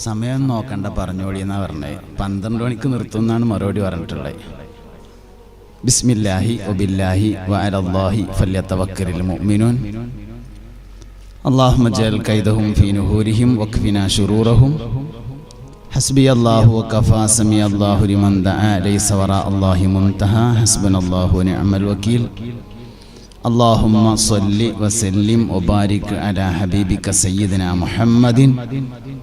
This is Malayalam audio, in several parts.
സമയം നോക്കണ്ട പറഞ്ഞോളി എന്നാ പറഞ്ഞത്. 12 മണിക്ക് നിർത്തുന്നാണ് മറുപടി പറഞ്ഞിട്ടുള്ളത്. ബിസ്മില്ലാഹി വബില്ലാഹി വഅലല്ലാഹി ഫല്യതവക്കലിൽ മുഅ്മിനൂൻ. അല്ലാഹുമ്മ ജഅൽ കൈദഹും ഫീ നുഹൂരിഹിം വക്ഫിനാ ശുറൂറഹും. ഹസ്ബിയല്ലാഹു വകഫാ സമിയല്ലാഹു ലിമൻ ദഅ ലൈസ വറാ അല്ലാഹി മുൻതഹാ ഹസ്ബനല്ലാഹു വനിഅമൽ വകീൽ. اللهم صل وسلم وبارك على حبيبك سيدنا محمد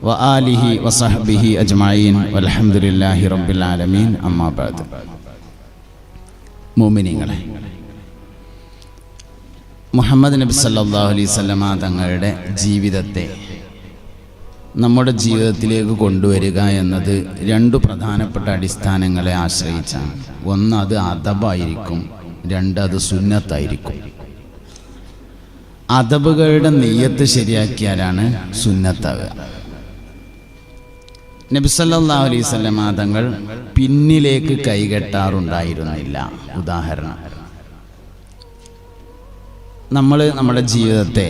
وآله وصحبه أجمعين والحمد لله رب العالمين. أما بعد. മുഅ്മിനീങ്ങളെ, മുഹമ്മദ് നബി സല്ലല്ലാഹു അലൈഹി വസല്ലമ തങ്ങളുടെ ജീവിതത്തെ നമ്മുടെ ജീവിതത്തിലേക്ക് കൊണ്ടുവരിക എന്നത് 2 പ്രധാനപ്പെട്ട അടിസ്ഥാനങ്ങളെ ആശ്രയിച്ചാണ്. ഒന്ന്, അത് അദബായിരിക്കും. 2, അത് സുന്നത്തായിരിക്കും. അദബുകളുടെ നിയ്യത്ത് ശരിയാക്കിയാലാണ് സുന്നത്താവുക. നബി സല്ലല്ലാഹു അലൈഹി വസല്ലമ തങ്ങൾ പിന്നിലേക്ക് കൈകെട്ടാറുണ്ടായിരുന്നില്ല. ഉദാഹരണം, നമ്മൾ നമ്മുടെ ജീവിതത്തെ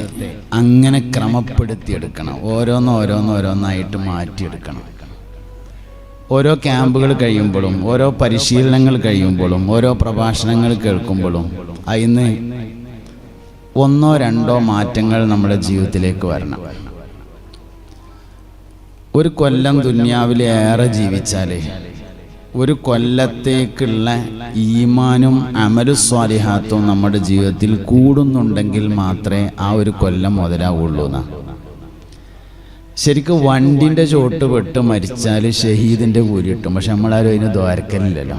അങ്ങനെ ക്രമപ്പെടുത്തിയെടുക്കണം. ഓരോന്നായിട്ട് മാറ്റിയെടുക്കണം. ഓരോ ക്യാമ്പുകൾ കഴിയുമ്പോഴും, ഓരോ പരിശീലനങ്ങൾ കഴിയുമ്പോഴും, ഓരോ പ്രഭാഷണങ്ങൾ കേൾക്കുമ്പോഴും അതിന് 1 or 2 മാറ്റങ്ങൾ നമ്മുടെ ജീവിതത്തിലേക്ക് വരണം. ഒരു കൊല്ലം ദുനിയാവിലേറെ ജീവിച്ചാൽ 1 കൊല്ലത്തേക്കുള്ള ഈമാനും അമലു സ്വാലിഹാത്തും നമ്മുടെ ജീവിതത്തിൽ കൂടുന്നുണ്ടെങ്കിൽ മാത്രമേ ആ 1 കൊല്ലം മുതലാവുള്ളൂ എന്നാണ്. ശരിക്കും വണ്ടിൻ്റെ ചോട്ട് പെട്ട് മരിച്ചാൽ ഷഹീദിൻ്റെ കൂലി കിട്ടും. പക്ഷെ നമ്മളാരും അതിന് ദ്വാരക്കലില്ലല്ലോ.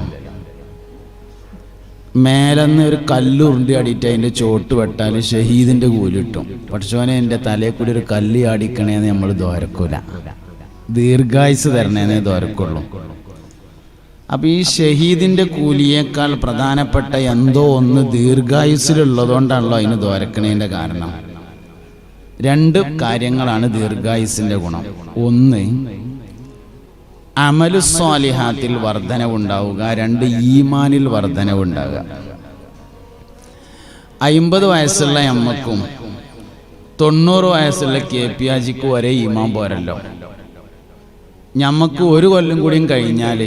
മേലെന്ന് ഒരു കല്ലുരുണ്ടി ആടിയിട്ട് അതിൻ്റെ ചോട്ട് വെട്ടാൽ ഷഹീദിൻ്റെ കൂലി കിട്ടും. പക്ഷോനെ എൻ്റെ തലയിൽ കൂടി ഒരു കല്ല് ആടിക്കണേന്ന് നമ്മൾ ദ്വാരക്കൂല. ദീർഘായുസ് തരണേന്നേ ദ്വാരക്കുള്ളൂ. അപ്പം ഈ ഷഹീദിൻ്റെ കൂലിയേക്കാൾ പ്രധാനപ്പെട്ട എന്തോ ഒന്ന് ദീർഘായുസിലുള്ളതുകൊണ്ടാണല്ലോ അതിന് ദ്വാരക്കണേൻ്റെ കാരണം. 2 കാര്യങ്ങളാണ് ദീർഘായുസിൻ്റെ ഗുണം. ഒന്ന്, അമലു സ്വാലിഹാത്തിൽ വർധനവുണ്ടാവുക. 2, ഈമാനിൽ വർധനവുണ്ടാവുക. 50 വയസ്സുള്ള അമ്മക്കും 90 വയസ്സുള്ള KPAജിക്കും ഒരേ ഈമാൻ പോരല്ലോ. ഞമ്മക്ക് 1 കൊല്ലം കൂടിയും കഴിഞ്ഞാൽ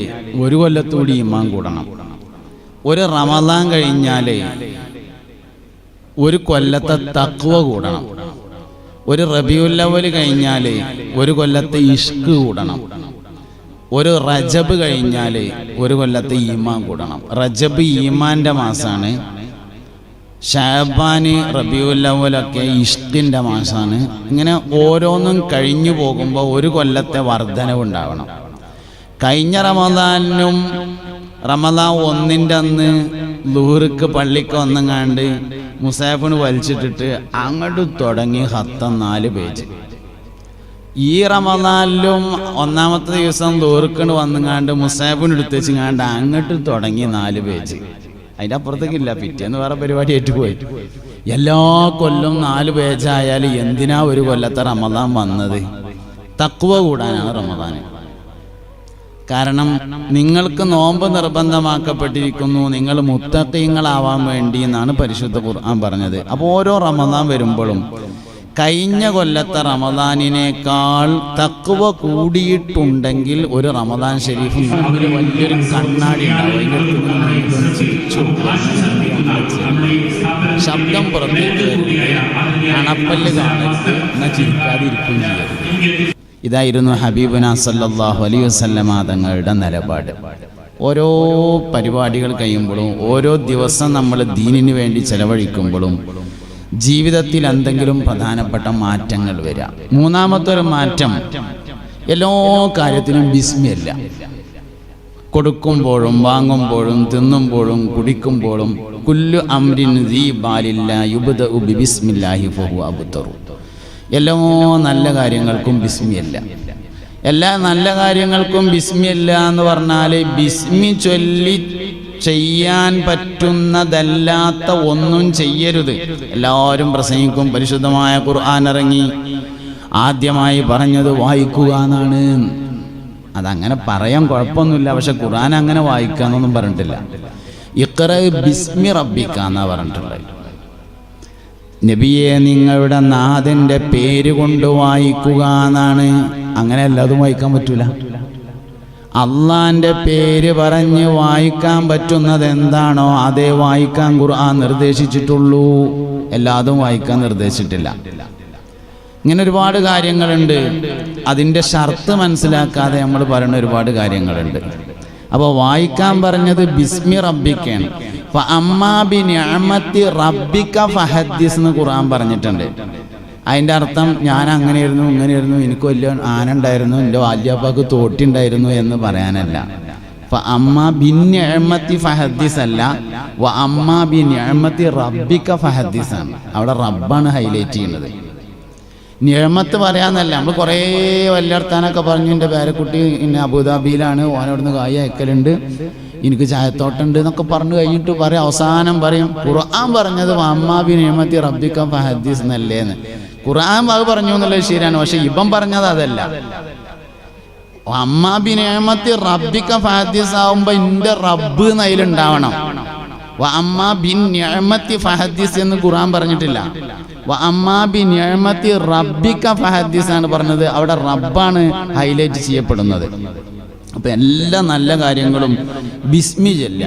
1 കൊല്ലത്തുകൂടി ഈമാൻ കൂടണം. ഒരു റമദാൻ കഴിഞ്ഞാൽ 1 കൊല്ലത്തെ തഖ്വ കൂടണം. ഒരു റബീഉൽ അവ്വൽ കഴിഞ്ഞാൽ 1 കൊല്ലത്തെ ഇഷ്ക് കൂടണം. ഒരു റജബ് കഴിഞ്ഞാൽ 1 കൊല്ലത്തെ ഈമാൻ കൂടണം. റജബ് ഈമാൻ്റെ മാസമാണ്. ശഅബാൻ, റബീഉൽ അവ്വലൊക്കെ ഇഷ്കിൻ്റെ മാസമാണ്. ഇങ്ങനെ ഓരോന്നും കഴിഞ്ഞു പോകുമ്പോൾ 1 കൊല്ലത്തെ വർധനവുണ്ടാവണം. കഴിഞ്ഞ റമദാനും റമദാൻ 1-ന്റെ അന്ന് ളുഹ്ർക്ക് പള്ളിക്ക് വന്നങ്ങാണ്ട് മുസാഫിന് വലിച്ചിട്ടിട്ട് അങ്ങോട്ട് തുടങ്ങി ഹത്തം 4 പേജ്. ഈ റമദാനിലും 1-ാമത്തെ ദിവസം ളുഹ്ർക്കിന് വന്നങ്ങാണ്ട് മുസാഫിന് എടുത്ത് വെച്ചങ്ങാണ്ട് അങ്ങോട്ട് തുടങ്ങി 4 പേജ്. അതിൻ്റെ അപ്പുറത്തേക്കില്ല. പിറ്റേന്ന് വേറെ പരിപാടി ഏറ്റുപോയി. എല്ലാ കൊല്ലം 4 പേജായാൽ എന്തിനാ 1 കൊല്ലത്തെ റമദാൻ വന്നത്? തഖ്വ കൂടാനാണ് റമദാൻ. കാരണം നിങ്ങൾക്ക് നോമ്പ് നിർബന്ധമാക്കപ്പെട്ടിരിക്കുന്നു, നിങ്ങൾ മുത്തഖീങ്ങളാവാൻ വേണ്ടി എന്നാണ് പരിശുദ്ധ ഖുർആൻ പറഞ്ഞത്. അപ്പോൾ ഓരോ റമദാൻ വരുമ്പോഴും കഴിഞ്ഞ കൊല്ലത്തെ റമദാനിനേക്കാൾ തഖ്വ കൂടിയിട്ടുണ്ടെങ്കിൽ ഒരു റമദാൻ ഷരീഫ് വലിയൊരു കണ്ണാടി ഉണ്ടാവും. ശബ്ദം പുറത്തേക്ക് അണപ്പല്ല് കാണരുത്, എന്നാൽ ചിരിക്കാതിരിക്കും ചെയ്യരുത്. ഇതായിരുന്നു ഹബീബുന സല്ലല്ലാഹു അലൈഹി വസല്ലമ തങ്ങളുടെ നിലപാട്. ഓരോ പരിപാടികൾ കഴിയുമ്പോഴും, ഓരോ ദിവസം നമ്മൾ ദീനിന് വേണ്ടി ചെലവഴിക്കുമ്പോഴും ജീവിതത്തിൽ എന്തെങ്കിലും പ്രധാനപ്പെട്ട മാറ്റങ്ങൾ വരാം. 3-ാമത്തെ ഒരു മാറ്റം, എല്ലാ കാര്യത്തിനും ബിസ്മില്ല. കൊടുക്കുമ്പോഴും വാങ്ങുമ്പോഴും തിന്നുമ്പോഴും കുടിക്കുമ്പോഴും കുല്ലു അംരിൻ ദീ ബാലില്ല യുബ്ദഉ ബിസ്മില്ലാഹി ഫഹുവ അബ്തറു. എല്ലാ നല്ല കാര്യങ്ങൾക്കും ബിസ്മില്ല. എല്ലാ നല്ല കാര്യങ്ങൾക്കും ബിസ്മില്ല എന്ന് പറഞ്ഞാൽ ബിസ്മി ചൊല്ലി ചെയ്യാൻ പറ്റുന്നതല്ലാത്ത ഒന്നും ചെയ്യരുത്. എല്ലാവരും പ്രസംഗിക്കും പരിശുദ്ധമായ ഖുർആൻ ഇറങ്ങി ആദ്യമായി പറഞ്ഞത് വായിക്കുക എന്നാണ്. അതങ്ങനെ പറയാൻ കുഴപ്പമൊന്നുമില്ല. പക്ഷെ ഖുർആൻ അങ്ങനെ വായിക്കാന്നൊന്നും പറഞ്ഞിട്ടില്ല. ഇഖ്റ ബിസ്മി റബ്ബിക എന്നാ പറഞ്ഞിട്ടുള്ളത്. നബിയെ നിങ്ങളുടെ നാഥൻ്റെ പേര് കൊണ്ട് വായിക്കുക എന്നാണ്. അങ്ങനെ എല്ലാതും വായിക്കാൻ പറ്റൂല. അള്ളാൻ്റെ പേര് പറഞ്ഞ് വായിക്കാൻ പറ്റുന്നത് എന്താണോ അതേ വായിക്കാൻ ഖുർആൻ നിർദ്ദേശിച്ചിട്ടുള്ളൂ. എല്ലാതും വായിക്കാൻ നിർദ്ദേശിച്ചിട്ടില്ല. ഇങ്ങനെ ഒരുപാട് കാര്യങ്ങളുണ്ട്. അതിൻ്റെ ഷർത്ത് മനസ്സിലാക്കാതെ നമ്മൾ പറയുന്ന ഒരുപാട് കാര്യങ്ങളുണ്ട്. അപ്പോൾ വായിക്കാൻ പറഞ്ഞത് ബിസ്മി റബ്ബിക്കാണ്. ഫഅമ്മാ ബിനിഅമത്തി റബ്ബിക ഫഹദ്ദിസ് എന്ന് ഖുർആൻ പറഞ്ഞിട്ടുണ്ട്. അതിൻ്റെ അർത്ഥം ഞാൻ അങ്ങനെയായിരുന്നു ഇങ്ങനെയായിരുന്നു, എനിക്ക് വലിയ ആന ഉണ്ടായിരുന്നു, എൻ്റെ വാല്യപ്പാക്ക് തോട്ടിണ്ടായിരുന്നു എന്ന് പറയാനല്ല. ഫഅമ്മാ ബിനിഅമത്തി ഫഹദ്ദിസ് അല്ല, വഅമ്മാ ബിനിഅമത്തി റബ്ബിക ഫഹദ്ദിസ് ആണ്. അവിടെ റബ്ബാണ് ഹൈലൈറ്റ് ചെയ്യുന്നത്. നിഅമത്ത് പറയാന്നല്ല. നമ്മൾ കുറേ വലിയ വർത്താനൊക്കെ പറഞ്ഞു. എൻ്റെ പേരക്കുട്ടി ഇന്ന് അബുദാബിയിലാണ്, ഓനവിടുന്ന് കായ് അയക്കലുണ്ട്, എനിക്ക് ചായത്തോട്ടുണ്ട് എന്നൊക്കെ പറഞ്ഞു കഴിഞ്ഞിട്ട് പറയും, അവസാനം പറയും ഖുർആൻ പറഞ്ഞത് അമ്മാ ബി നിഅമത്തി റബ്ബിക ഫഹദ്ദിസ് എന്നല്ലേന്ന്. ഖുർആൻ അത് പറഞ്ഞു എന്നുള്ളത് ശരിയാണ്, പക്ഷെ ഇപ്പം പറഞ്ഞത് അതല്ല. അമ്മാ ബി നിഅമത്തി റബ്ബിക ഫഹദ്ദിസ് ആവുമ്പോൾ എൻ്റെ റബ്ബ് എന്നതിലുണ്ടാവണം. അമ്മാ ബിൻ നിഅമത്തി ഫഹദ്ദിസ് എന്ന് ഖുർആൻ പറഞ്ഞിട്ടില്ല. അമ്മാ ബി നിഅമത്തി റബ്ബിക ഫഹദ്ദിസ് ആണ് പറഞ്ഞത്. അവിടെ റബ്ബാണ് ഹൈലൈറ്റ് ചെയ്യപ്പെടുന്നത്. അപ്പൊ എല്ലാ നല്ല കാര്യങ്ങളും ബിസ്മി ചൊല്ല.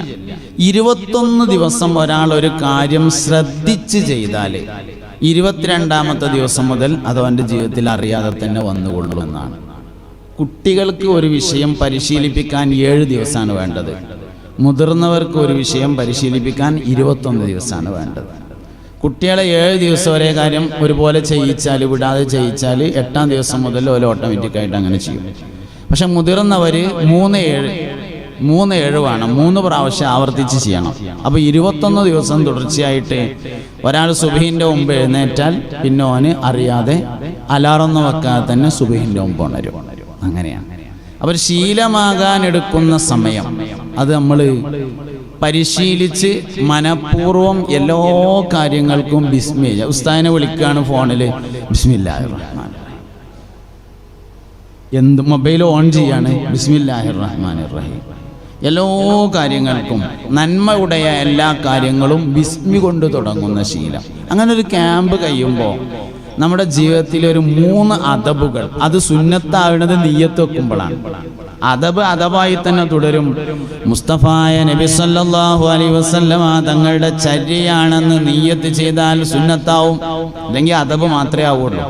21 ദിവസം ഒരാൾ ഒരു കാര്യം ശ്രദ്ധിച്ച് ചെയ്താൽ 22ാമത്തെ ദിവസം മുതൽ അത് അവൻ്റെ ജീവിതത്തിൽ അറിയാതെ തന്നെ വന്നുകൊള്ളുമെന്നാണ്. കുട്ടികൾക്ക് ഒരു വിഷയം പരിശീലിപ്പിക്കാൻ 7 ദിവസമാണ് വേണ്ടത്. മുതിർന്നവർക്ക് ഒരു വിഷയം പരിശീലിപ്പിക്കാൻ 21 ദിവസമാണ് വേണ്ടത്. കുട്ടികളെ 7 ദിവസം ഒരേ കാര്യം ഒരുപോലെ ചെയ്യിച്ചാൽ, വിടാതെ ചെയ്യിച്ചാൽ 8ാം ദിവസം മുതൽ ഓരോ ഓട്ടോമാറ്റിക്കായിട്ട് അങ്ങനെ ചെയ്യും. പക്ഷെ മുതിർന്നവർ 3-7 വേണം, 3 പ്രാവശ്യം ആവർത്തിച്ച് ചെയ്യണം. അപ്പോൾ 21 ദിവസം തുടർച്ചയായിട്ട് ഒരാൾ സുബഹിൻ്റെ മുമ്പ് എഴുന്നേറ്റാൽ പിന്നെ ഓന് അറിയാതെ അലാറൊന്നും വെക്കാതെ തന്നെ സുബഹിൻ്റെ മുമ്പ് ഉണരും. അങ്ങനെയാണ്. അവർ ശീലമാകാൻ എടുക്കുന്ന സമയം അത് നമ്മൾ പരിശീലിച്ച് മനഃപൂർവ്വം എല്ലാ കാര്യങ്ങൾക്കും ബിസ്മി. ഉസ്താദിനെ വിളിക്കുകയാണ് ഫോണിൽ, ബിസ്മില്ലാഹിർ റഹ്മാൻ, എന്ത് മൊബൈൽ ഓൺ ചെയ്യാണ്, ബിസ്മില്ലാഹിർ റഹ്മാനിർ റഹീം. എല്ലാ കാര്യങ്ങൾക്കും നന്മയുടെ എല്ലാ കാര്യങ്ങളും ബിസ്മി കൊണ്ട് തുടങ്ങുന്ന ശീലം. അങ്ങനെ ഒരു ക്യാമ്പ് കഴിയുമ്പോൾ നമ്മുടെ ജീവിതത്തിൽ ഒരു 3 അദബുകൾ, അത് സുന്നത്താവുന്നത് നിയ്യത്ത് വെക്കുമ്പോഴാണ്. അദബായി തന്നെ തുടരും. മുസ്തഫായ നബി സല്ലല്ലാഹു അലൈഹി വസല്ലമ തങ്ങളുടെ ചര്യയാണെന്ന് നിയ്യത്ത് ചെയ്താൽ സുന്നത്താവും. അല്ലെങ്കിൽ അദബ് മാത്രമേ ആവുള്ളൂ.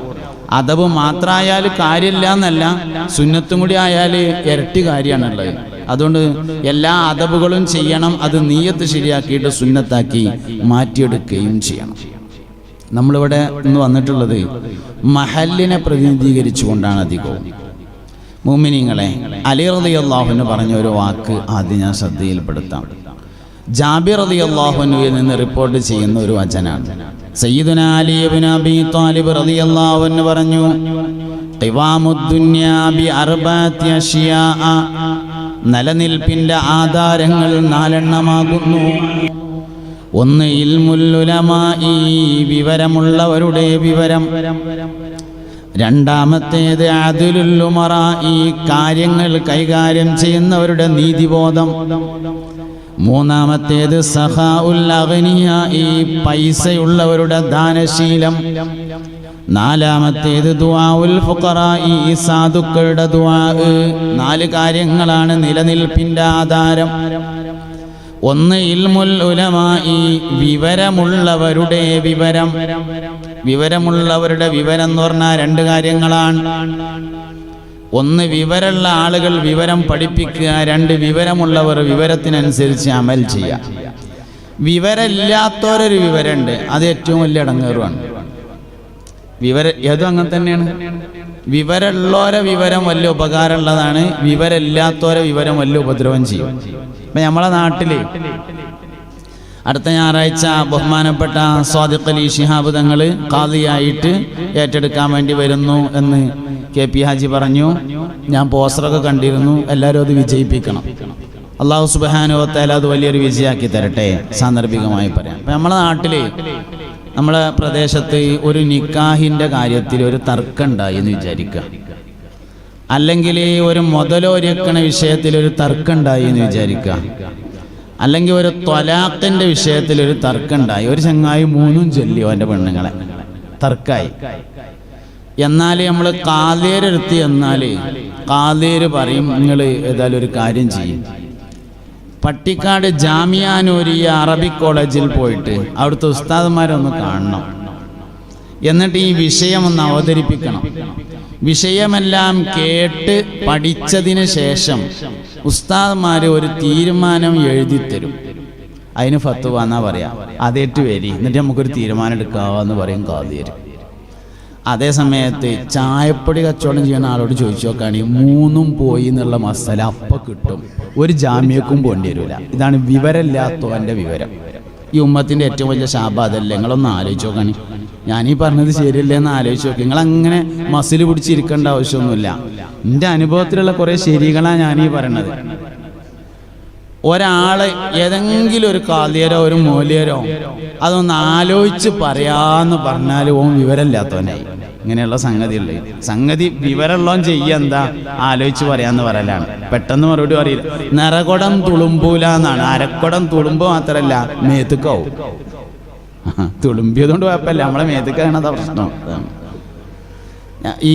അദബ് മാത്രമായാൽ കാര്യമില്ല എന്നല്ല, സുന്നത്തും കൂടി ആയാൽ ഇരട്ടി കാര്യമാണുള്ളത്. അതുകൊണ്ട് എല്ലാ അദബുകളും ചെയ്യണം. അത് നിയ്യത്ത് ശരിയാക്കിയിട്ട് സുന്നത്താക്കി മാറ്റിയെടുക്കുകയും ചെയ്യണം. നമ്മളിവിടെ ഇന്ന് വന്നിട്ടുള്ളത് മഹല്ലിനെ പ്രതിനിധീകരിച്ചുകൊണ്ടാണ് അധികവും. മുഅ്മിനീങ്ങളെ, അലി റളിയല്ലാഹു അൻഹു പറഞ്ഞ ഒരു വാക്ക് ആദ്യം ഞാൻ ശ്രദ്ധയിൽപ്പെടുത്താം. ജാബിർ റളിയല്ലാഹു അൻഹുവിൽ നിന്ന് റിപ്പോർട്ട് ചെയ്യുന്ന ഒരു വചനാണ്. സയ്യിദുനാ അലി ഇബ്നു അബീ ത്വാലിബ് റളിയല്ലാഹു അൻഹു പറഞ്ഞു, ഖിവാമുദ്ദുന്യാ ബി അർബഅത്തി അഷ്യാ, നിലനിൽപ്പിന്റെ ആധാരങ്ങൾ 4 എണ്ണമാകുന്നു. 1 ഇൽമുൽ ഉലമാഇ, വിവരമുള്ളവരുടെ വിവരം. 2ാമത്തേത് അദ്ലുൽ ഉമറാഇ, കാര്യങ്ങൾ കൈകാര്യം ചെയ്യുന്നവരുടെ നീതിബോധം. 3ാമത്തേത് സഖാഉൽ അഗ്നിയാഇ, പൈസയുള്ളവരുടെ ദാനശീലം. 4ാമത്തേത് ദുആഉൽ ഫുഖറാഇ, സാധുക്കളുടെ ദുആ. 4 കാര്യങ്ങളാണ് നിലനിൽപ്പിന്റെ ആധാരം. 1 ഇൽമുൽ ഉലമാഇ, വിവരമുള്ളവരുടെ വിവരം. വിവരമുള്ളവരുടെ വിവരം എന്ന് പറഞ്ഞാൽ 2 കാര്യങ്ങളാണ്. 1 വിവരമുള്ള ആളുകൾ വിവരം പഠിപ്പിക്കുക, 2 വിവരമുള്ളവർ വിവരത്തിനനുസരിച്ച് അമൽ ചെയ്യുക. വിവരമില്ലാത്തവരൊരു വിവരമുണ്ട്, അത് ഏറ്റവും വലിയ ഇടങ്ങേറുമാണ്. ഏതും അങ്ങനെ തന്നെയാണ്. വിവരമുള്ളവരെ വിവരം വലിയ ഉപകാരമുള്ളതാണ്, വിവരമില്ലാത്തവരെ വിവരം വലിയ ഉപദ്രവം ചെയ്യും. ഇപ്പം നമ്മളെ നാട്ടിൽ അടുത്ത ഞായറാഴ്ച ബഹുമാനപ്പെട്ട സ്വാദിഖ് അലി ശിഹാബ് തങ്ങൾ ഖാദിയായിട്ട് ഏറ്റെടുക്കാൻ വേണ്ടി വരുന്നു എന്ന് KP ഹാജി പറഞ്ഞു. ഞാൻ പോസ്റ്ററൊക്കെ കണ്ടിരുന്നു. എല്ലാവരും അത് വിജയിപ്പിക്കണം. അള്ളാഹു സുബ്ഹാനഹു വ തആല അത് വലിയൊരു വിജയമാക്കി തരട്ടെ. സാന്ദർഭികമായി പറയാം. അപ്പം നമ്മളെ നാട്ടിൽ, നമ്മളെ പ്രദേശത്ത് ഒരു നിക്കാഹിൻ്റെ കാര്യത്തിൽ ഒരു തർക്കം ഉണ്ടായി എന്ന് വിചാരിക്കുക, അല്ലെങ്കിൽ ഒരു മുതലോരിക്കണ വിഷയത്തിൽ ഒരു തർക്കം ഉണ്ടായി എന്ന് വിചാരിക്കുക. അല്ലെങ്കിൽ ഒരു ത്വലാഖിൻ്റെ വിഷയത്തിൽ ഒരു തർക്കമുണ്ടായി, ഒരു ചങ്ങായി 3 ചൊല്ലിയോ എൻ്റെ പെണ്ണുങ്ങളെ, തർക്കായി. എന്നാൽ നമ്മൾ കാതേരെടുത്ത് എന്നാൽ കാതേര് പറയും നിങ്ങൾ ഏതായാലും ഒരു കാര്യം ചെയ്യും, പട്ടിക്കാട് ജാമിയ നൂരിയ അറബിക് കോളേജിൽ പോയിട്ട് അവിടുത്തെ ഉസ്താദന്മാരൊന്ന് കാണണം, എന്നിട്ട് ഈ വിഷയം ഒന്ന് അവതരിപ്പിക്കണം. വിഷയമെല്ലാം കേട്ട് പഠിച്ചതിന് ശേഷം ഉസ്താദന്മാർ ഒരു തീരുമാനം എഴുതിത്തരും. അതിന് ഫത്വ എന്നാ പറയാ. അതേറ്റ് വരി, എന്നിട്ട് നമുക്കൊരു തീരുമാനം എടുക്കാമെന്ന് പറയും കാതേര്. അതേ സമയത്ത് ചായപ്പൊടി കച്ചവടം ചെയ്യുന്ന ആളോട് ചോദിച്ചു നോക്കുകയാണെങ്കിൽ 3 പോയി എന്നുള്ള മസാല അപ്പം കിട്ടും, ഒരു ജാമ്യക്കും പോകേണ്ടി വരില്ല. ഇതാണ് വിവരമില്ലാത്തവൻ്റെ വിവരം. ഈ ഉമ്മത്തിൻ്റെ ഏറ്റവും വലിയ ശാപം അതല്ലേ? നിങ്ങളൊന്ന് ആലോചിച്ച് നോക്കുകയാണെങ്കിൽ, ഞാനീ പറഞ്ഞത് ശരിയല്ലേ എന്ന് ആലോചിച്ച് നോക്കി. നിങ്ങളങ്ങനെ മസിൽ പിടിച്ചിരിക്കേണ്ട ആവശ്യമൊന്നുമില്ല. എൻ്റെ അനുഭവത്തിലുള്ള കുറേ ശരികളാണ് ഞാനീ പറയണത്. ഒരാൾ ഏതെങ്കിലും ഒരു കാലിയരോ ഒരു മൂല്യരോ അതൊന്ന് ആലോചിച്ച് പറയാന്ന് പറഞ്ഞാൽ ഓൻ വിവരമില്ലാത്തവനായി. ഇങ്ങനെയുള്ള സംഗതി വിവരമുള്ളവൻ ചെയ്യുക എന്താ, ആലോചിച്ച് പറയാന്ന് പറയലാണ്. പെട്ടെന്ന് മറുപടി പറയില്ല. നിറകുടം തുളുമ്പൂല എന്നാണ്. അരക്കുടം തുളുമ്പ് മാത്രമല്ല മേത്തുക്കാവും. തുളുമ്പിയതുകൊണ്ട് കുഴപ്പമില്ല, നമ്മളെ മേത്തുക്കാണതാ പ്രശ്നം. ഈ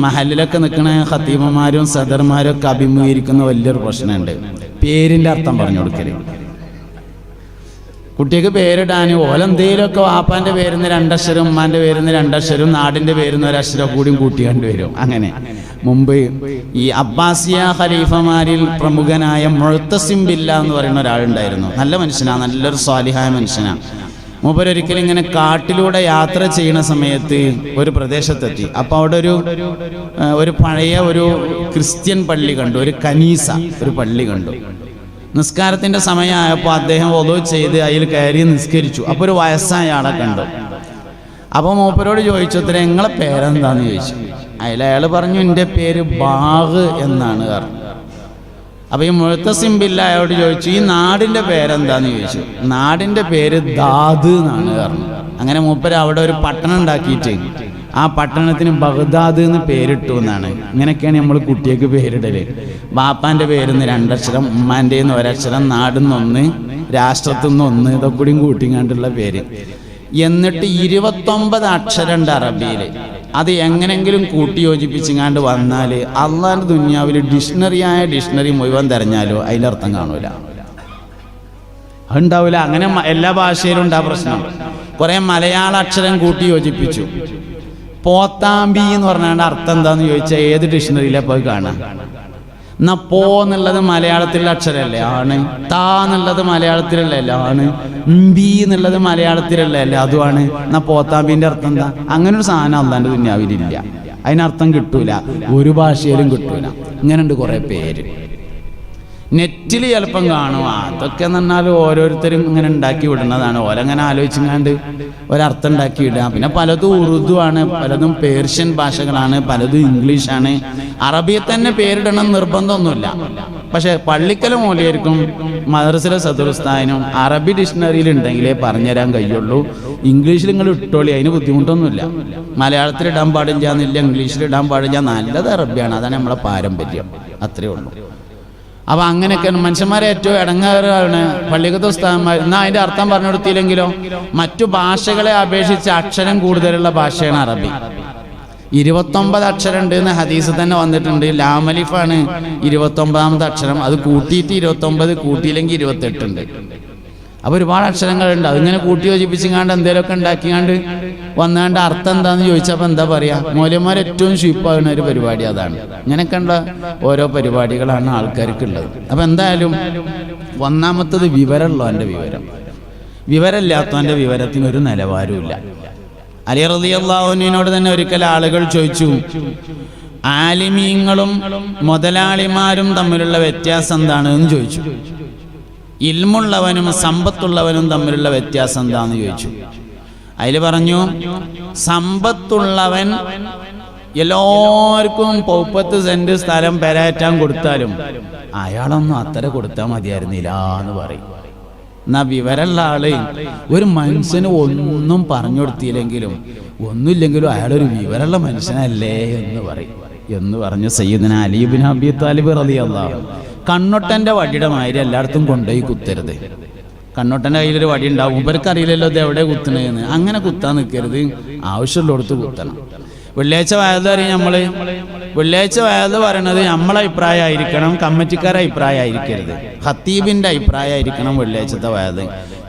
മഹലിലൊക്കെ നിൽക്കുന്ന ഖത്തീബന്മാരും സദർമാരും ഒക്കെ അഭിമുഖീകരിക്കുന്ന വലിയൊരു പ്രശ്നമുണ്ട്. പേരിൻ്റെ അർത്ഥം പറഞ്ഞു കൊടുക്കല്. കുട്ടിക്ക് പേരിടാൻ ഓലെന്തേലുമൊക്കെ വാപ്പാൻ്റെ പേരുന്ന 2 അക്ഷരം, ഉമ്മാൻ്റെ പേരുന്ന 2 അക്ഷരം, നാടിൻ്റെ പേരുന്ന 1 അക്ഷരം കൂടിയും കൂട്ടിക്കൊണ്ട് വരും. അങ്ങനെ മുമ്പ് ഈ അബ്ബാസിയ ഖലീഫമാരിൽ പ്രമുഖനായ മുഅ്തസിം ബില്ലാ എന്ന് പറയുന്ന ഒരാളുണ്ടായിരുന്നു. നല്ല മനുഷ്യനാണ്, നല്ലൊരു സ്വാലിഹായ മനുഷ്യനാണ്. മൂപ്പരൊരിക്കലും ഇങ്ങനെ കാട്ടിലൂടെ യാത്ര ചെയ്യുന്ന സമയത്ത് ഒരു പ്രദേശത്തെത്തി. അപ്പോൾ അവിടെ ഒരു പഴയ ഒരു ക്രിസ്ത്യൻ പള്ളി കണ്ടു, ഒരു കനീസ, ഒരു പള്ളി കണ്ടു. നിസ്കാരത്തിൻ്റെ സമയമായപ്പോൾ അദ്ദേഹം വദു ചെയ്ത് അതിൽ കയറി നിസ്കരിച്ചു. അപ്പോൾ ഒരു വയസ്സായ ആളെ കണ്ടു. അപ്പോൾ മൂപ്പരോട് ചോദിച്ചു, അത്ര നിങ്ങളെ പേരെന്താന്ന് ചോദിച്ചു. അയാൾ പറഞ്ഞു, എൻ്റെ പേര് ബാഗ് എന്നാണ് പറഞ്ഞു. അപ്പോൾ ഈ മുഅ്തസിം ബില്ലാ അയാളോട് ചോദിച്ചു, ഈ നാടിൻ്റെ പേരെന്താന്ന് ചോദിച്ചു. നാടിൻ്റെ പേര് ദാദ് എന്നാണ് പറഞ്ഞു. അങ്ങനെ മൂപ്പര് അവിടെ ഒരു പട്ടണം ഉണ്ടാക്കിയിട്ട് ആ പട്ടണത്തിന് ബഗ്ദാദ് എന്ന് പേരിട്ടു എന്നാണ്. ഇങ്ങനെയൊക്കെയാണ് നമ്മൾ കുട്ടിയൊക്കെ പേരിടല്. ബാപ്പാൻ്റെ പേരിന്ന് 2 അക്ഷരം, ഉമ്മാൻ്റെ 1 അക്ഷരം, നാടിന്ന് 1, രാഷ്ട്രത്തിൽ നിന്ന് 1, ഇതൊക്കെ കൂടിയും കൂട്ടിങ്ങാണ്ടുള്ള പേര്. എന്നിട്ട് 29 അക്ഷരമുണ്ട് അറബിയിൽ. അത് എങ്ങനെങ്കിലും കൂട്ടി യോജിപ്പിച്ചിങ്ങാണ്ട് വന്നാൽ അള്ളാന്റെ ദുനിയാവിൽ ഡിക്ഷണറി മുഴുവൻ തിരഞ്ഞാലോ അതിലർത്ഥം കാണൂല, അതുണ്ടാവില്ല. അങ്ങനെ എല്ലാ ഭാഷയിലും ഉണ്ടാ പ്രശ്നം. കുറെ മലയാള അക്ഷരം കൂട്ടി യോജിപ്പിച്ചു. പോത്താമ്പി എന്ന് പറഞ്ഞാൽ അർത്ഥം എന്താന്ന് ചോദിച്ചാൽ ഏത് ഡിക്ഷണറിയിലെ പോയി കാണാം. എന്നാ പോ എന്നുള്ളത് മലയാളത്തിലുള്ള അക്ഷരമല്ലേ, ആണ്. താ എന്നുള്ളത് മലയാളത്തിലല്ലേ, ആണ്. ബി എന്നുള്ളത് മലയാളത്തിലല്ലേ, അതുമാണ്. എന്നാ പോത്താമ്പിന്റെ അർത്ഥം എന്താ? അങ്ങനെ ഒരു സാധനം അള്ളാന്റെ ദുനിയാവിലില്ല. അതിനർത്ഥം കിട്ടൂല, ഒരു ഭാഷയിലും കിട്ടൂല. ഇങ്ങനെയുണ്ട് കുറെ പേര്. നെറ്റിൽ ചിലപ്പം കാണും. അതൊക്കെ എന്ന് പറഞ്ഞാൽ ഓരോരുത്തരും ഇങ്ങനെ ഉണ്ടാക്കി വിടുന്നതാണ്. ഓരങ്ങനെ ആലോചിച്ചങ്ങാണ്ട് ഒരർത്ഥം ഉണ്ടാക്കി വിടുക. പിന്നെ പലതും ഉറുദു ആണ്, പലതും പേർഷ്യൻ ഭാഷകളാണ്, പലതും ഇംഗ്ലീഷാണ്. അറബിയിൽ തന്നെ പേരിടണം നിർബന്ധമൊന്നുമില്ല. പക്ഷെ പള്ളിക്കല മൂലയായിരിക്കും മദ്രസയിലെ സദറുസ്താദിനും അറബി ഡിക്ഷണറിയിൽ ഉണ്ടെങ്കിലേ പറഞ്ഞുതരാൻ കഴിയുള്ളൂ. ഇംഗ്ലീഷിൽ നിങ്ങൾ ഇട്ടോളി, അതിന് ബുദ്ധിമുട്ടൊന്നുമില്ല. മലയാളത്തിൽ ഇടാൻ പാടില്ല എന്നില്ല, ഇംഗ്ലീഷിൽ ഇടാൻ പാടില്ല. നല്ലത് അറബിയാണ്, അതാണ് നമ്മളെ പാരമ്പര്യം. അത്രയേ ഉള്ളൂ. അപ്പം അങ്ങനെയൊക്കെ മനുഷ്യന്മാരെ ഏറ്റവും ഇടങ്ങേറാണ് പള്ളിക്കത്തെ ഉസ്താദന്മാർ. എന്നാൽ അതിൻ്റെ അർത്ഥം പറഞ്ഞു കൊടുത്തില്ലെങ്കിലോ? മറ്റു ഭാഷകളെ അപേക്ഷിച്ച് അക്ഷരം കൂടുതലുള്ള ഭാഷയാണ് അറബി. 29 അക്ഷരം ഉണ്ട് എന്ന് ഹദീസ് തന്നെ വന്നിട്ടുണ്ട്. ലാമലിഫാണ് 29ാമത്തെ അക്ഷരം. അത് കൂട്ടിയിട്ട് 29, കൂട്ടിയില്ലെങ്കിൽ 28 ഉണ്ട്. അപ്പോൾ ഒരുപാട് അക്ഷരങ്ങളുണ്ട്. അതിങ്ങനെ കൂട്ടി യോജിപ്പിച്ചിങ്ങാണ്ട് എന്തെങ്കിലുമൊക്കെ ഉണ്ടാക്കിയാണ്ട് വന്നാണ്ട് അർത്ഥം എന്താണെന്ന് ചോദിച്ചപ്പോൾ എന്താ പറയുക? മൗലന്മാർ ഏറ്റവും ഷീപ്പാകുന്ന ഒരു പരിപാടി അതാണ്. ഇങ്ങനെയൊക്കെയുള്ള ഓരോ പരിപാടികളാണ് ആൾക്കാർക്കുള്ളത്. അപ്പം എന്തായാലും ഒന്നാമത്തത് വിവരമുള്ളവൻ്റെ വിവരം. വിവരമില്ലാത്തവൻ്റെ വിവരത്തിനൊരു നിലവാരമില്ല. അലി റളിയല്ലാഹു അൻഹുവിനോട് തന്നെ ഒരിക്കൽ ആളുകൾ ചോദിച്ചു, ആലിമീങ്ങളും മുതലാളിമാരും തമ്മിലുള്ള വ്യത്യാസം എന്താണ് എന്ന് ചോദിച്ചു. ഇൽമുള്ളവനും സമ്പത്തുള്ളവനും തമ്മിലുള്ള വ്യത്യാസം എന്താന്ന് ചോദിച്ചു. അതിൽ പറഞ്ഞു, സമ്പത്തുള്ളവൻ എല്ലാവർക്കും 30 സെന്റ് സ്ഥലം പെരേറ്റാൻ കൊടുത്താലും അയാളൊന്നും അത്ര കൊടുത്താൽ മതിയായിരുന്നില്ല എന്ന് പറയും. എന്നാ വിവരമുള്ള ആള് ഒരു മനുഷ്യന് ഒന്നും പറഞ്ഞു കൊടുത്തില്ലെങ്കിലും ഒന്നുമില്ലെങ്കിലും അയാളൊരു വിവരമുള്ള മനുഷ്യനല്ലേ എന്ന് പറയും എന്ന് പറഞ്ഞു സയ്യിദുനാ അലി ഇബ്നു അബീ ത്വാലിബ് റളിയല്ലാഹു. കണ്ണൊട്ടൻ്റെ വടിയുടെ മാതിരി എല്ലായിടത്തും കൊണ്ടുപോയി കുത്തരുത്. കണ്ണൊട്ടൻ്റെ കയ്യിലൊരു വടി ഉണ്ടാവും, ഇവർക്കറിയില്ലല്ലോ ഇത് എവിടെ കുത്തണേന്ന്. അങ്ങനെ കുത്താൻ നിൽക്കരുത്, ആവശ്യമുള്ളിടത്ത് കുത്തണം. വെള്ളിയാഴ്ച വയത് അറിയാം നമ്മൾ. വെള്ളിയാഴ്ച വയത് പറയണത് നമ്മളെ അഭിപ്രായമായിരിക്കണം, കമ്മിറ്റിക്കാരുടെ അഭിപ്രായമായിരിക്കരുത്. ഖത്തീബിൻ്റെ അഭിപ്രായമായിരിക്കണം വെള്ളിയാഴ്ചത്തെ വയത്.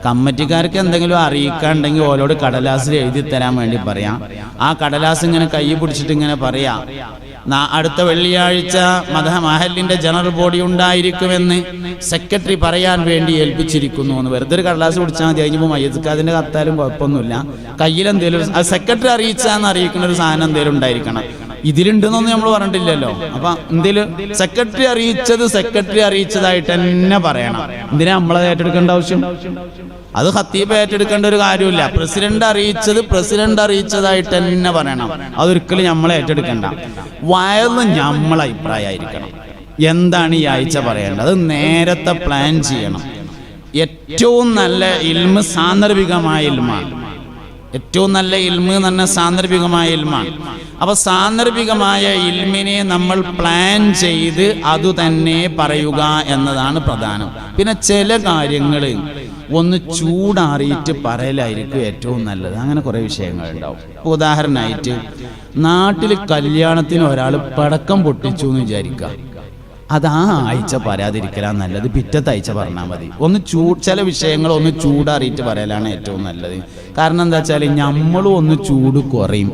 കമ്മിറ്റിക്കാർക്ക് എന്തെങ്കിലും അറിയിക്കാണ്ടെങ്കിൽ ഓരോട് കടലാസിൽ എഴുതി തരാൻ വേണ്ടി പറയാം. ആ കടലാസ് ഇങ്ങനെ കൈ പിടിച്ചിട്ട് ഇങ്ങനെ പറയാം, അടുത്ത വെള്ളിയാഴ്ച മഹല്ലിന്റെ ജനറൽ ബോഡി ഉണ്ടായിരിക്കുമെന്ന് സെക്രട്ടറി പറയാൻ വേണ്ടി ഏൽപ്പിച്ചിരിക്കുന്നു എന്ന്. വെറുതെ ഒരു കടലാസ് പിടിച്ചാൽ മതി. കഴിഞ്ഞപ്പോൾ മയ്യദ്ക്കാദിന്റെ കത്താലും കുഴപ്പമൊന്നുമില്ല. കയ്യിലെന്തേലും അത് സെക്രട്ടറി അറിയിച്ചാന്ന് അറിയിക്കുന്ന ഒരു സാധനം എന്തേലും ഉണ്ടായിരിക്കണം. ഇതിലുണ്ടെന്നൊന്നും നമ്മൾ പറഞ്ഞിട്ടില്ലല്ലോ. അപ്പൊ എന്തേലും സെക്രട്ടറി അറിയിച്ചതായിട്ട് തന്നെ പറയണം. എന്തിനാ നമ്മളത് ഏറ്റെടുക്കേണ്ട ആവശ്യം? അത് ഖത്തീബ് ഏറ്റെടുക്കേണ്ട ഒരു കാര്യമില്ല. പ്രസിഡന്റ് അറിയിച്ചതായിട്ട് തന്നെ പറയണം. അതൊരിക്കലും നമ്മളെ ഏറ്റെടുക്കണ്ട. വയലും നമ്മളെ അഭിപ്രായമായിരിക്കണം. എന്താണ് ഈ ആഴ്ച പറയേണ്ടത്? അത് നേരത്തെ പ്ലാൻ ചെയ്യണം. ഏറ്റവും നല്ല ഇൽമ് സാന്ദർഭികമായ ഇൽമാണ്. ഏറ്റവും നല്ല ഇൽമ് തന്നെ സാന്ദർഭികമായ ഇൽമാണ്. അപ്പൊ സാന്ദർഭികമായ ഇൽമിനെ നമ്മൾ പ്ലാൻ ചെയ്ത് അതുതന്നെ പറയുക എന്നതാണ് പ്രധാനം. പിന്നെ ചില കാര്യങ്ങൾ ഒന്ന് ചൂടാറിയിട്ട് പറയലായിരിക്കും ഏറ്റവും നല്ലത്. അങ്ങനെ കുറേ വിഷയങ്ങളുണ്ടാവും. ഉദാഹരണമായിട്ട് നാട്ടിൽ കല്യാണത്തിന് ഒരാൾ പടക്കം പൊട്ടിച്ചു എന്ന് വിചാരിക്കുക. അത് ആ ആഴ്ച പറയാതിരിക്കലാണ് നല്ലത്. പിറ്റത്തെ ആഴ്ച പറഞ്ഞാൽ മതി. ചില വിഷയങ്ങൾ ഒന്ന് ചൂടാറിയിട്ട് പറയലാണ് ഏറ്റവും നല്ലത്. കാരണം എന്താ വെച്ചാൽ നമ്മളും ഒന്ന് ചൂട് കുറയും.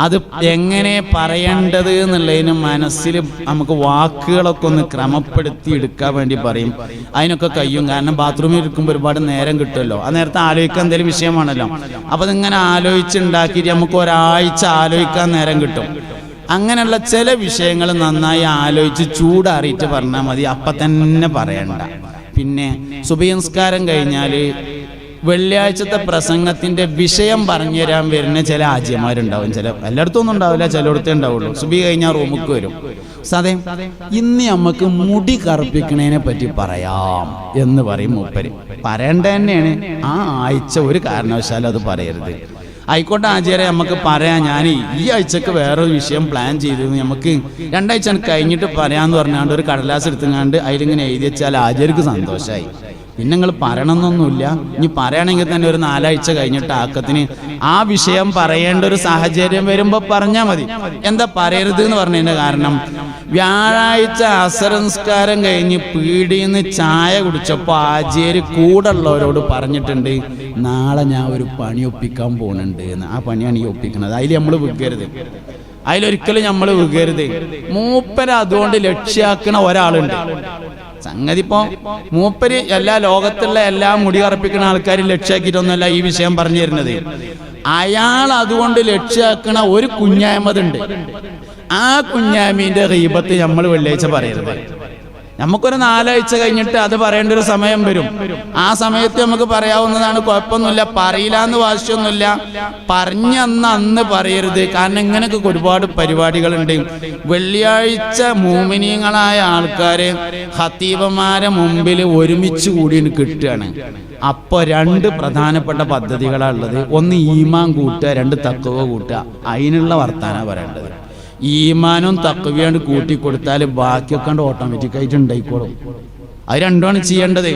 അത് എങ്ങനെ പറയേണ്ടത് എന്നുള്ളതിന് മനസ്സിൽ നമുക്ക് വാക്കുകളൊക്കെ ഒന്ന് ക്രമപ്പെടുത്തി എടുക്കാൻ വേണ്ടി പറയും. അതിനൊക്കെ കഴിയും. കാരണം ബാത്റൂമിൽ ഇരിക്കുമ്പോൾ ഒരുപാട് നേരം കിട്ടുമല്ലോ. ആ നേരത്തെ ആലോചിക്കാൻ എന്തെങ്കിലും വിഷയമാണല്ലോ. അപ്പോൾ അതിങ്ങനെ ആലോചിച്ചുണ്ടാക്കിയിട്ട് നമുക്ക് ഒരാഴ്ച ആലോചിക്കാൻ നേരം കിട്ടും. അങ്ങനെയുള്ള ചില വിഷയങ്ങൾ നന്നായി ആലോചിച്ച് ചൂടാറിയിട്ട് പറഞ്ഞാൽ മതി. അപ്പം തന്നെ പറയണ്ട. പിന്നെ സുബഹി നിസ്കാരം കഴിഞ്ഞാൽ വെള്ളിയാഴ്ചത്തെ പ്രസംഗത്തിന്റെ വിഷയം പറഞ്ഞു തരാൻ വരുന്ന ചില ആജ്യന്മാരുണ്ടാവും. എല്ലായിടത്തും ഒന്നും ഉണ്ടാവില്ല, ചിലയിടത്തേ ഉണ്ടാവുള്ളൂ. സുബഹി കഴിഞ്ഞാൽ റൂമുക്ക് വരും. സതേ ഇന്ന് നമുക്ക് മുടി കറുപ്പിക്കണതിനെ പറ്റി പറയാം എന്ന് പറയും മൂപ്പര്. പറയേണ്ട തന്നെയാണ്. ആ ആഴ്ച ഒരു കാരണവശാലും അത് പറയരുത്. ആയിക്കോട്ടെ ആചാര്യ, നമുക്ക് പറയാം. ഞാൻ ഈ ആഴ്ചക്ക് വേറൊരു വിഷയം പ്ലാൻ ചെയ്തു, നമുക്ക് രണ്ടാഴ്ച കഴിഞ്ഞിട്ട് പറയാമെന്ന് പറഞ്ഞാണ്ട് ഒരു കടലാസ് എടുത്തുങ്ങാണ്ട് അതിലിങ്ങനെ എഴുതി വെച്ചാൽ ആചാര്യക്ക് സന്തോഷമായി. പിന്നെ നിങ്ങൾ പറയണമെന്നൊന്നുമില്ല. ഇനി പറയുകയാണെങ്കിൽ തന്നെ ഒരു 4 ആഴ്ച കഴിഞ്ഞിട്ട് ആക്കത്തിന് ആ വിഷയം പറയേണ്ട ഒരു സാഹചര്യം വരുമ്പോൾ പറഞ്ഞാൽ മതി. എന്താ പറയരുത് എന്ന് പറഞ്ഞതിൻ്റെ കാരണം, വ്യാഴാഴ്ച അസർ നിസ്കാരം കഴിഞ്ഞ് പീടിന്ന് ചായ കുടിച്ചപ്പോൾ ആചാര്യ കൂടെ ഉള്ളവരോട് പറഞ്ഞിട്ടുണ്ട്, നാളെ ഞാൻ ഒരു പണി ഒപ്പിക്കാൻ പോകുന്നുണ്ട് എന്ന്. ആ പണിയാണ് ഈ ഒപ്പിക്കുന്നത്. അതിൽ നമ്മൾ വിൽക്കരുത്. അതിലൊരിക്കലും നമ്മൾ വിൽക്കരുത്. മൂപ്പര് അതുകൊണ്ട് ലക്ഷ്യാക്കണ ഒരാളുണ്ട്. സംഗതി ഇപ്പോ മൂപ്പര് എല്ലാ ലോകത്തുള്ള എല്ലാ മുടി കറുപ്പിക്കുന്ന ആൾക്കാരും ലക്ഷ്യാക്കിയിട്ടൊന്നുമല്ല ഈ വിഷയം പറഞ്ഞു തരുന്നത്. അയാൾ അതുകൊണ്ട് ലക്ഷ്യാക്കണ ഒരു കുഞ്ഞായ്മതുണ്ട്. ആ കുഞ്ഞായ്മീന്റെ ഗീബത്ത് നമ്മൾ വെള്ളിയാഴ്ച പറയരുത്. നമുക്കൊരു 4 ആഴ്ച കഴിഞ്ഞിട്ട് അത് പറയേണ്ട ഒരു സമയം വരും. ആ സമയത്ത് നമുക്ക് പറയാവുന്നതാണ്, കുഴപ്പമൊന്നുമില്ല. പറയില്ല എന്ന് വാശിയൊന്നുമില്ല. അന്ന് പറയരുത്. കാരണം ഇങ്ങനെയൊക്കെ ഒരുപാട് പരിപാടികളുണ്ട്. വെള്ളിയാഴ്ച മോമിനീങ്ങളായ ആൾക്കാര് ഖത്തീബന്മാരെ മുമ്പിൽ ഒരുമിച്ച് കൂടി കിട്ടുകയാണ്. അപ്പോൾ 2 പ്രധാനപ്പെട്ട പദ്ധതികളാണ് ഉള്ളത്. ഒന്ന് ഈമാൻ കൂട്ടുക, 2 തഖ്വ കൂട്ടുക. അതിനുള്ള വർത്താനം പറയേണ്ടത്. ഈമാനും തഖ്വയും കൂട്ടിക്കൊടുത്താൽ ബാക്കിയൊക്കെ ഓട്ടോമാറ്റിക്കായിട്ട് ഉണ്ടായിക്കോളും. അത് രണ്ടുമാണ് ചെയ്യേണ്ടത്.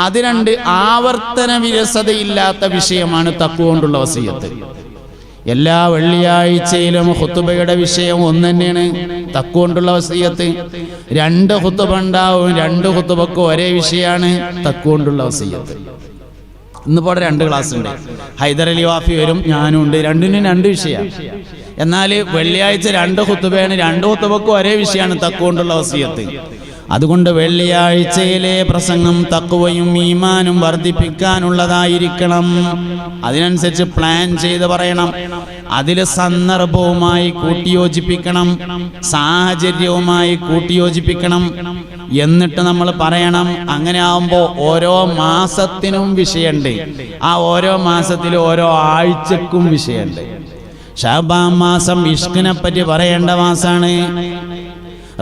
അത് 2 ആവർത്തന വിരസതയില്ലാത്ത വിഷയമാണ് തഖ്വ കൊണ്ടുള്ള വസിയത്ത്. എല്ലാ വെള്ളിയാഴ്ചയിലും ഖുതുബയുടെ വിഷയം ഒന്ന് തന്നെയാണ്, തഖ്വ കൊണ്ടുള്ള വസിയത്ത്. 2 ഖുതുബ ഉണ്ടാവും. 2 ഖുതുബക്ക് ഒരേ വിഷയമാണ്, തഖ്വ കൊണ്ടുള്ള വസിയത്ത്. ഇന്നിപ്പോൾ 2 ക്ലാസ് ഉണ്ട്. ഹൈദർ അലി വാഫി വരും, ഞാനും ഉണ്ട്. 2നും 2 വിഷയമാണ്. എന്നാൽ വെള്ളിയാഴ്ച 2 ഖുതുബയാണ്. 2 ഖുതുബക്കും ഒരേ വിഷയമാണ്, തഖ്വ കൊണ്ടുള്ള വസിയത്ത്. അതുകൊണ്ട് വെള്ളിയാഴ്ചയിലെ പ്രസംഗം തഖ്വയും ഈമാനും വർദ്ധിപ്പിക്കാനുള്ളതായിരിക്കണം. അതിനനുസരിച്ച് പ്ലാൻ ചെയ്ത് പറയണം. അതിൽ സന്ദർഭവുമായി കൂട്ടിയോജിപ്പിക്കണം, സാഹചര്യവുമായി കൂട്ടിയോജിപ്പിക്കണം. എന്നിട്ട് നമ്മൾ പറയണം. അങ്ങനെ ആവുമ്പോൾ ഓരോ മാസത്തിനും വിഷയമുണ്ട്. ആ ഓരോ മാസത്തിലും ഓരോ ആഴ്ചക്കും വിഷയമുണ്ട്. ശഅബാൻ മാസം ഇഷ്കിനെ പറ്റി പറയേണ്ട മാസാണ്.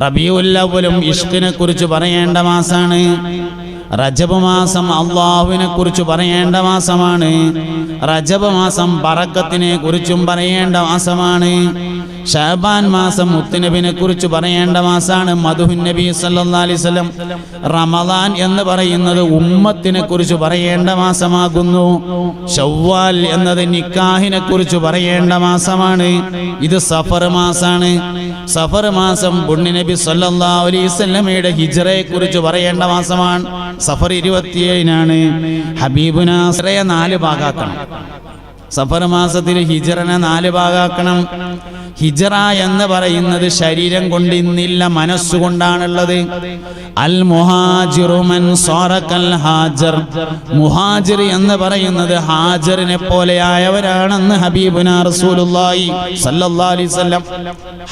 റബീഉൽ അവ്വലും ഇഷ്കിനെ കുറിച്ച് പറയേണ്ട മാസാണ്. റജബ് മാസം അള്ളാഹുവിനെ കുറിച്ച് പറയേണ്ട മാസമാണ്. റജബ് മാസം ബറക്കത്തിനെ കുറിച്ചും പറയേണ്ട മാസമാണ്. ശഅബാൻ മാസം മുത്തുനബിനെ കുറിച്ച് പറയേണ്ട മാസമാണ്. മദ്ഹുൻ നബി സല്ലല്ലാഹു അലൈഹി വസല്ലം. റമദാൻ എന്ന് പറയുന്നത് ഉമ്മത്തിനെ കുറിച്ച് പറയേണ്ട മാസമാകുന്നു. ശവ്വാൽ എന്നത് നിക്കാഹിനെ കുറിച്ച് പറയേണ്ട മാസമാണ്. ഇത് സഫർ മാസാണ്. സഫർ മാസം പുണ്യനബി സല്ലല്ലാഹു അലൈഹി വസല്ലമയുടെ ഹിജ്റയെ കുറിച്ച് പറയേണ്ട മാസമാണ്. സഫർ 27-നാണ്. ഹബീബുനാ 4 ഭാഗാക്കണം. സഫർ മാസത്തിൽ ഹിജ്റനെ 4 ഭാഗാക്കണം. ഹിജ്റ എന്ന് പറയുന്നത് ശരീരം കൊണ്ട് ഇന്നില്ല, മനസ്സുകൊണ്ടാണുള്ളത്. അൽ മുഹാജിറു മൻ സാറകൽ ഹാജർ. മുഹാജിർ എന്ന് പറയുന്നത് ഹാജറിനെ പോലെയായവരാണെന്ന് ഹബീബുനാ റസൂലുള്ളാഹി സല്ലല്ലാഹു അലൈഹി വസല്ലം.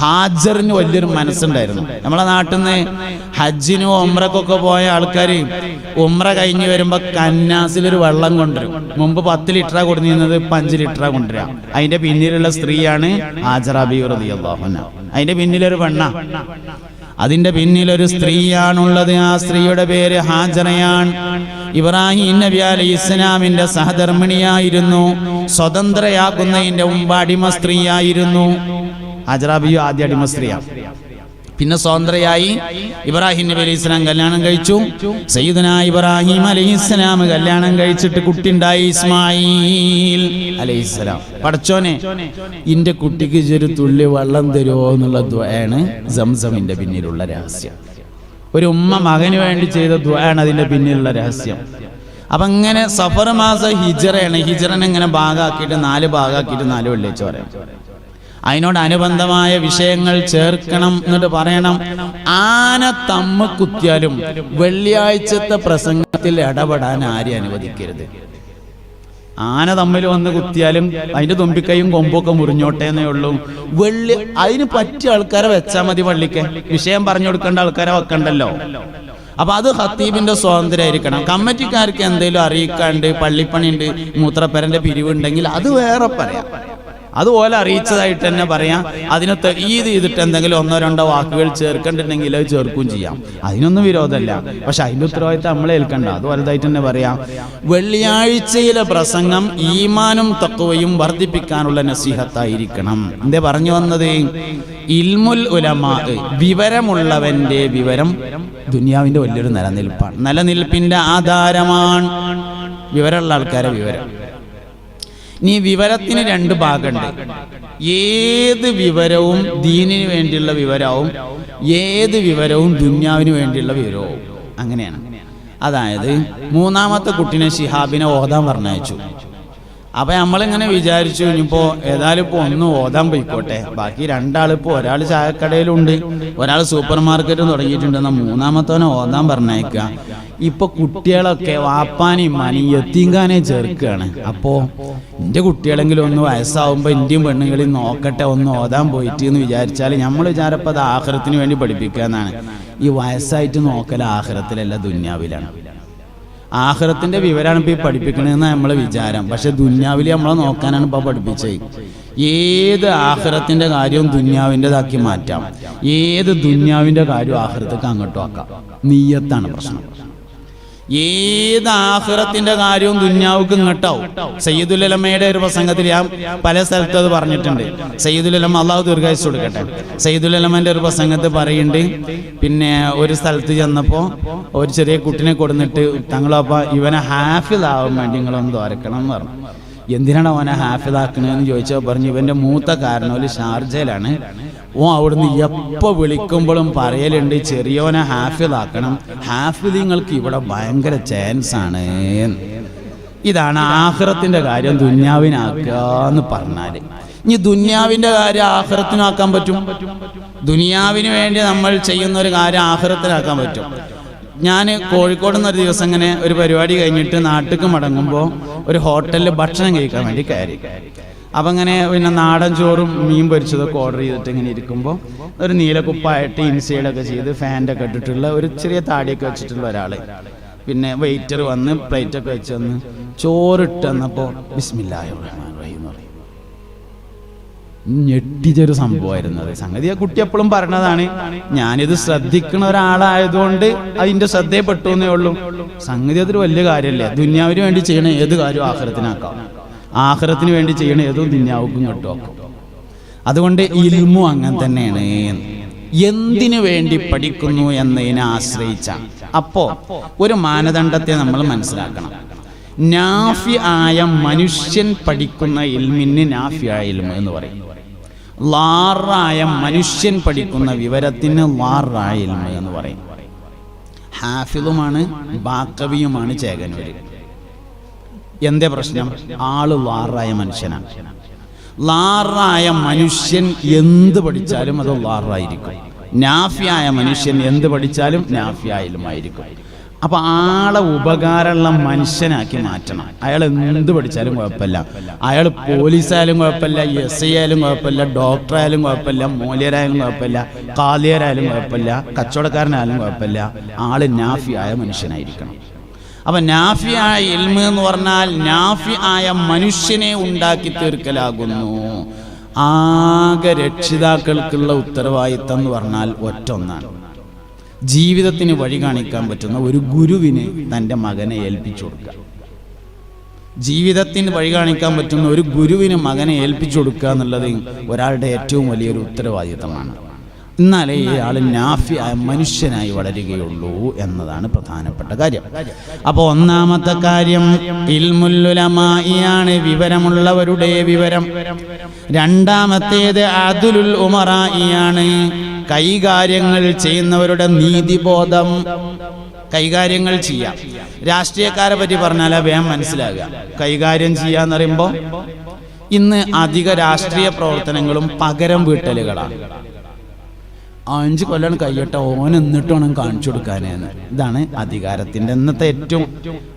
ഹാജറിന് വലിയൊരു മനസ്സുണ്ടായിരുന്നു. നമ്മളെ നാട്ടിൽ നിന്ന് ഹജ്ജിനും ഉംറക്കൊക്കെ പോയ ആൾക്കാർ ഉംറ കഴിഞ്ഞ് വരുമ്പോൾ കന്നാസിലൊരു വെള്ളം കൊണ്ടുവരും. മുമ്പ് 10 ലിറ്ററാണ് കൊടുത്തിരുന്നത്, 5 ലിറ്ററാണ് കൊണ്ടുവരിക. അതിന്റെ പിന്നിലുള്ള സ്ത്രീയാണ് ഹാജറ ബീവി റളിയല്ലാഹു അൻഹ. അതിന്റെ പിന്നിലൊരു പെണ്ണ, അതിന്റെ പിന്നിലൊരു സ്ത്രീയാണുള്ളത്. ആ സ്ത്രീയുടെ പേര് ഹാജറയാണ്. ഇബ്രാഹിം നബി അലൈഹിസ്സലാമിന്റെ സഹധർമ്മിണിയായിരുന്നു. സ്വതന്ത്രയാകുന്നതിന്റെ മുമ്പ് അടിമ സ്ത്രീയായിരുന്നു. ഹാജറ ബീവി ആദ്യ അടിമ സ്ത്രീയാണ്. പിന്നെ സ്വതന്ത്രയായി ഇബ്രാഹിം നബി അലൈഹിസ്സലാം കല്യാണം കഴിച്ചു. സയ്യിദുനാ ഇബ്രാഹിം അലൈഹിസ്സലാം കല്യാണം കഴിച്ചിട്ട് കുട്ടിയുണ്ടായി, ഇസ്മായിൽ അലൈഹിസ്സലാം. പടച്ചോനെ, ഇന്റെ കുട്ടിക്ക് ഒരു തുള്ളി വെള്ളം തരുമോ എന്നുള്ള ദുആണ് സംസമിന്റെ പിന്നിലുള്ള രഹസ്യം. ഒരു ഉമ്മ മകന് വേണ്ടി ചെയ്ത ദുആണ് അതിന്റെ പിന്നിലുള്ള രഹസ്യം. അപ്പൊ ഇങ്ങനെ സഫർ മാസം ഹിജ്റയാണ്. ഹിജ്റനെ ഇങ്ങനെ ഭാഗമാക്കിയിട്ട് 4 ഭാഗമാക്കിയിട്ട് 4 വെള്ളിയാഴ്ച പറയാം. അതിനോടനുബന്ധമായ വിഷയങ്ങൾ ചേർക്കണം. എന്നിട്ട് പറയണം, ആന തമ്മ് കുത്തിയാലും വെള്ളിയാഴ്ചത്തെ പ്രസംഗത്തിൽ ഇടപെടാൻ ആരെയും അനുവദിക്കരുത്. ആന തമ്മിൽ വന്ന് കുത്തിയാലും അതിന്റെ തുമ്പിക്കൈയും കൊമ്പൊക്കെ മുറിഞ്ഞോട്ടെ എന്നേ ഉള്ളൂ. അതിന് പറ്റിയ ആൾക്കാരെ വെച്ചാൽ മതി. പള്ളിക്ക് വിഷയം പറഞ്ഞു കൊടുക്കേണ്ട ആൾക്കാരെ വെക്കണ്ടല്ലോ. അപ്പൊ അത് ഖത്തീബിന്റെ സ്വാതന്ത്ര്യമായിരിക്കണം. കമ്മിറ്റിക്കാർക്ക് എന്തെങ്കിലും അറിയിക്കാണ്ട്, പള്ളിപ്പണിയുണ്ട്, മൂത്രപ്പരന്റെ പിരിവുണ്ടെങ്കിൽ അത് വേറെ പറയാം. അതുപോലെ അറിയിച്ചതായിട്ട് തന്നെ പറയാം. അതിനെ തഈദ് ചെയ്തിട്ട് എന്തെങ്കിലും 1-2 വാക്കുകൾ ചേർക്കണ്ടിട്ടുണ്ടെങ്കിൽ അത് ചേർക്കുകയും ചെയ്യാം. അതിനൊന്നും വിരോധമല്ല. പക്ഷെ അതിന്റെ ഉത്തരവാദിത്തം നമ്മളെ ഏൽക്കണ്ട. അത് വലുതായിട്ട് തന്നെ പറയാം. വെള്ളിയാഴ്ചയിലെ പ്രസംഗം ഈമാനും തഖ്വയും വർദ്ധിപ്പിക്കാനുള്ള നസീഹത്തായിരിക്കണം. എന്തേ പറഞ്ഞു വന്നത്? ഇൽമുൽ ഉലമാ, വിവരമുള്ളവന്റെ വിവരം ദുനിയാവിന്റെ വലിയൊരു നിലനിൽപ്പാണ്. നിലനിൽപ്പിന്റെ ആധാരമാണ് വിവരമുള്ള ആൾക്കാരെ വിവരം. നീ വിവരത്തിന് 2 ഭാഗമുണ്ട്. ഏത് വിവരവും ദീനിന് വേണ്ടിയുള്ള വിവരവും, ഏത് വിവരവും ദുന്യാവിന് വേണ്ടിയുള്ള വിവരവും. അങ്ങനെയാണ്. അതായത് 3ാമത്തെ കുട്ടിനെ ശിഹാബിനെ ഓതാൻ പറഞ്ഞയച്ചു. അപ്പൊ നമ്മളിങ്ങനെ വിചാരിച്ചു, ഇനിയിപ്പോ ഏതായാലും ഇപ്പൊ 1 ഓതാൻ പോയിക്കോട്ടെ, ബാക്കി 2 ആളിപ്പോ, ഒരാൾ ചായക്കടയിലുണ്ട്, ഒരാൾ സൂപ്പർ മാർക്കറ്റും തുടങ്ങിയിട്ടുണ്ട്, എന്നാൽ 3ാമത്തവനെ ഓതാൻ പറഞ്ഞയക്കുക. ഇപ്പൊ കുട്ടികളൊക്കെ വാപ്പാനെയും മാനെയും യത്തീംഖാനെ ചേർക്കുകയാണ്. അപ്പോ എന്റെ കുട്ടികളെങ്കിലും 1 വയസ്സാവുമ്പോ ഇന്ത്യയും പെണ്ണുങ്ങളിൽ നോക്കട്ടെ, 1 ഓതാൻ പോയിട്ട് എന്ന് വിചാരിച്ചാൽ നമ്മൾ വിചാരപ്പോ അത് ആഖിറത്തിന് വേണ്ടി പഠിപ്പിക്കുക എന്നാണ്. ഈ വയസ്സായിട്ട് നോക്കൽ ആഖിറത്തിലല്ല, ദുന്യാവിലാണ്. ആഖിറത്തിന്റെ വിവരമാണ് ഇപ്പൊ ഈ പഠിപ്പിക്കണമെന്ന് നമ്മളെ വിചാരം. പക്ഷെ ദുന്യാവിൽ നമ്മളെ നോക്കാനാണ് ഇപ്പൊ പഠിപ്പിച്ചത്. ഏത് ആഖിറത്തിന്റെ കാര്യവും ദുന്യാവിൻ്റെതാക്കി മാറ്റാം. ഏത് ദുന്യാവിന്റെ കാര്യവും ആഖിറത്തേക്ക് അങ്ങോട്ടും ആക്കാം. നിയ്യത്താണ് പ്രശ്നം. ഏത് ആഖിറത്തിന്റെ കാര്യവും ദുന്യാവുക്ക് ഇങ്ങോട്ടാവും. സയ്യിദുൽ ഉലമയുടെ ഒരു പ്രസംഗത്തിൽ ഞാൻ പല സ്ഥലത്തും അത് പറഞ്ഞിട്ടുണ്ട്. സയ്യിദുൽ ഉലമ, അള്ളാഹു ദീർഘായുസ്സ് കൊടുക്കട്ടെ, സയ്യിദുൽ ഉലമന്റെ ഒരു പ്രസംഗത്തിൽ പറയുന്നുണ്ട്, പിന്നെ ഒരു സ്ഥലത്ത് ചെന്നപ്പോൾ ഒരു ചെറിയ കുട്ടിനെ കൊടുന്നിട്ട്, തങ്ങളപ്പ ഇവനെ ഹാഫിളാവാൻ വേണ്ടി നിങ്ങളൊന്ന് ദ്വാരക്കണം എന്ന് പറഞ്ഞു. എന്തിനാണ് അവനെ ഹാഫിളാക്കണമെന്ന് ചോദിച്ചാൽ പറഞ്ഞു, ഇവന്റെ മൂത്ത കാരണവര് ഷാർജയിലാണ്. അവിടുന്ന് എപ്പോൾ വിളിക്കുമ്പോഴും പറയലുണ്ട്, ചെറിയോനെ ഹാഫിളാക്കണം, ഹാഫിളിങ്ങൾക്ക് ഇവിടെ ഭയങ്കര ചാൻസ് ആണ്. ഇതാണ് ആഖിറത്തിന്റെ കാര്യം ദുന്യാവിനാക്കുക എന്ന് പറഞ്ഞാല്. ഇനി ദുന്യാവിന്റെ കാര്യം ആഖിറത്തിനാക്കാൻ പറ്റും. ദുനിയാവിന് വേണ്ടി നമ്മൾ ചെയ്യുന്ന ഒരു കാര്യം ആഖിറത്തിനാക്കാൻ പറ്റും. ഞാൻ കോഴിക്കോട് നിന്നൊരു ദിവസം ഇങ്ങനെ ഒരു പരിപാടി കഴിഞ്ഞിട്ട് നാട്ടിലേക്ക് മടങ്ങുമ്പോൾ ഒരു ഹോട്ടലിൽ ഭക്ഷണം കഴിക്കാൻ വേണ്ടി കയറി. അപ്പം ഇങ്ങനെ പിന്നെ നാടൻ ചോറും മീൻ പൊരിച്ചതൊക്കെ ഓർഡർ ചെയ്തിട്ട് ഇങ്ങനെ ഇരിക്കുമ്പോൾ ഒരു നീലക്കുപ്പായിട്ട് ഇൻസൈഡൊക്കെ ചെയ്ത് ഫാൻ്റെ ഒക്കെ ഇട്ടിട്ടുള്ള ഒരു ചെറിയ താടിയൊക്കെ വെച്ചിട്ടുള്ള ഒരാൾ, പിന്നെ വെയിറ്റർ വന്ന് പ്ലേറ്റൊക്കെ വെച്ച് വന്ന് ചോറിട്ട് വന്നപ്പോൾ ബിസ്മില്ലാഹിർ റഹ്മാനിർ റഹീം എന്ന് പറയും. ഞെട്ടിച്ചൊരു സംഭവമായിരുന്നത്. സംഗതി ആ കുട്ടി എപ്പോഴും പറഞ്ഞതാണ്, ഞാനിത് ശ്രദ്ധിക്കുന്ന ഒരാളായതുകൊണ്ട് അതിന്റെ ശ്രദ്ധയപ്പെട്ടു എന്നേ ഉള്ളൂ. സംഗതി അതൊരു വലിയ കാര്യമല്ലേ. ദുന്യാവിന് വേണ്ടി ചെയ്യണ ഏത് കാര്യവും ആഖിറത്തിനാക്കാം, ആഖിറത്തിന് വേണ്ടി ചെയ്യണ ഏതും ദുന്യാവുക്കും കിട്ടും. അതുകൊണ്ട് ഇൽമും അങ്ങനെ തന്നെയാണ്. എന്തിനു വേണ്ടി പഠിക്കുന്നു എന്നതിനെ ആശ്രയിച്ചാണ്. അപ്പോ ഒരു മാനദണ്ഡത്തെ നമ്മൾ മനസ്സിലാക്കണം. നാഫി ആയ മനുഷ്യൻ പഠിക്കുന്ന ഇൽമിന് നാഫി ആയ ഇൽമ് എന്ന് പറയും. ലാറായ മനുഷ്യൻ പഠിക്കുന്ന വിവരത്തിന് ലാറായ ഇൽമ് എന്ന് പറയും. ഹാഫിളുമാണ് ബാക്കവിയുമാണ് ചേകനൂര്. എന്തേ പ്രശ്നം? ആള് ലാറായ മനുഷ്യനാണ്. ലാറായ മനുഷ്യൻ എന്ത് പഠിച്ചാലും അത് ലാറായിരിക്കും. നാഫിയായ മനുഷ്യൻ എന്ത് പഠിച്ചാലും നാഫിയായ ഇൽമായിരിക്കും. അപ്പൊ ആളെ ഉപകാരമുള്ള മനുഷ്യനാക്കി മാറ്റണം. അയാൾ എന്ത് പഠിച്ചാലും കുഴപ്പമില്ല. അയാൾ പോലീസായാലും കുഴപ്പമില്ല, എസ് ഐ ആയാലും കുഴപ്പമില്ല, ഡോക്ടറായാലും കുഴപ്പമില്ല, മൂല്യരായാലും കുഴപ്പമില്ല, കാലിയരായാലും കുഴപ്പമില്ല, കച്ചവടക്കാരനായാലും കുഴപ്പമില്ല. ആള് നാഫിയായ മനുഷ്യനായിരിക്കണം. അപ്പൊ നാഫിയായ ഇൽമ് എന്ന് പറഞ്ഞാൽ നാഫി ആയ മനുഷ്യനെ ഉണ്ടാക്കി തീർക്കലാകുന്നു. ആകെ രക്ഷിതാക്കൾക്കുള്ള ഉത്തരവാദിത്തം എന്ന് പറഞ്ഞാൽ ഒറ്റൊന്നാണ്. ജീവിതത്തിന് വഴി കാണിക്കാൻ പറ്റുന്ന ഒരു ഗുരുവിന് തൻ്റെ മകനെ ഏൽപ്പിച്ചു കൊടുക്കുക. ജീവിതത്തിന് വഴി കാണിക്കാൻ പറ്റുന്ന ഒരു ഗുരുവിന് മകനെ ഏൽപ്പിച്ചു കൊടുക്കുക എന്നുള്ളത് ഒരാളുടെ ഏറ്റവും വലിയൊരു ഉത്തരവാദിത്തമാണ്. എന്നാലേ ഇയാൾ നാഫിയായ മനുഷ്യനായി വളരുകയുള്ളൂ എന്നതാണ് പ്രധാനപ്പെട്ട കാര്യം. അപ്പോൾ ഒന്നാമത്തെ കാര്യം ഇൽമുൽ ഉലമാഇയാണ്, വിവരമുള്ളവരുടെ വിവരം. രണ്ടാമത്തേത് അദ്ലുൽ ഉമറാഇയാണ്, കൈകാര്യങ്ങൾ ചെയ്യുന്നവരുടെ നീതിബോധം. കൈകാര്യങ്ങൾ ചെയ്യാം. രാഷ്ട്രീയക്കാരെ പറ്റി പറഞ്ഞാൽ വേഗം മനസ്സിലാകുക. കൈകാര്യം ചെയ്യാന്ന് പറയുമ്പോൾ ഇന്ന് അധിക രാഷ്ട്രീയ പ്രവർത്തനങ്ങളും പകരം വീട്ടലുകളാണ്. 5 കൊല്ലം കഴിയട്ടെ, ഓൻ എന്നിട്ട് വേണം കാണിച്ചു കൊടുക്കാനെന്ന്. ഇതാണ് അധികാരത്തിന്റെ ഇന്നത്തെ ഏറ്റവും.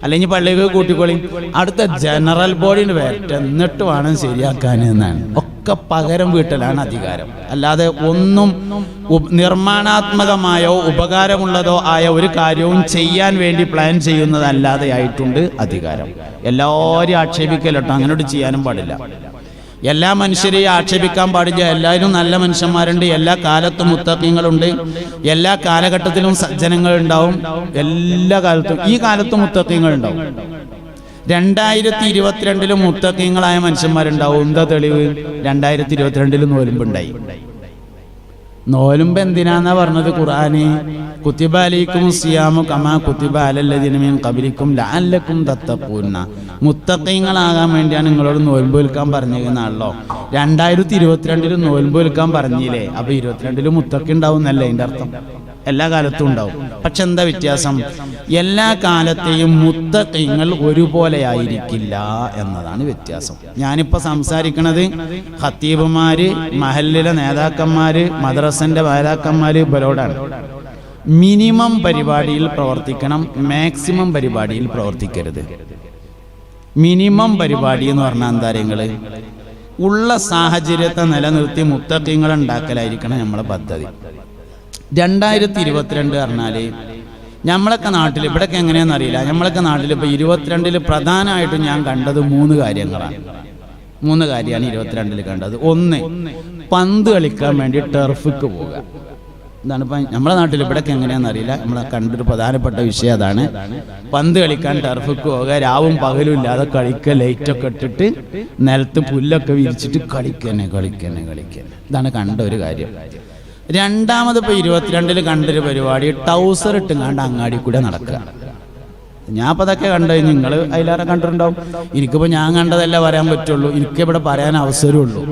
അല്ലെങ്കിൽ പള്ളികൾ കൂട്ടിക്കൊള്ളി, അടുത്ത ജനറൽ ബോഡിന് വരട്ടെ എന്നിട്ട് വേണം ശരിയാക്കാനെന്നാണ്. ഒക്കെ പകരം വീട്ടലാണ് അധികാരം. അല്ലാതെ ഒന്നും നിർമ്മാണാത്മകമായോ ഉപകാരമുള്ളതോ ആയ ഒരു കാര്യവും ചെയ്യാൻ വേണ്ടി പ്ലാൻ ചെയ്യുന്നതല്ലാതെ ആയിട്ടുണ്ട് അധികാരം. എല്ലാവരും ആക്ഷേപിക്കലോട്ടോ, അങ്ങനോട്ട് ചെയ്യാനും പാടില്ല. എല്ലാ മനുഷ്യരെയും ആക്ഷേപിക്കാൻ പാടില്ല. എല്ലാവരും നല്ല മനുഷ്യന്മാരുണ്ട്, എല്ലാ കാലത്തും മുത്തഖീങ്ങളുണ്ട്, എല്ലാ കാലഘട്ടത്തിലും സജ്ജനങ്ങൾ ഉണ്ടാവും, എല്ലാ കാലത്തും. ഈ കാലത്തും മുത്തഖീങ്ങൾ ഉണ്ടാവും. 2022 മുത്തഖീങ്ങളായ മനുഷ്യന്മാരുണ്ടാവും. എന്താ തെളിവ്? 2022 നോലുമ്പുണ്ടായി. നോലുമ്പ് എന്തിനാന്നാ പറഞ്ഞത് ഖുർആന്? കുത്തിബ അലൈക്കും സിയാമു കമാ കുത്തിബ അലല്ലദീന മിൻ ഖബലിക്കും ലഅല്ലക്കും തത്തഖൂന. മുത്തഖീങ്ങളാകാൻ വേണ്ടിയാണ് നിങ്ങളോട് നോൽമ്പ് വിൽക്കാൻ പറഞ്ഞിരുന്നാണല്ലോ. 2022 നോൽമ്പ് വിൽക്കാൻ പറഞ്ഞില്ലേ? അപ്പൊ 22 മുത്തഖി ഉണ്ടാവും എന്നല്ലേ അതിന്റെ അർത്ഥം? എല്ലാ കാലത്തും ഉണ്ടാവും. പക്ഷെ എന്താ വ്യത്യാസം? എല്ലാ കാലത്തെയും മുത്തഖീങ്ങൾ ഒരുപോലെ ആയിരിക്കില്ല എന്നതാണ് വ്യത്യാസം. ഞാനിപ്പോ സംസാരിക്കുന്നത് ഖത്തീബുമാര്, മഹല്ലിലെ നേതാക്കന്മാര്, മദ്രസന്റെ നേതാക്കന്മാര് ഇവരോടാണ്. മിനിമം പരിപാടിയിൽ പ്രവർത്തിക്കണം, മാക്സിമം പരിപാടിയിൽ പ്രവർത്തിക്കരുത്. മിനിമം പരിപാടി എന്ന് പറഞ്ഞാൽ എന്താ കാര്യങ്ങള്? ഉള്ള സാഹചര്യത്തെ നിലനിർത്തി മുത്തഖീങ്ങൾ ഉണ്ടാക്കലായിരിക്കണം നമ്മളെ പദ്ധതി. 2022 പറഞ്ഞാല് നമ്മളൊക്കെ നാട്ടിൽ, ഇവിടെയൊക്കെ എങ്ങനെയാണെന്ന് അറിയില്ല, നമ്മളൊക്കെ നാട്ടിൽ ഇപ്പൊ 22 പ്രധാനമായിട്ടും ഞാൻ കണ്ടത് 3 കാര്യങ്ങളാണ്. 3 കാര്യമാണ് 22 കണ്ടത്. ഒന്ന്, പന്ത് കളിക്കാൻ വേണ്ടി ടർഫിക്ക് പോവുക. ഇതാണ് ഇപ്പം നമ്മളെ നാട്ടിൽ. ഇവിടെയൊക്കെ എങ്ങനെയാണെന്ന് അറിയില്ല, നമ്മളെ കണ്ടൊരു പ്രധാനപ്പെട്ട വിഷയം അതാണ്. പന്ത് കളിക്കാൻ ടർഫിക്ക് പോവുക, രാവും പകലും ഇല്ലാതെ കളിക്കുക, ലൈറ്റൊക്കെ ഇട്ടിട്ട് നിലത്ത് പുല്ലൊക്കെ വിരിച്ചിട്ട് കളിക്കന്നെ. ഇതാണ് കണ്ട ഒരു കാര്യം. രണ്ടാമത് ഇപ്പൊ 22 കണ്ടൊരു പരിപാടി, ടൗസർ ഇട്ടുങ്ങാണ്ട് അങ്ങാടി കൂടെ നടക്കുക. ഞാൻ ഇപ്പം അതൊക്കെ കണ്ടു. നിങ്ങൾ അതിലേറെ കണ്ടിട്ടുണ്ടാവും. എനിക്കിപ്പോൾ ഞാൻ കണ്ടതല്ല പറയാൻ പറ്റുള്ളൂ, എനിക്കിവിടെ പറയാൻ അവസരമുള്ളൂ.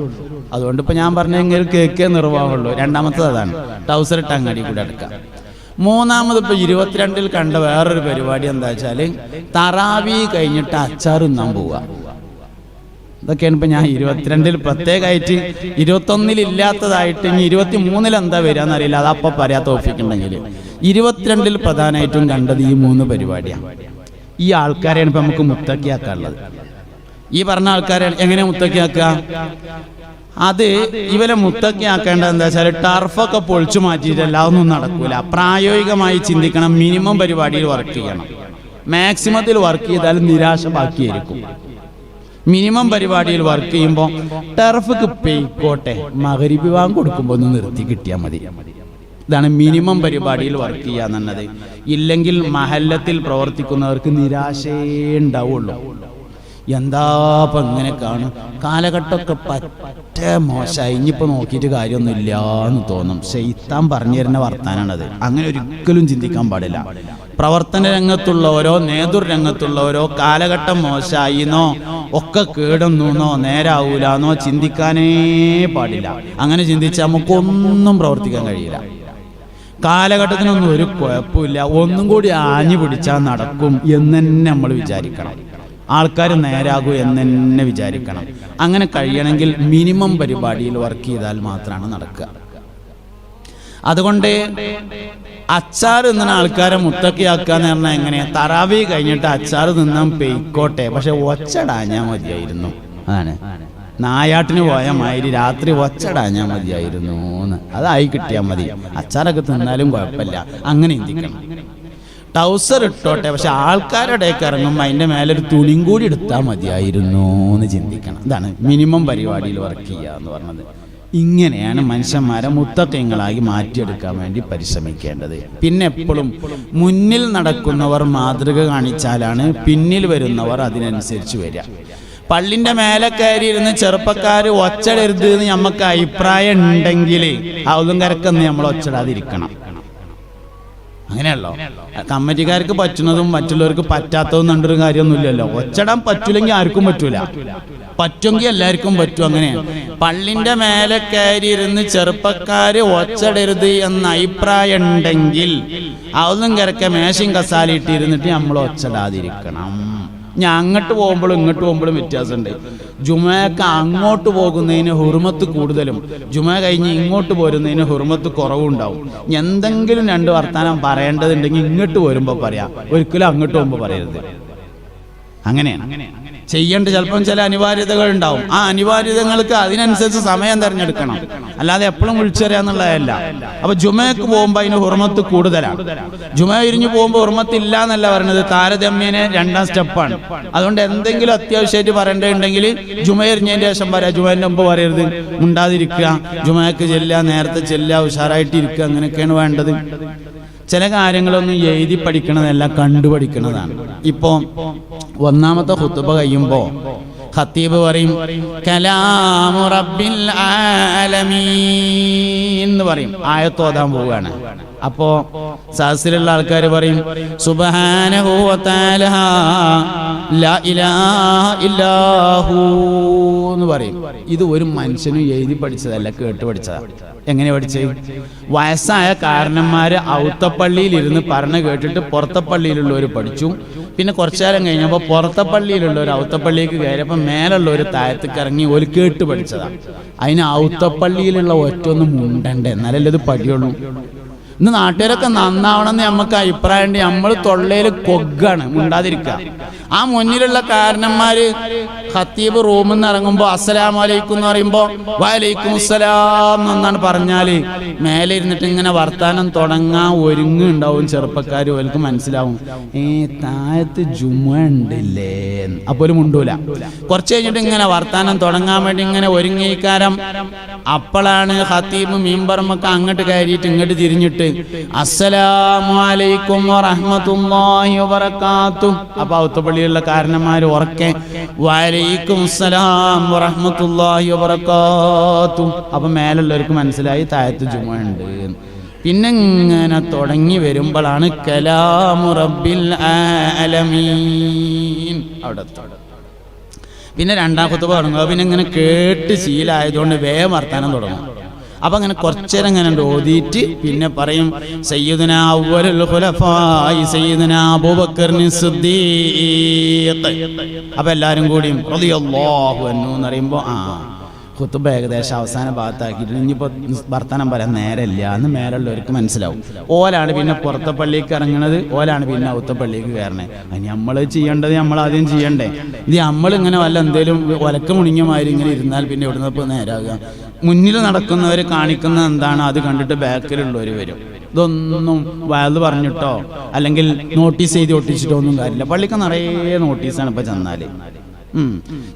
അതുകൊണ്ട് ഇപ്പം ഞാൻ പറഞ്ഞെങ്കിൽ കേൾക്കേ നിർവാഹമുള്ളൂ. രണ്ടാമത്തത് അതാണ്, ടൗസർ ഇട്ട് അങ്ങാടി കൂടെ എടുക്കുക. മൂന്നാമത് ഇപ്പൊ 22 കണ്ട വേറൊരു പരിപാടി എന്താ വെച്ചാല്, തറാവി കഴിഞ്ഞിട്ട് അച്ചാർ തിന്നാൻ പോവുക. ഇതൊക്കെയാണ് ഇപ്പൊ ഞാൻ 22 പ്രത്യേകമായിട്ട്, 21 ഇല്ലാത്തതായിട്ട്. ഇനി 23 എന്താ വരികയെന്ന് അറിയില്ല, അതപ്പം പറയാത്ത ഓഫിക്കുണ്ടെങ്കിൽ. 22 പ്രധാനമായിട്ടും കണ്ടത് ഈ 3 പരിപാടിയാണ്. ഈ ആൾക്കാരെയാണ് ഇപ്പൊ നമുക്ക് മുത്തക്കിയാക്കാനുള്ളത്. ഈ പറഞ്ഞ ആൾക്കാരെ എങ്ങനെ മുത്തക്കിയാക്കുക? അത് ഇവരെ മുത്തക്കിയാക്കേണ്ടത് എന്താ വെച്ചാൽ, ടർഫൊക്കെ പൊളിച്ചു മാറ്റിയിട്ടല്ല, അതൊന്നും നടക്കൂല. പ്രായോഗികമായി ചിന്തിക്കണം. മിനിമം പരിപാടിയിൽ വർക്ക് ചെയ്യണം. മാക്സിമത്തിൽ വർക്ക് ചെയ്താൽ നിരാശ ബാക്കിയായിരിക്കും. മിനിമം പരിപാടിയിൽ വർക്ക് ചെയ്യുമ്പോൾ ടർഫ്ക്ക് പെയ്ക്കോട്ടെ, മഗ്‌രിബ് ബാങ്ക് കൊടുക്കുമ്പോൾ ഒന്ന് നിർത്തി കിട്ടിയാൽ മതി. ഇതാണ് മിനിമം പരിപാടിയിൽ വർക്ക് ചെയ്യുക എന്നുള്ളത്. ഇല്ലെങ്കിൽ മഹല്ലത്തിൽ പ്രവർത്തിക്കുന്നവർക്ക് നിരാശയേ ഉണ്ടാവുള്ളൂ. എന്താപ്പം ഇങ്ങനെ കാണും, കാലഘട്ടമൊക്കെ പറ്റ മോശമായി, ഇനിയിപ്പോൾ നോക്കിയിട്ട് കാര്യമൊന്നുമില്ല എന്ന് തോന്നും. ശൈത്താൻ പറഞ്ഞു തരുന്ന വർത്താനാണത്. അങ്ങനെ ഒരിക്കലും ചിന്തിക്കാൻ പാടില്ല. പ്രവർത്തന രംഗത്തുള്ളവരോ നേതൃരംഗത്തുള്ളവരോ കാലഘട്ടം മോശമായിന്നോ ഒക്കെ കേടുന്നോ നേരാവൂലെന്നോ ചിന്തിക്കാനേ പാടില്ല. അങ്ങനെ ചിന്തിച്ചാൽ നമുക്കൊന്നും പ്രവർത്തിക്കാൻ കഴിയില്ല. കാലഘട്ടത്തിനൊന്നും ഒരു കുഴപ്പമില്ല, ഒന്നും കൂടി ആഞ്ഞു പിടിച്ചാൽ നടക്കും എന്ന് തന്നെ നമ്മൾ വിചാരിക്കണം. ആൾക്കാർ നേരാകൂ എന്ന് തന്നെ വിചാരിക്കണം. അങ്ങനെ കഴിയണമെങ്കിൽ മിനിമം പരിപാടിയിൽ വർക്ക് ചെയ്താൽ മാത്രമാണ് നടക്കുക. അതുകൊണ്ട് അച്ചാർ തിന്നുന്ന ആൾക്കാരെ മുത്തക്കിയാക്കുക എന്ന് പറഞ്ഞാൽ എങ്ങനെയാ? തറാവി കഴിഞ്ഞിട്ട് അച്ചാർ തിന്നാൻ പെയ്ക്കോട്ടെ, പക്ഷെ ഒച്ചടാഞ്ഞാൽ മതിയായിരുന്നു. അതാണ് നായാട്ടിന് പോയ മാതിരി രാത്രി ഒച്ചടാഞ്ഞാൽ മതിയായിരുന്നു എന്ന്. അതായി കിട്ടിയാൽ മതി. അച്ചാറൊക്കെ തിന്നാലും കുഴപ്പമില്ല. അങ്ങനെ ചിന്തിക്കണം. ട്രൗസർ ഇട്ടോട്ടെ, പക്ഷെ ആൾക്കാരുടെ ഇടയ്ക്ക് ഇറങ്ങുമ്പോൾ അതിൻ്റെ മേലൊരു തുണിയും കൂടി എടുത്താൽ മതിയായിരുന്നു എന്ന് ചിന്തിക്കണം. ഇതാണ് മിനിമം പരിപാടിയിൽ വർക്ക് ചെയ്യുക എന്ന് പറഞ്ഞത്. ഇങ്ങനെയാണ് മനുഷ്യന്മാരെ മുത്തഖീങ്ങളായി മാറ്റിയെടുക്കാൻ വേണ്ടി പരിശ്രമിക്കേണ്ടത്. പിന്നെ എപ്പോഴും മുന്നിൽ നടക്കുന്നവർ മാതൃക കാണിച്ചാലാണ് പിന്നിൽ വരുന്നവർ അതിനനുസരിച്ച് വരിക. പള്ളിൻ്റെ മേലെ കയറി ഇരുന്ന് ചെറുപ്പക്കാർ ഒച്ചടരുത് എന്ന് നമുക്ക് അഭിപ്രായം ഉണ്ടെങ്കിൽ അതും കരക്കെന്ന് നമ്മൾ ഒച്ചടാതിരിക്കണം. അങ്ങനെയല്ലോ. കമ്മിറ്റിക്കാർക്ക് പറ്റുന്നതും മറ്റുള്ളവർക്ക് പറ്റാത്തതും കണ്ടൊരു കാര്യമൊന്നുമില്ലല്ലോ. ഒച്ചടാൻ പറ്റൂലെങ്കിൽ ആർക്കും പറ്റൂല, പറ്റുമെങ്കിൽ എല്ലാവർക്കും പറ്റും. അങ്ങനെയാണ്. പള്ളിൻ്റെ മേലെ കയറി ഇരുന്ന് ചെറുപ്പക്കാർ ഒച്ചടരുത് എന്ന അഭിപ്രായം ഉണ്ടെങ്കിൽ അതൊന്നും കിടക്കെ മേശയും കസാലിട്ട് ഇരുന്നിട്ട് നമ്മൾ ഒച്ചടാതിരിക്കണം. ഞാൻ അങ്ങോട്ട് പോകുമ്പോഴും ഇങ്ങോട്ട് പോകുമ്പോഴും വ്യത്യാസമുണ്ട്. ജുമയൊക്കെ അങ്ങോട്ട് പോകുന്നതിന് ഹുർമത്ത് കൂടുതലും ജുമ കഴിഞ്ഞ് ഇങ്ങോട്ട് പോരുന്നതിന് ഹുർമത്ത് കുറവുണ്ടാവും. എന്തെങ്കിലും രണ്ട് വർത്താനം പറയേണ്ടതുണ്ടെങ്കിൽ ഇങ്ങോട്ട് വരുമ്പോൾ പറയാം, ഒരിക്കലും അങ്ങോട്ട് പോകുമ്പോൾ പറയരുത്. അങ്ങനെയാണ് ചെയ്യേണ്ട. ചിലപ്പം ചില അനിവാര്യതകൾ ഉണ്ടാവും. ആ അനിവാര്യതകൾക്ക് അതിനനുസരിച്ച് സമയം തിരഞ്ഞെടുക്കണം, അല്ലാതെ എപ്പോഴും വിളിച്ചറിയാന്നുള്ളതല്ല. അപ്പൊ ജുമയ്ക്ക് പോകുമ്പോൾ അതിന് ഹുർമത്ത് കൂടുതലാണ്. ജുമ ഇരിഞ്ഞു പോകുമ്പോൾ ഹുർമത്ത് ഇല്ല എന്നല്ല പറയുന്നത്, താരതമ്യേന രണ്ടാം സ്റ്റെപ്പാണ്. അതുകൊണ്ട് എന്തെങ്കിലും അത്യാവശ്യമായിട്ട് പറയേണ്ടതുണ്ടെങ്കിൽ ജുമ ഇരിഞ്ഞതിന്റെ ശേഷം പറയാം, ജുമേന്റെ മുമ്പ് പറയരുത്, ഉണ്ടാതിരിക്കുക, ജുമയ്ക്ക് ചെല്ലുക, നേരത്തെ ചെല്ലുക, ഉഷാറായിട്ട് ഇരിക്കുക, അങ്ങനെയൊക്കെയാണ് വേണ്ടത്. ചില കാര്യങ്ങളൊന്നും എഴുതി പഠിക്കണതല്ല, കണ്ടുപഠിക്കണതാണ്. ഇപ്പോൾ ഒന്നാമത്തെ ഖുത്ബ കഴിയുമ്പോൾ ഖത്തീബ് പറയും കലാമു റബ്ബിൽ ആലമീൻ എന്ന് പറയും. ആയത്ത് ഓതാൻ പോവുകയാണ്. അപ്പോ സദസ്സിലുള്ള ആൾക്കാർ പറയും സുബ്ഹാനഹു വ തആല ലാ ഇലാഹ ഇല്ലാഹു എന്ന് പറയും. ഇത് ഒരു മനുഷ്യനും എഴുതി പഠിച്ചതല്ല, കേട്ട് പഠിച്ചതാണ്. എങ്ങനെ പഠിച്ചത്? വയസ്സായ കാരണന്മാര് ഔത്തപ്പള്ളിയിൽ ഇരുന്ന് പറഞ്ഞു കേട്ടിട്ട് പുറത്തപ്പള്ളിയിലുള്ളവർ പഠിച്ചു. പിന്നെ കുറച്ചുകാലം കഴിഞ്ഞപ്പോൾ പുറത്തപ്പള്ളിയിലുള്ളവർ ഔത്തപ്പള്ളിക്ക് കയറിയപ്പോൾ മേലുള്ളവർ താഴത്തേക്ക് ഇറങ്ങി ഒരു കേട്ട് പഠിച്ചതാണ്. അതിന് ഔത്തപ്പള്ളിയിലുള്ള ഒറ്റൊന്നും മുണ്ടണ്ടേ, എന്നാലല്ലേ ഇത് പഠിയുള്ളൂ. ഇന്ന് നാട്ടുകാരൊക്കെ നന്നാവണമെന്ന് നമുക്ക് അഭിപ്രായം ഉണ്ട്. നമ്മൾ തൊള്ളയിൽ കൊഗ്ഗാണ്, മുണ്ടാതിരിക്കുക. ആ മുന്നിലുള്ള കാരണന്മാര് ഖത്തീബ് റൂമിൽ നിന്ന് ഇറങ്ങുമ്പോൾ അസ്സലാമു അലൈക്കും എന്ന് പറയുമ്പോൾ വഅലൈക്കും അസ്സലാം എന്നാണ് പറഞ്ഞാല് മേലെ ഇരുന്നിട്ട് ഇങ്ങനെ വർത്താനം തുടങ്ങാൻ ഒരുങ്ങുണ്ടാവും ചെറുപ്പക്കാർ. അവർക്ക് മനസ്സിലാവും താഴത്ത് ജുമ ഉണ്ടില്ലേ, അപ്പോൾ മുണ്ടൂല. കുറച്ച് കഴിഞ്ഞിട്ട് ഇങ്ങനെ വർത്താനം തുടങ്ങാൻ വേണ്ടി ഇങ്ങനെ ഒരുങ്ങിക്കാരം. അപ്പോഴാണ് ഖത്തീബ് മീമ്പറമൊക്കെ അങ്ങോട്ട് കയറിയിട്ട് ഇങ്ങോട്ട് തിരിഞ്ഞിട്ട് അസ്സലാമു അലൈക്കും വറഹ്മത്തുള്ളാഹി വബറകാതുഹു. അപ്പൊ ഔത്തപ്പള്ളിയുള്ള കാരണന്മാര് ഉറക്കെ വഅലൈക്കും അസ്സലാം വറഹ്മത്തുള്ളാഹി വബറകാതുഹു. അപ്പൊ മേലുള്ളവർക്ക് മനസ്സിലായി താഴത്ത് ജുമ ഉണ്ട്. പിന്നെ ഇങ്ങനെ തുടങ്ങി വരുമ്പോഴാണ് കലാമു റബ്ബിൽ ആലമീൻ അവിടെ. പിന്നെ രണ്ടാം ഖുത്ബ തുടങ്ങുക. പിന്നെ ഇങ്ങനെ കേട്ട് ശീലമായതുകൊണ്ട് വേഗം വർത്താനം തുടങ്ങും. അപ്പൊ അങ്ങനെ കുറച്ചേരം ഇങ്ങനെ ഓതിയിട്ട് പിന്നെ പറയും സയ്യിദുനാ അവ്വലുൽ ഖുലഫാഇ സയ്യിദുനാ അബൂബക്കറിൻ സിദ്ദീഖ്. അപ്പൊ എല്ലാവരും കൂടിയും റളിയല്ലാഹു അൻഹു എന്ന് പറയുമ്പോൾ ഖുത്ബ ഏകദേശം അവസാന ഭാഗത്താക്കിയിട്ട് ഇനിയിപ്പോൾ വർത്തമാനം പറയാൻ നേരമില്ല എന്ന് മേലുള്ളവർക്ക് മനസ്സിലാവും. ഓലാണ് പിന്നെ പുറത്തെ പള്ളിക്ക് ഇറങ്ങണത്, ഓലാണ് പിന്നെ ഔത്തപ്പള്ളിക്ക് കയറണേ. അതിന് നമ്മൾ ചെയ്യേണ്ടത് നമ്മൾ ആദ്യം ചെയ്യണ്ടേ. ഇത് നമ്മളിങ്ങനെ വല്ല എന്തേലും ഒലക്ക മുണിഞ്ഞമാതിരി ഇങ്ങനെ ഇരുന്നാൽ പിന്നെ ഇവിടുന്ന് ഇപ്പോൾ നേരാകുക. മുന്നിൽ നടക്കുന്നവർ കാണിക്കുന്ന എന്താണ് അത് കണ്ടിട്ട് ബാക്കിലുള്ളവർ വരും. ഇതൊന്നും വയത് പറഞ്ഞിട്ടോ അല്ലെങ്കിൽ നോട്ടീസ് ചെയ്ത് ഒട്ടിച്ചിട്ടോ ഒന്നും കാര്യമില്ല. പള്ളിക്ക് നിറയെ നോട്ടീസാണ് ഇപ്പോൾ ചെന്നാൽ.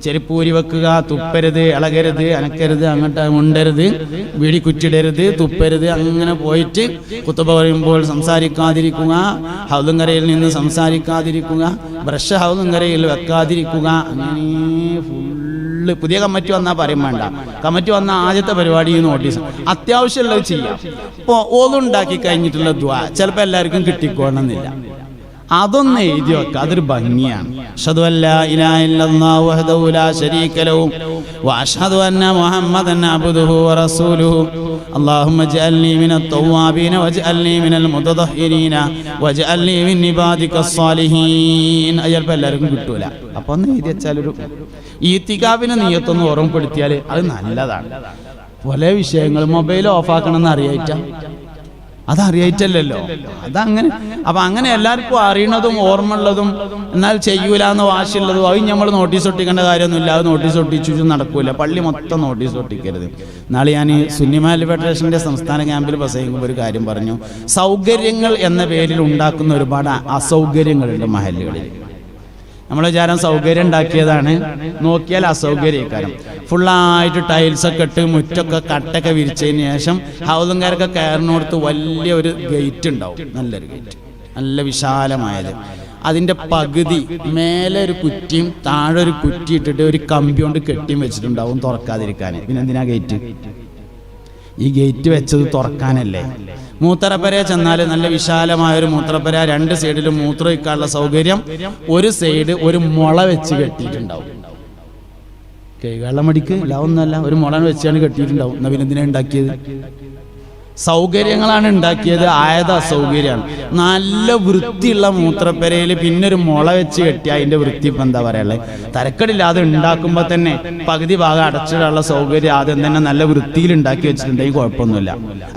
ചെരുപ്പൂരി വെക്കുക, തുപ്പരുത്, ഇളകരുത്, അനക്കരുത്, അങ്ങോട്ട് മുണ്ടരുത്, വീടി കുറ്റിടരുത്, തുപ്പരുത്, അങ്ങനെ പോയിട്ട് കുത്തുബ പറയുമ്പോൾ സംസാരിക്കാതിരിക്കുക, ഹൗദുങ്കരയിൽ നിന്ന് സംസാരിക്കാതിരിക്കുക, ബ്രഷ് ഹൗദുങ്കരയിൽ വെക്കാതിരിക്കുക. അങ്ങനെ ഫുള്ള് പുതിയ കമ്മിറ്റി വന്നാൽ പറയും വേണ്ട. കമ്മിറ്റി വന്ന ആദ്യത്തെ പരിപാടി നോട്ടീസ് അത്യാവശ്യമുള്ളത് ചെയ്യാം. ഇപ്പോൾ ഓതുണ്ടാക്കി കഴിഞ്ഞിട്ടുള്ള ദുആ ചിലപ്പോൾ എല്ലാവർക്കും കിട്ടിക്കോണമെന്നില്ല. അതൊന്ന് എഴുതി വെക്കുക, അതൊരു ഭംഗിയാണ്. അഷ്ഹദു അല്ലാ ഇലാഹ ഇല്ലല്ലാഹു വഹ്ദഹു ലാ ശരീക ലഹു വഅഷ്ഹദു അന്ന മുഹമ്മദൻ അബ്ദുഹു വറസൂലുഹു അല്ലാഹുമ്മ ജഅൽനി മിനത് തവ്വാബീന വജഅൽനി മിനൽ മുതദഹിരീന വജഅൽനി മിൻ ഇബാദികസ് സാലിഹീൻ. അയ്യപ്പോൾ എല്ലാവർക്കും കിട്ടൂല. അപ്പോൾ ഒന്ന് എഴുതി വെച്ചാലൊരു ഈത്തികാഫിനെ നിയ്യത്തൊന്ന് ഓർമ്മപ്പെടുത്തിയാൽ അത് നല്ലതാണ്. പല വിഷയങ്ങൾ മൊബൈൽ ഓഫാക്കണമെന്ന് അറിയായിട്ടാ, അതറിയായിട്ടല്ലോ. അതങ്ങനെ. അപ്പം അങ്ങനെ എല്ലാവർക്കും അറിയണതും ഓർമ്മ ഉള്ളതും എന്നാൽ ചെയ്യൂല എന്ന് വാശിയുള്ളതും അത് നമ്മൾ നോട്ടീസ് ഒട്ടിക്കേണ്ട കാര്യമൊന്നുമില്ല. അത് നോട്ടീസ് ഒട്ടിച്ചു നടക്കൂല. പള്ളി മൊത്തം നോട്ടീസ് ഒട്ടിക്കരുത്. നാളെ ഞാൻ സുന്നി മഹല്ല് ഫെഡറേഷൻ്റെ സംസ്ഥാന ക്യാമ്പിൽ പ്രസംഗിക്കുമ്പോൾ ഒരു കാര്യം പറഞ്ഞു. സൗകര്യങ്ങൾ എന്ന പേരിൽ ഉണ്ടാക്കുന്ന ഒരുപാട് അസൗകര്യങ്ങളുണ്ട് മഹല്ലുകളിൽ. നമ്മൾ വിചാരം സൗകര്യം ഉണ്ടാക്കിയതാണ്, നോക്കിയാൽ അസൗകര്യക്കാരം. ഫുള്ളായിട്ട് ടൈൽസൊക്കെ ഇട്ട് മുറ്റൊക്കെ കട്ടൊക്കെ വിരിച്ചതിന് ശേഷം ഹൗദുംകാരൊക്കെ കയറിനോടത്ത് വലിയ ഒരു ഗേറ്റ് ഉണ്ടാവും, നല്ലൊരു ഗേറ്റ്, നല്ല വിശാലമായത്. അതിൻ്റെ പകുതി മേലെ ഒരു കുറ്റിയും താഴെ ഒരു കുറ്റി ഇട്ടിട്ട് ഒരു കമ്പി കൊണ്ട് കെട്ടിയും വെച്ചിട്ടുണ്ടാവും തുറക്കാതിരിക്കാൻ. പിന്നെ എന്തിനാ ഗേറ്റ്? ഈ ഗേറ്റ് വെച്ചത് തുറക്കാനല്ലേ. മൂത്രപ്പര ചെന്നാൽ നല്ല വിശാലമായൊരു മൂത്രപ്പര, രണ്ട് സൈഡിലും മൂത്രം ഒഴിക്കാനുള്ള സൗകര്യം. ഒരു സൈഡ് ഒരു മുള വെച്ച് കെട്ടിയിട്ടുണ്ടാവും. കൈകാളം മടിക്ക് ഒന്നല്ല, ഒരു മുള വെച്ചാണ് കെട്ടിയിട്ടുണ്ടാവും. എന്നാ പിന്നെ എന്തിനാണ് ഉണ്ടാക്കിയത്? സൗകര്യങ്ങളാണ് ഉണ്ടാക്കിയത്, ആയത് അസൗകര്യമാണ്. നല്ല വൃത്തിയുള്ള മൂത്രപ്പരയിൽ പിന്നെ ഒരു മുള വെച്ച് കെട്ടിയ അതിൻ്റെ വൃത്തി ഇപ്പം എന്താ പറയുള്ളത്? തരക്കടില്ലാതെ ഉണ്ടാക്കുമ്പോൾ തന്നെ പകുതി ഭാഗം അടച്ചിടാനുള്ള സൗകര്യം ആദ്യം തന്നെ നല്ല വൃത്തിയിൽ ഉണ്ടാക്കി വെച്ചിട്ടുണ്ടെങ്കിൽ കുഴപ്പമൊന്നുമില്ല.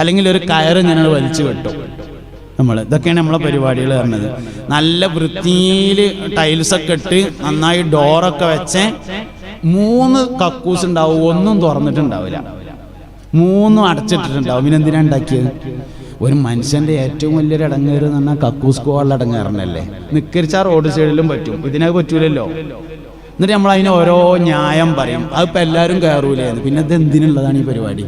അല്ലെങ്കിൽ ഒരു കയറ് ഇങ്ങനെ വലിച്ചു കെട്ടും നമ്മൾ. ഇതൊക്കെയാണ് നമ്മളെ പരിപാടികൾ പറഞ്ഞത്. നല്ല വൃത്തിയിൽ ടൈൽസൊക്കെ ഇട്ട് നന്നായി ഡോറൊക്കെ വെച്ച് 3 കക്കൂസ് ഉണ്ടാവും, ഒന്നും തുറന്നിട്ടുണ്ടാവില്ല, 3 അടച്ചിട്ടിട്ടുണ്ടാവും. പിന്നെ എന്തിനാണ് ഉണ്ടാക്കിയത്? ഒരു മനുഷ്യൻ്റെ ഏറ്റവും വലിയൊരു ഇടങ്ങേറ് എന്ന് പറഞ്ഞാൽ കക്കൂസ് കോളിൽ ഇടങ്ങേറണല്ലേ. നിക്കരിച്ചാൽ റോഡ് സൈഡിലും പറ്റും, ഇതിനൊക്കെ പറ്റൂലല്ലോ. എന്നിട്ട് നമ്മൾ അതിന് ഓരോ ന്യായം പറയും. അതിപ്പോൾ എല്ലാവരും കയറൂലേന്ന്. പിന്നെ ഇത് എന്തിനുള്ളതാണ് ഈ പരിപാടി?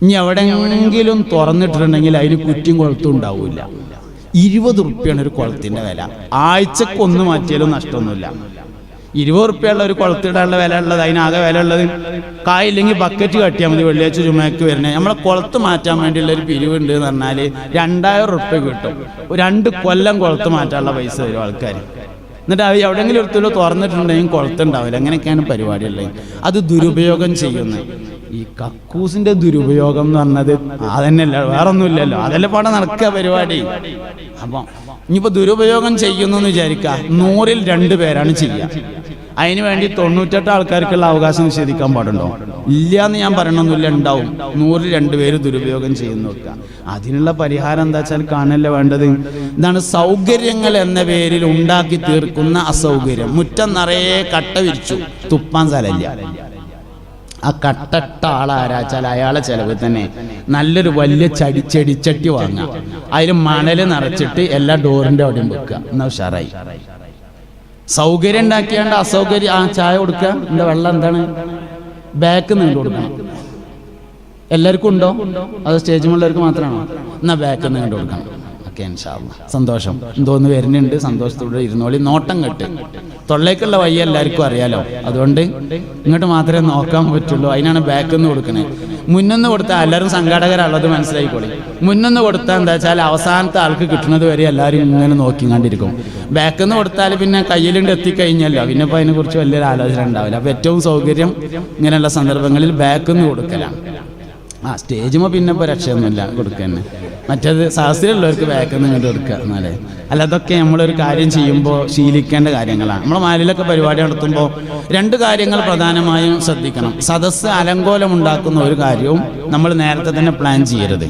ഇനി എവിടെയെങ്കിലും തുറന്നിട്ടിട്ടുണ്ടെങ്കിൽ അതിന് കുറ്റിയും കുളത്തും ഉണ്ടാവില്ല. 20 ഉറുപ്പ്യാണ് ഒരു കുളത്തിൻ്റെ വില. ആഴ്ചക്കൊന്ന് മാറ്റിയാലും നഷ്ടമൊന്നുമില്ല. 20 ഉറുപ്പ്യുള്ള ഒരു കുളത്തിടാനുള്ള വില ഉള്ളത്, അതിനാകെ വില ഉള്ളത്. കായില്ലെങ്കിൽ ബക്കറ്റ് കട്ടിയാൽ മതി. വെള്ളിയാഴ്ച ചുമക്ക് വരുന്നത് നമ്മളെ കുളത്ത് മാറ്റാൻ വേണ്ടിയുള്ള ഒരു പിരിവുണ്ട് എന്ന് പറഞ്ഞാൽ 2000 ഉറുപ്പ്യ കിട്ടും. 2 കൊല്ലം കുളത്ത് മാറ്റാനുള്ള പൈസ തരും ആൾക്കാർ. എന്നിട്ട് അത് എവിടെയെങ്കിലും ഒരുത്തിലോ തുറന്നിട്ടുണ്ടെങ്കിൽ കുളത്തുണ്ടാവില്ല. അങ്ങനെയൊക്കെയാണ് പരിപാടിയുള്ളത്. അത് ദുരുപയോഗം ചെയ്യുന്നത്. ഈ കക്കൂസിന്റെ ദുരുപയോഗം എന്ന് പറഞ്ഞത് അതന്നെയല്ല, വേറൊന്നുമില്ലല്ലോ. അതല്ലേ പാടെ നടക്കുക പരിപാടി. അപ്പം ഇനിയിപ്പോൾ ദുരുപയോഗം ചെയ്യുന്നു എന്ന് വിചാരിക്കുക, 100-ൽ 2 പേരാണ് ചെയ്യുക. അതിന് വേണ്ടി 98 ആൾക്കാർക്കുള്ള അവകാശം നിഷേധിക്കാൻ പാടുണ്ടോ? ഇല്ല എന്ന് ഞാൻ പറയണമെന്നില്ല, ഉണ്ടാവും. 100-ൽ 2 പേര് ദുരുപയോഗം ചെയ്യുന്നു വെക്കുക. അതിനുള്ള പരിഹാരം എന്താ വെച്ചാൽ കാണല്ലേ വേണ്ടത്. ഇതാണ് സൗകര്യങ്ങൾ എന്ന പേരിൽ ഉണ്ടാക്കി തീർക്കുന്ന അസൗകര്യം. മുറ്റം നിറയെ കട്ട വിരിച്ചു, തുപ്പാൻ സ്ഥലമില്ല. ആ കട്ടട്ട ആളാരാച്ചാൽ അയാളെ ചെലവ് തന്നെ നല്ലൊരു വലിയ ചെടിച്ചട്ടി വാങ്ങുക, അതിൽ മണൽ നിറച്ചിട്ട് എല്ലാ ഡോറിൻ്റെ അവിടെയും വെക്കുക. എന്നാൽ ഉഷാറായി. സൗകര്യം ഉണ്ടാക്കിയാണ്ട് അസൗകര്യം. ചായ കൊടുക്കുക, എന്താ വെള്ളം എന്താണ് ബാക്ക് നിന്ന് കൊടുക്കണം. എല്ലാവർക്കും ഉണ്ടോ? അത് സ്റ്റേജിലുള്ളവർക്ക് മാത്രമാണോ? എന്നാൽ ബാക്ക് നിന്ന് കൊടുക്കണം. ഓക്കെ, ഇൻഷാ അല്ലാഹ്. സന്തോഷം. എന്തോന്ന് വരുന്നുണ്ട്, സന്തോഷത്തോടെ ഇരുന്നോളി. നോട്ടം കെട്ട് തൊള്ളേക്കുള്ള വഴി എല്ലാവർക്കും അറിയാലോ. അതുകൊണ്ട് ഇങ്ങോട്ട് മാത്രമേ നോക്കാൻ പറ്റുള്ളൂ. അതിനാണ് ബാക്കിൽ നിന്ന് കൊടുക്കുന്നത്. മുന്നൊന്ന് കൊടുത്താൽ എല്ലാവരും സംഘാടകരുള്ളത് മനസ്സിലായിക്കോളി. മുന്നൊന്ന് കൊടുത്താൽ എന്താ വെച്ചാൽ അവസാനത്തെ ആൾക്ക് കിട്ടുന്നത് വരെ എല്ലാവരും ഇങ്ങനെ നോക്കിക്കൊണ്ടിരിക്കും. ബാക്കിൽ നിന്ന് കൊടുത്താൽ പിന്നെ കയ്യിലുണ്ട് എത്തിക്കഴിഞ്ഞല്ലോ, പിന്നെ ഇപ്പോൾ അതിനെക്കുറിച്ച് വലിയൊരു ആലോചന ഉണ്ടാവില്ല. അപ്പോൾ ഏറ്റവും സൗകര്യം ഇങ്ങനെയുള്ള സന്ദർഭങ്ങളിൽ ബാക്കിൽ നിന്ന് കൊടുക്കലാണ്. സ്റ്റേജുമ്പോൾ പിന്നെ ഇപ്പോൾ രക്ഷയൊന്നുമില്ല കൊടുക്കുക തന്നെ. മറ്റേത് സാഹസികമുള്ളവർക്ക് ബാക്കിൽ നിന്ന് ഇങ്ങോട്ട് കൊടുക്കുക എന്നാലേ. അല്ല, അതൊക്കെ നമ്മളൊരു കാര്യം ചെയ്യുമ്പോൾ ശീലിക്കേണ്ട കാര്യങ്ങളാണ്. നമ്മൾ മാലിലൊക്കെ പരിപാടി നടത്തുമ്പോൾ 2 കാര്യങ്ങൾ പ്രധാനമായും ശ്രദ്ധിക്കണം. സദസ്സ് അലങ്കോലം ഉണ്ടാക്കുന്ന ഒരു കാര്യവും നമ്മൾ നേരത്തെ തന്നെ പ്ലാൻ ചെയ്യരുത്.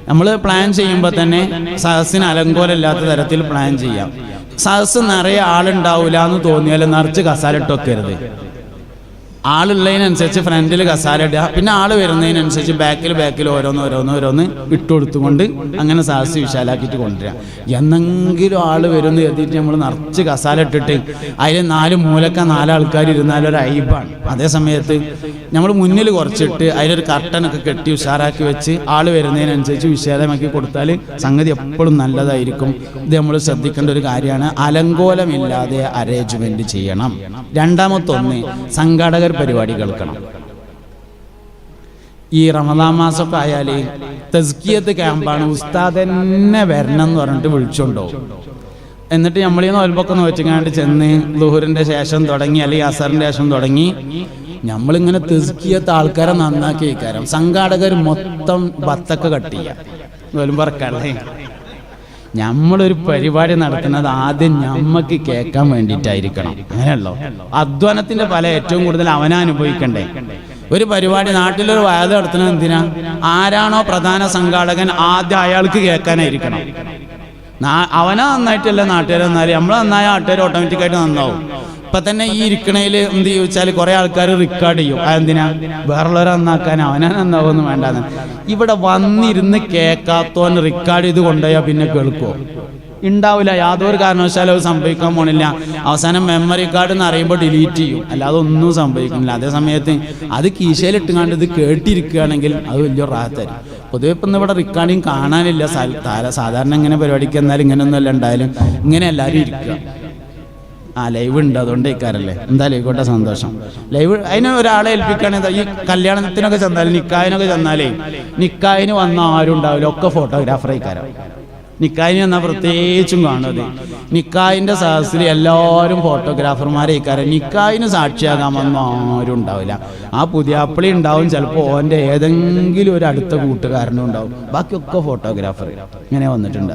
നമ്മൾ പ്ലാൻ ചെയ്യുമ്പോൾ തന്നെ സദസ്സിന് അലങ്കോലമില്ലാത്ത തരത്തിൽ പ്ലാൻ ചെയ്യാം. സദസ്സ് നിറയെ ആളുണ്ടാവില്ല എന്ന് തോന്നിയാൽ നിറച്ച് കസാലിട്ട് വെക്കരുത്. ആളുള്ളതിനനുസരിച്ച് ഫ്രണ്ടിൽ കസാല ഇടുക, പിന്നെ ആൾ വരുന്നതിനനുസരിച്ച് ബാക്കിൽ ഓരോന്ന് ഇട്ട് കൊടുത്തുകൊണ്ട് അങ്ങനെ സാഹസ് വിശാലാക്കിയിട്ട് കൊണ്ടുവരിക. എന്നെങ്കിലും ആൾ വരുമെന്ന് കരുതിയിട്ട് നമ്മൾ നിറച്ച് കസാല ഇട്ടിട്ട് അതിൽ 4 മൂലക്ക 4 ആൾക്കാർ ഇരുന്നാലൊരു ഐബാണ്. അതേ സമയത്ത് നമ്മൾ മുന്നിൽ കുറച്ചിട്ട് അതിലൊരു കർട്ടനൊക്കെ കെട്ടി ഉഷാറാക്കി വെച്ച് ആൾ വരുന്നതിനനുസരിച്ച് വിശാലമാക്കി കൊടുത്താൽ സംഗതി എപ്പോഴും നല്ലതായിരിക്കും. ഇത് നമ്മൾ ശ്രദ്ധിക്കേണ്ട ഒരു കാര്യമാണ്. അലങ്കോലമില്ലാതെ അറേഞ്ച്മെന്റ് ചെയ്യണം. രണ്ടാമത്തൊന്ന്, സംഘാടകർ പരിപാടി കേൾക്കണം. ഈ റമദാൻ മാസമൊക്കെ ആയാൽ തസ്കിയത്ത് ക്യാമ്പാണ്, ഉസ്താദ് തന്നെ വരണം എന്ന് പറഞ്ഞിട്ട് വിളിച്ചുകൊണ്ടോ. എന്നിട്ട് നമ്മളീ നോൽപ്പൊക്കെ നോച്ചിങ്ങാണ്ട് ചെന്ന് ളുഹുറിന്റെ ശേഷം തുടങ്ങി അല്ലെങ്കിൽ അസറിന്റെ ശേഷം തുടങ്ങി നമ്മളിങ്ങനെ തസ്കിയത്ത് ആൾക്കാരെ നന്നാക്കി വയ്ക്കാരം. സംഘാടകർ മൊത്തം ബത്തൊക്കെ കട്ട് ചെയ്യുക നോൽമ്പറക്കല്ലേ. നമ്മളൊരു പരിപാടി നടത്തുന്നത് ആദ്യം നമ്മക്ക് കേൾക്കാൻ വേണ്ടിയിട്ടായിരിക്കണം. അങ്ങനെയല്ലോ അധ്വാനത്തിന്റെ ഫലം ഏറ്റവും കൂടുതൽ അവനാ അനുഭവിക്കണ്ടേ. ഒരു പരിപാടി നാട്ടിലൊരു വയത് നടത്തുന്നത് എന്തിനാ? ആരാണോ പ്രധാന സംഘാടകൻ ആദ്യം അയാൾക്ക് കേൾക്കാനായിരിക്കണം. അവനാ നന്നായിട്ടല്ല നാട്ടുകാർ നന്നായി, നമ്മൾ നന്നായ നാട്ടുകാർ ഓട്ടോമാറ്റിക്കായിട്ട് നന്നാവും. ഇപ്പൊ തന്നെ ഈ ഇരിക്കണയിൽ എന്ത് ചോദിച്ചാൽ കുറെ ആൾക്കാർ റെക്കോർഡ് ചെയ്യും. അതെന്തിനാ? വേറുള്ളവരെ നന്നാക്കാൻ, അവനാ നന്നാവൊന്നും വേണ്ടെന്ന്. ഇവിടെ വന്നിരുന്ന് കേൾക്കാത്തോൻ റെക്കോർഡ് ചെയ്ത് കൊണ്ടുപോയാൽ പിന്നെ കേൾക്കുമോ? ഉണ്ടാവില്ല. യാതൊരു കാരണവശാലും അത് സംഭവിക്കാൻ പോണില്ല. അവസാനം മെമ്മറി കാർഡ് എന്ന് അറിയുമ്പോൾ ഡിലീറ്റ് ചെയ്യും, അല്ലാതെ ഒന്നും സംഭവിക്കുന്നില്ല. അതേ സമയത്ത് അത് കീശയിലിട്ടുകാണ്ട് ഇത് കേട്ടിരിക്കുകയാണെങ്കിൽ അത് വലിയൊരു റാഹത്തായിരിക്കും. പൊതുവെ ഇപ്പം ഇവിടെ റെക്കോർഡിങ് കാണാനില്ല. സാധാരണ ഇങ്ങനെ പരിപാടിക്ക് എന്നാലും ഇങ്ങനെയൊന്നുമല്ല ഉണ്ടായാലും ഇങ്ങനെ എല്ലാവരും ഇരിക്കുക. ലൈവ് ഉണ്ട്, അതുകൊണ്ട് ഇക്കാരല്ലേ. എന്തായാലും ആയിക്കോട്ടെ, സന്തോഷം. ലൈവ് അതിന് ഒരാളെ ഏൽപ്പിക്കുകയാണെങ്കിൽ ഈ കല്യാണത്തിനൊക്കെ ചെന്നാലും നിക്കാഹിനൊക്കെ ചെന്നാലേ നിക്കാഹിന് വന്ന ആരും ഉണ്ടാവില്ല, ഒക്കെ ഫോട്ടോഗ്രാഫർ ആയിക്കാരം. നിക്കാഹിന് എന്നാൽ പ്രത്യേകിച്ചും കാണുന്നത് നിക്കാഹിന്റെ സദസ്സിൽ എല്ലാവരും ഫോട്ടോഗ്രാഫർമാരെ ഇക്കാരം. നിക്കാഹിന് സാക്ഷിയാകാൻ വന്ന ആരും ഉണ്ടാവില്ല. ആ പുതിയാപ്പിളി ഉണ്ടാവും, ചിലപ്പോൾ ഓൻ്റെ ഏതെങ്കിലും ഒരു അടുത്ത കൂട്ടുകാരനും ഉണ്ടാവും, ബാക്കിയൊക്കെ ഫോട്ടോഗ്രാഫർ ഇങ്ങനെ വന്നിട്ടുണ്ട്.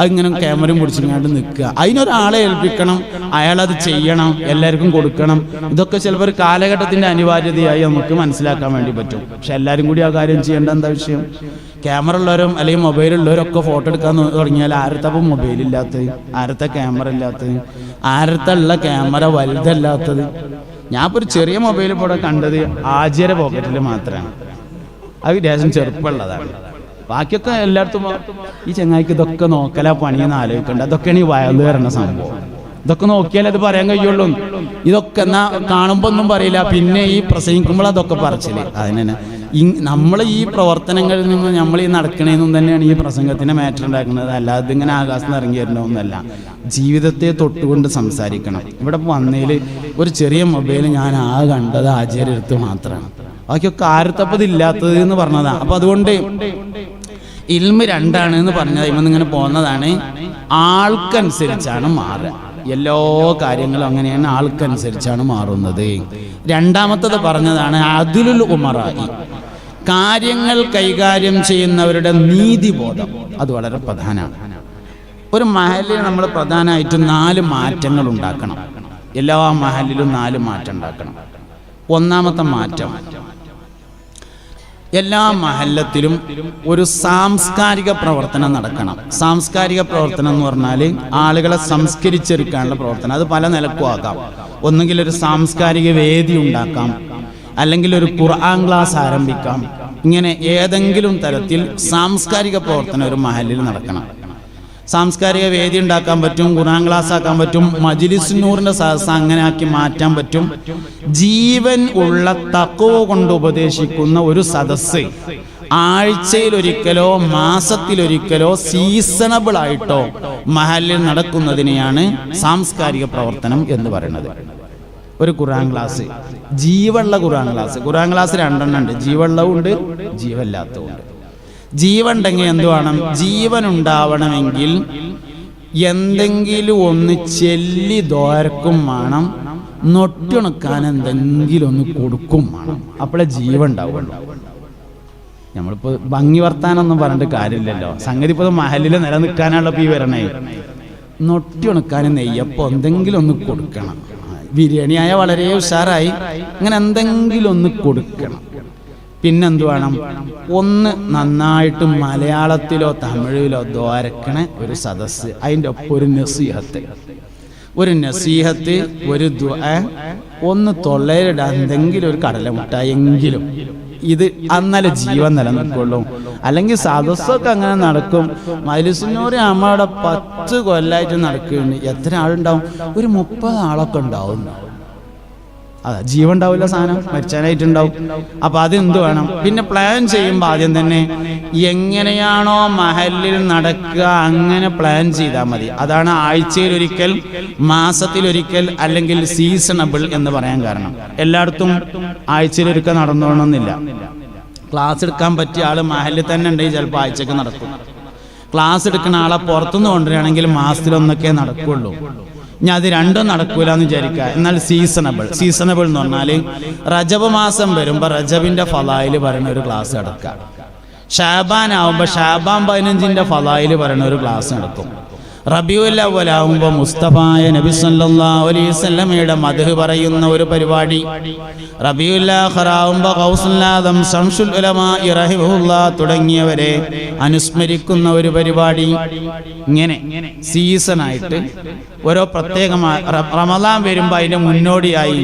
അതിങ്ങനെ ക്യാമറയും പിടിച്ചിങ്ങാണ്ട് നിൽക്കുക. അതിനൊരാളെ ഏൽപ്പിക്കണം, അയാളത് ചെയ്യണം, എല്ലാവർക്കും കൊടുക്കണം. ഇതൊക്കെ ചിലപ്പോൾ ഒരു കാലഘട്ടത്തിന്റെ അനിവാര്യതയായി നമുക്ക് മനസ്സിലാക്കാൻ വേണ്ടി പറ്റും. പക്ഷെ എല്ലാവരും കൂടി ആ കാര്യം ചെയ്യേണ്ട എന്താ വിഷയം? ക്യാമറ ഉള്ളവരും അല്ലെങ്കിൽ മൊബൈലുള്ളവരൊക്കെ ഫോട്ടോ എടുക്കാൻ തുടങ്ങിയാൽ ആരത്തപ്പം മൊബൈലില്ലാത്തത്, ആരത്തെ ക്യാമറ ഇല്ലാത്തത്, ആരത്തുള്ള ക്യാമറ വലുതല്ലാത്തത്. ഞാൻ ഇപ്പോൾ ഒരു ചെറിയ മൊബൈൽ ഇവിടെ കണ്ടത് ആജിയുടെ പോക്കറ്റിൽ മാത്രമാണ്. അത് ദേശം ചെറുപ്പമുള്ളതാണ്. ബാക്കിയൊക്കെ എല്ലായിടത്തും ഈ ചങ്ങായിക്ക് ഇതൊക്കെ നോക്കലാ പണിയെന്ന് ആലോചിക്കണ്ട. അതൊക്കെയാണ് ഈ വയലു വരണ സംഭവം. ഇതൊക്കെ നോക്കിയാൽ അത് പറയാൻ കഴിയുള്ളൂ. ഇതൊക്കെ എന്നാ കാണുമ്പോൾ ഒന്നും പറയില്ല, പിന്നെ ഈ പ്രസംഗിക്കുമ്പോൾ അതൊക്കെ പറച്ചില്ലേ. അതിനെ നമ്മൾ ഈ പ്രവർത്തനങ്ങളിൽ നിന്ന് നമ്മൾ ഈ നടക്കണേന്നും തന്നെയാണ് ഈ പ്രസംഗത്തിന്റെ മാറ്റർ ഉണ്ടാക്കുന്നത്. അല്ലാതെ ഇങ്ങനെ ആകാശത്ത് ഇറങ്ങി വരണമെന്നല്ല. ജീവിതത്തെ തൊട്ടുകൊണ്ട് സംസാരിക്കണം. ഇവിടെ വന്നതിൽ ഒരു ചെറിയ മൊബൈൽ ഞാൻ കണ്ടത് ആചാര്യടുത്ത് മാത്രമാണ്. ബാക്കിയൊക്കെ ആരത്തപ്പതില്ലാത്തത് എന്ന് പറഞ്ഞതാണ്. അപ്പൊ അതുകൊണ്ട് ഇൽമ് രണ്ടാണ് എന്ന് പറഞ്ഞത് ഇങ്ങനെ പോകുന്നതാണ്. ആൾക്കനുസരിച്ചാണ് മാറുക. എല്ലാ കാര്യങ്ങളും അങ്ങനെയാണ്, ആൾക്കനുസരിച്ചാണ് മാറുന്നത്. രണ്ടാമത്തത് പറഞ്ഞതാണ് അദ്ലുൽ ഉമറായി, കാര്യങ്ങൾ കൈകാര്യം ചെയ്യുന്നവരുടെ നീതിബോധം. അത് വളരെ പ്രധാനമാണ്. ഒരു മഹലിൽ നമ്മൾ പ്രധാനമായിട്ടും 4 മാറ്റങ്ങൾ ഉണ്ടാക്കണം. എല്ലാ മഹലിലും 4 മാറ്റം ഉണ്ടാക്കണം. ഒന്നാമത്തെ മാറ്റം, എല്ലാ മഹല്ലത്തിലും ഒരു സാംസ്കാരിക പ്രവർത്തനം നടക്കണം. സാംസ്കാരിക പ്രവർത്തനം എന്ന് പറഞ്ഞാൽ ആളുകളെ സംസ്കരിച്ചെടുക്കാനുള്ള പ്രവർത്തനം. അത് പല നിലക്കും ആകാം. ഒന്നുകിൽ ഒരു സാംസ്കാരിക വേദി ഉണ്ടാക്കാം, അല്ലെങ്കിൽ ഒരു ഖുർആൻ ക്ലാസ് ആരംഭിക്കാം. ഇങ്ങനെ ഏതെങ്കിലും തരത്തിൽ സാംസ്കാരിക പ്രവർത്തനം ഒരു മഹല്ലിൽ നടക്കണം. സാംസ്കാരിക വേദി ഉണ്ടാക്കാൻ പറ്റും, ഖുർആൻ ക്ലാസ് ആക്കാൻ പറ്റും, മജ്ലിസ് നൂറിന്റെ സദസ്സ് അങ്ങനെ ആക്കി മാറ്റാൻ പറ്റും. ജീവൻ ഉള്ള തഖ്വ കൊണ്ട് ഉപദേശിക്കുന്ന ഒരു സദസ്സ് ആഴ്ചയിലൊരിക്കലോ മാസത്തിലൊരിക്കലോ സീസണബിൾ ആയിട്ടോ മഹല്ലിൽ നടക്കുന്നതിനെയാണ് സാംസ്കാരിക പ്രവർത്തനം എന്ന് പറയുന്നത്. ഒരു ഖുർആൻ ക്ലാസ്, ജീവനുള്ള ഖുർആൻ ക്ലാസ്. ഖുർആൻ ക്ലാസ് 2 ഉണ്ട്, ജീവനുള്ളതും ഉണ്ട്, ജീവനില്ലാത്തതും ഉണ്ട്. ജീവനുണ്ടെങ്കിൽ എന്ത് വേണം? ജീവൻ ഉണ്ടാവണമെങ്കിൽ എന്തെങ്കിലും ഒന്ന് ചെല്ലി ദോരക്കും വേണം, നൊട്ടുണക്കാൻ എന്തെങ്കിലും ഒന്ന് കൊടുക്കും വേണം. അപ്പോഴേ ജീവൻ ഉണ്ടാവുള്ളൂ. നമ്മളിപ്പോ ഭംഗി വർത്താനൊന്നും പറഞ്ഞിട്ട് കാര്യമില്ലല്ലോ. സംഗതി ഇപ്പോൾ മഹലിൽ നിലനിൽക്കാനുള്ള ഈ വരണേ. നൊട്ടുണക്കാൻ നെയ്യപ്പോൾ എന്തെങ്കിലും ഒന്ന് കൊടുക്കണം. ബിരിയാണി ആയ വളരെ ഉഷാറായി. അങ്ങനെ എന്തെങ്കിലും ഒന്ന് കൊടുക്കണം. പിന്നെന്ത് വേണം? ഒന്ന് നന്നായിട്ട് മലയാളത്തിലോ തമിഴിലോ ദ്വാരക്കണ ഒരു സദസ്സ്, അതിൻ്റെ ഒപ്പം ഒരു നസീഹത്ത്. ഒരു നസീഹത്ത്, ഒരു ദുആ, ഒന്ന് തൊള്ളയിലിടാൻ എന്തെങ്കിലും ഒരു കടലമുട്ടായെങ്കിലും. ഇത് അന്നലെ ജീവൻ നിലനിൽക്കുള്ളൂ. അല്ലെങ്കിൽ സദസ്സൊക്കെ അങ്ങനെ നടക്കും. മജ്‌ലിസുന്നൂർ നമ്മളുടെ 10 കൊല്ലമായിട്ട് നടക്കുന്നുണ്ട്. എത്ര ആളുണ്ടാവും? ഒരു 30 ആളൊക്കെ ഉണ്ടാവും. അതാ ജീവൻ ഉണ്ടാവില്ല, സാധനം മരിച്ചാനായിട്ടുണ്ടാവും. അപ്പൊ അതെന്ത് വേണം? പിന്നെ പ്ലാൻ ചെയ്യുമ്പോൾ ആദ്യം തന്നെ എങ്ങനെയാണോ മഹല്ലിൽ നടക്കുക അങ്ങനെ പ്ലാൻ ചെയ്താൽ മതി. അതാണ് ആഴ്ചയിലൊരിക്കൽ, മാസത്തിലൊരിക്കൽ, അല്ലെങ്കിൽ സീസണബിൾ എന്ന് പറയാൻ കാരണം. എല്ലായിടത്തും ആഴ്ചയിലൊരിക്കൽ നടന്നോണമെന്നില്ല. ക്ലാസ് എടുക്കാൻ പറ്റിയ ആള് മഹല്ലിൽ തന്നെ ഉണ്ടെങ്കിൽ ചിലപ്പോൾ ആഴ്ചക്ക് നടക്കും. ക്ലാസ് എടുക്കുന്ന ആളെ പുറത്തുനിന്ന് കൊണ്ടുവരികയാണെങ്കിൽ മാസത്തിലൊന്നൊക്കെ നടക്കുള്ളൂ. ഇനി അത് രണ്ടും നടക്കൂല എന്ന് വിചാരിക്കുക. എന്നാൽ സീസണബിൾ എന്ന് പറഞ്ഞാൽ റജബ് മാസം വരുമ്പോൾ റജബിന്റെ ഫളായിൽ പറയുന്ന ഒരു ക്ലാസ് നടക്കുക. ഷാബാൻ ആവുമ്പോൾ ഷാബാൻ 15ന്റെ ഫളായിൽ പറയുന്ന ഒരു ക്ലാസ് നടക്കും. റബീഉൽ അവ്വൽ ആവുമ്പോൾ മുസ്തഫായ നബി സല്ലല്ലാഹു അലൈഹി വസല്ലമയുടെ മദ്ഹ് പറയുന്ന ഒരു പരിപാടി. റബീഉൽ ആഖിർ ആവുമ്പോൾ ഗൗസുൽ ആദം ശംസുൽ ഉലമാ റഹിമഹുല്ലാഹ് തുടങ്ങിയവരെ അനുസ്മരിക്കുന്ന ഒരു പരിപാടി. ഇങ്ങനെ സീസണായിട്ട് ഓരോ പ്രത്യേകമായ റമദാൻ വരുമ്പോൾ അതിന്റെ മുന്നോടിയായി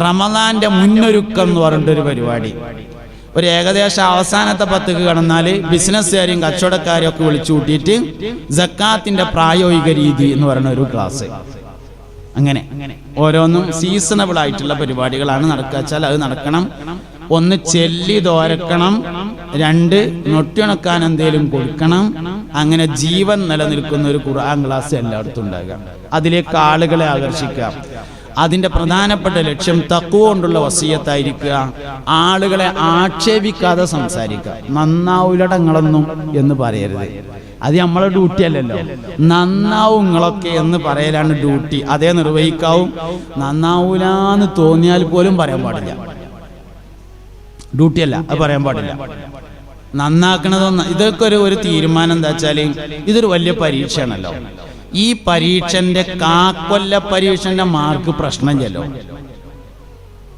റമദാന്റെ മുന്നൊരുക്കം എന്ന് പറഞ്ഞിട്ടൊരു പരിപാടി. ഒരു ഏകദേശം അവസാനത്തെ 10 കടന്നാൽ ബിസിനസ്സുകാരെയും കച്ചവടക്കാരെയും ഒക്കെ വിളിച്ചു കൂട്ടിയിട്ട് സക്കാത്തിന്റെ പ്രായോഗിക രീതി എന്ന് പറയുന്ന ഒരു ക്ലാസ്. അങ്ങനെ ഓരോന്നും സീസണബിൾ ആയിട്ടുള്ള പരിപാടികളാണ് നടക്കുക. വെച്ചാൽ അത് നടക്കണം. 1 ചെല്ലി തോരക്കണം, 2 നൊട്ടിണക്കാൻ എന്തേലും കൊടുക്കണം. അങ്ങനെ ജീവൻ നിലനിൽക്കുന്ന ഒരു ഖുർആൻ ക്ലാസ് എല്ലായിടത്തും ഉണ്ടാകുക. അതിലേക്ക് ആളുകളെ ആകർഷിക്കുക. അതിന്റെ പ്രധാനപ്പെട്ട ലക്ഷ്യം തഖ്വ കൊണ്ടുള്ള വസിയത്തായിരിക്കുക. ആളുകളെ ആക്ഷേപിക്കാതെ സംസാരിക്കുക. നന്നാവുലടങ്ങളൊന്നും എന്ന് പറയരുത്. അത് നമ്മളെ ഡ്യൂട്ടി അല്ലല്ലോ. നന്നാവും നിങ്ങളൊക്കെ എന്ന് പറയലാണ് ഡ്യൂട്ടി. അതേ നിർവഹിക്കാവും. നന്നാവൂലാന്ന് തോന്നിയാൽ പോലും പറയാൻ പാടില്ല. ഡ്യൂട്ടി അല്ല, അത് പറയാൻ പാടില്ല. നന്നാക്കണതൊന്നും ഇതൊക്കെ ഒരു തീരുമാനം എന്താ വെച്ചാൽ ഇതൊരു വലിയ പരീക്ഷയാണല്ലോ. ഈ പരീക്ഷന്റെ കാക്കൊല്ല പരീക്ഷന്റെ മാർക്ക് പ്രശ്നം ചെല്ലോ.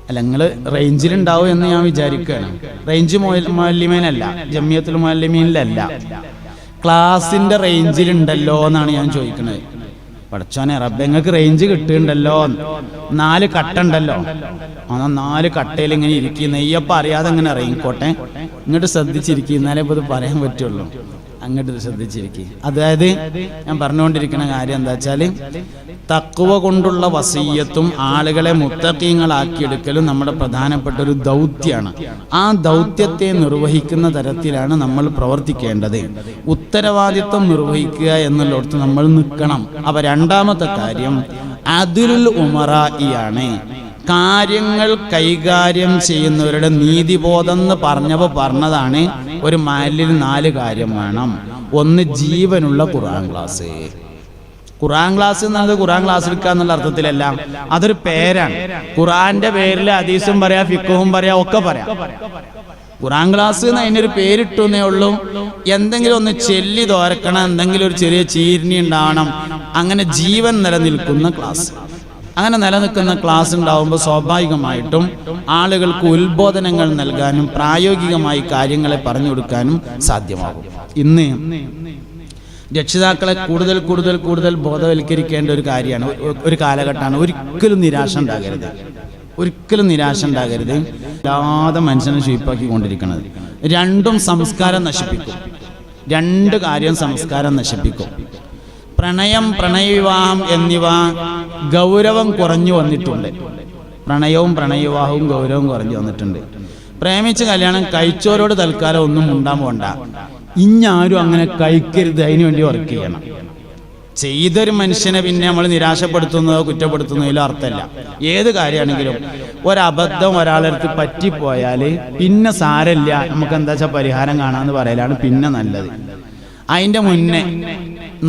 അല്ല, നിങ്ങൾ റേഞ്ചിലുണ്ടാവും എന്ന് ഞാൻ വിചാരിക്കുകയാണ്. റേഞ്ച് മുഅല്ലിമീനല്ല, ജമിയത്തുൽ മുഅല്ലിമീനിലല്ല, ക്ലാസിന്റെ റേഞ്ചിലുണ്ടല്ലോ എന്നാണ് ഞാൻ ചോദിക്കുന്നത്. പഠിച്ചോനെ റബ്ബേ, നിങ്ങൾക്ക് റേഞ്ച് കിട്ടുന്നുണ്ടല്ലോ. 4 കട്ടുണ്ടല്ലോ. 4 കട്ടയിൽ ഇങ്ങനെ ഇരിക്കുന്ന നെയ്യപ്പം അറിയാതെ ഇങ്ങനെ ഇറങ്ങിക്കോട്ടെ. ഇങ്ങോട്ട് ശ്രദ്ധിച്ചിരിക്കുന്നാലേ ഇപ്പോൾ ഇത് പറയാൻ പറ്റുള്ളൂ. അങ്ങോട്ട് ശ്രദ്ധിച്ചിരിക്കുക. അതായത് ഞാൻ പറഞ്ഞുകൊണ്ടിരിക്കുന്ന കാര്യം എന്താ വെച്ചാൽ തഖ്വ കൊണ്ടുള്ള വസിയ്യത്തും ആളുകളെ മുത്തഖീങ്ങളാക്കിയെടുക്കലും നമ്മുടെ പ്രധാനപ്പെട്ട ഒരു ദൗത്യമാണ്. ആ ദൗത്യത്തെ നിർവഹിക്കുന്ന തരത്തിലാണ് നമ്മൾ പ്രവർത്തിക്കേണ്ടത്. ഉത്തരവാദിത്വം നിർവഹിക്കുക എന്നുള്ളിടത്ത് നമ്മൾ നിൽക്കണം. അപ്പൊ രണ്ടാമത്തെ കാര്യം അദ്ലുൽ ഉമറാഇയാണ്. കാര്യങ്ങൾ കൈകാര്യം ചെയ്യുന്നവരുടെ നീതിബോധം എന്ന് പറഞ്ഞതാണ്. ഒരു മഹല്ലിൽ 4 കാര്യം വേണം. 1 ജീവനുള്ള ഖുർആൻ ക്ലാസ്. ഖുർആൻ ക്ലാസ് എന്നത് ഖുർആൻ ക്ലാസ് എടുക്കുക എന്നുള്ള അർത്ഥത്തിലല്ല, അതൊരു പേരാണ്. ഖുർആന്റെ പേരിൽ ഹദീസും പറയാം, ഫിഖ്ഹും പറയാം, ഒക്കെ പറയാം. ഖുർആൻ ക്ലാസ് എന്ന് അതിനൊരു പേരിട്ടുന്നേ ഉള്ളൂ. എന്തെങ്കിലും ഒന്ന് ചെല്ലി തോരക്കണം, എന്തെങ്കിലും ഒരു ചെറിയ ചീരിനി ഉണ്ടാവണം. അങ്ങനെ ജീവൻ നിലനിൽക്കുന്ന ക്ലാസ്. അങ്ങനെ നിലനിൽക്കുന്ന ക്ലാസ് ഉണ്ടാവുമ്പോൾ സ്വാഭാവികമായിട്ടും ആളുകൾക്ക് ഉത്ബോധനങ്ങൾ നൽകാനും പ്രായോഗികമായി കാര്യങ്ങളെ പറഞ്ഞു കൊടുക്കാനും സാധ്യമാകും. ഇന്ന് രക്ഷിതാക്കളെ കൂടുതൽ ബോധവൽക്കരിക്കേണ്ട ഒരു കാര്യമാണ്, ഒരു കാലഘട്ടമാണ്. ഒരിക്കലും നിരാശ ഉണ്ടാകരുത്. അല്ലാതെ മനുഷ്യനെ ഷീപ്പാക്കിക്കൊണ്ടിരിക്കുന്നത്. രണ്ടും സംസ്കാരം നശിപ്പിക്കും. 2 കാര്യം സംസ്കാരം നശിപ്പിക്കും. പ്രണയം, പ്രണയവിവാഹം എന്നിവ ഗൗരവം കുറഞ്ഞു വന്നിട്ടുണ്ട്. പ്രണയവും പ്രണയവിവാഹവും ഗൗരവം കുറഞ്ഞു വന്നിട്ടുണ്ട്. പ്രേമിച്ച് കല്യാണം കഴിച്ചവരോട് തൽക്കാലം ഒന്നും ഉണ്ടാൻ പോണ്ട. ഇഞ്ഞാരും അങ്ങനെ കഴിക്കരുത്. അതിനു വേണ്ടി വർക്ക് ചെയ്യണം. ചെയ്തൊരു മനുഷ്യനെ പിന്നെ നമ്മൾ നിരാശപ്പെടുത്തുന്നതോ കുറ്റപ്പെടുത്തുന്നതിലോ അർത്ഥമല്ല. ഏത് കാര്യമാണെങ്കിലും ഒരബദ്ധം ഒരാളടുത്ത് പറ്റിപ്പോയാൽ പിന്നെ സാരമില്ല, നമുക്ക് എന്താ വെച്ചാൽ പരിഹാരം കാണാമെന്ന് പറയലാണ് പിന്നെ നല്ലത്. അതിൻ്റെ മുന്നേ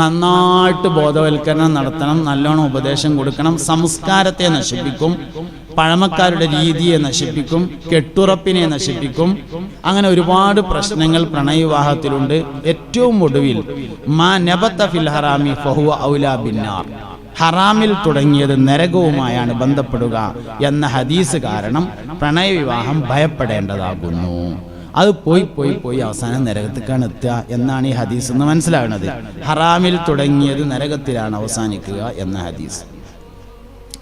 നന്നായിട്ട് ബോധവൽക്കരണം നടത്തണം, നല്ലോണം ഉപദേശം കൊടുക്കണം. സംസ്കാരത്തെ നശിപ്പിക്കും, പഴമക്കാരുടെ രീതിയെ നശിപ്പിക്കും, കെട്ടുറപ്പിനെ നശിപ്പിക്കും. അങ്ങനെ ഒരുപാട് പ്രശ്നങ്ങൾ പ്രണയവിവാഹത്തിലുണ്ട്. ഏറ്റവും ഒടുവിൽ മാ നബത ഫിൽ ഹറാമി ഫഹുവ ഔലാ ബിന്നാർ, ഹറാമിൽ തുടങ്ങിയത് നരകവുമായാണ് ബന്ധപ്പെടുക എന്ന ഹദീസ് കാരണം പ്രണയവിവാഹം ഭയപ്പെടേണ്ടതാകുന്നു. അത് പോയി അവസാനം നരകത്തിക്കാണ് എത്തുക എന്നാണ് ഈ ഹദീസ് എന്ന് മനസ്സിലാകുന്നത്. ഹറാമിൽ തുടങ്ങിയത് നരകത്തിലാണ് അവസാനിക്കുക എന്ന ഹദീസ്.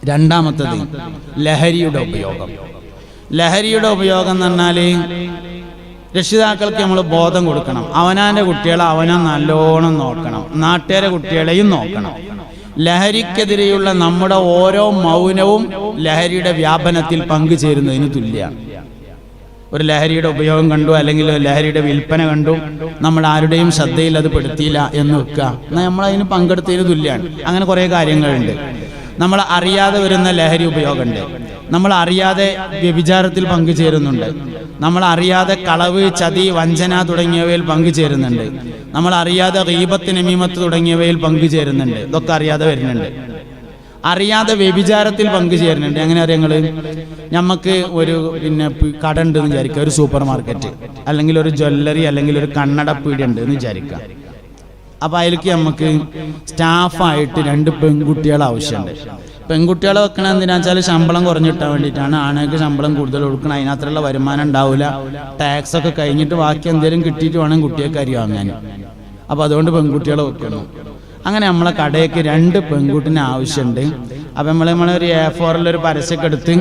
രണ്ടാമത്തത് ലഹരിയുടെ ഉപയോഗം. ലഹരിയുടെ ഉപയോഗം എന്ന് പറഞ്ഞാൽ രക്ഷിതാക്കൾക്ക് നമ്മൾ ബോധം കൊടുക്കണം. അവനാൻ്റെ കുട്ടികളെ അവനെ നല്ലോണം നോക്കണം, നാട്ടുകാരെ കുട്ടികളെയും നോക്കണം. ലഹരിക്കെതിരെയുള്ള നമ്മുടെ ഓരോ മൗനവും ലഹരിയുടെ വ്യാപനത്തിൽ പങ്കുചേരുന്നതിന് തുല്യമാണ്. ഒരു ലഹരിയുടെ ഉപയോഗം കണ്ടു, അല്ലെങ്കിൽ ലഹരിയുടെ വിൽപ്പന കണ്ടു, നമ്മൾ ആരുടെയും ശ്രദ്ധയിൽ അത് പെടുത്തിയില്ല എന്ന് വെക്കുക, എന്നാൽ നമ്മളതിന് പങ്കെടുത്തതിന് തുല്യമാണ്. അങ്ങനെ കുറേ കാര്യങ്ങളുണ്ട്. നമ്മൾ അറിയാതെ വരുന്ന ലഹരി ഉപയോഗമുണ്ട്, നമ്മൾ അറിയാതെ വ്യഭിചാരത്തിൽ പങ്കുചേരുന്നുണ്ട്, നമ്മൾ അറിയാതെ കളവ്, ചതി, വഞ്ചന തുടങ്ങിയവയിൽ പങ്കുചേരുന്നുണ്ട്, നമ്മൾ അറിയാതെ ഗീബത്ത്, നമീമത്ത് തുടങ്ങിയവയിൽ പങ്കുചേരുന്നുണ്ട്. ഇതൊക്കെ അറിയാതെ വരുന്നുണ്ട്. അറിയാതെ വ്യഭിചാരത്തിൽ പങ്കുചേരുന്നുണ്ട്. എങ്ങനെ അറിയാം നിങ്ങൾ? നമുക്ക് ഒരു കട ഉണ്ടെന്ന് വിചാരിക്കുക, ഒരു സൂപ്പർ മാർക്കറ്റ്, അല്ലെങ്കിൽ ഒരു ജ്വല്ലറി, അല്ലെങ്കിൽ ഒരു കണ്ണടപ്പീടി ഉണ്ട് എന്ന് വിചാരിക്കുക. അപ്പോൾ അതിലേക്ക് നമുക്ക് സ്റ്റാഫായിട്ട് 2 പെൺകുട്ടികളെ ആവശ്യമുണ്ട്. പെൺകുട്ടികളെ വെക്കണം എന്തിനാണെന്ന് വെച്ചാൽ ശമ്പളം കുറഞ്ഞിട്ടാൻ വേണ്ടിയിട്ടാണ്. ആണുങ്ങൾക്ക് ശമ്പളം കൂടുതൽ കൊടുക്കണം, അതിനകത്തുള്ള വരുമാനം ഉണ്ടാവില്ല. ടാക്സ് ഒക്കെ കഴിഞ്ഞിട്ട് ബാക്കി എന്തെങ്കിലും കിട്ടിയിട്ട് വേണം കുട്ടികൾക്ക് അരി വാങ്ങാൻ. അപ്പോൾ അതുകൊണ്ട് പെൺകുട്ടികളെ വെക്കുന്നു. അങ്ങനെ നമ്മളെ കടയ്ക്ക് 2 പെൺകുട്ടിനെ ആവശ്യമുണ്ട്. അപ്പം നമ്മളൊരു A4 ഒരു പരസ്യമൊക്കെ എടുത്ത്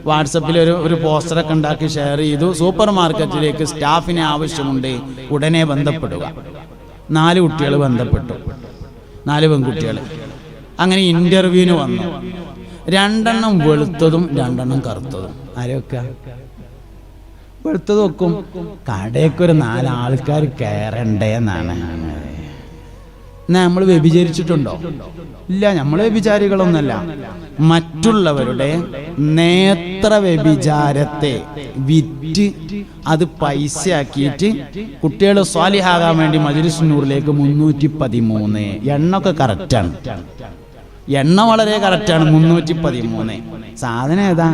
വാട്സപ്പിൽ ഒരു പോസ്റ്ററൊക്കെ ഉണ്ടാക്കി ഷെയർ ചെയ്തു. സൂപ്പർ മാർക്കറ്റിലേക്ക് സ്റ്റാഫിനെ ആവശ്യമുണ്ട്, ഉടനെ ബന്ധപ്പെടുക. 4 കുട്ടികൾ ബന്ധപ്പെട്ടു, 4 പെൺകുട്ടികൾ. അങ്ങനെ ഇൻ്റർവ്യൂവിന് വന്നു. 2 വെളുത്തതും 2 കറുത്തതും. ആരൊക്കെ വെളുത്തത് വെക്കും? കടയൊക്കെ 4 ആൾക്കാർ കയറണ്ടേ എന്നാണ്. നമ്മൾ വ്യഭിചരിച്ചിട്ടുണ്ടോ? ഇല്ല, നമ്മൾ വ്യഭിചാരികളൊന്നല്ല. മറ്റുള്ളവരുടെ നേത്ര വ്യഭിചാരത്തെ വിറ്റ് അത് പൈസയാക്കിയിട്ട് കുട്ടികൾ സ്വാലിഹാകാൻ വേണ്ടി മജ്‌ലിസ് നൂറിലേക്ക് 313. എണ്ണൊക്കെ കറക്റ്റാണ്, എണ്ണ വളരെ കറക്റ്റാണ്. 313. സാധനം ഏതാ?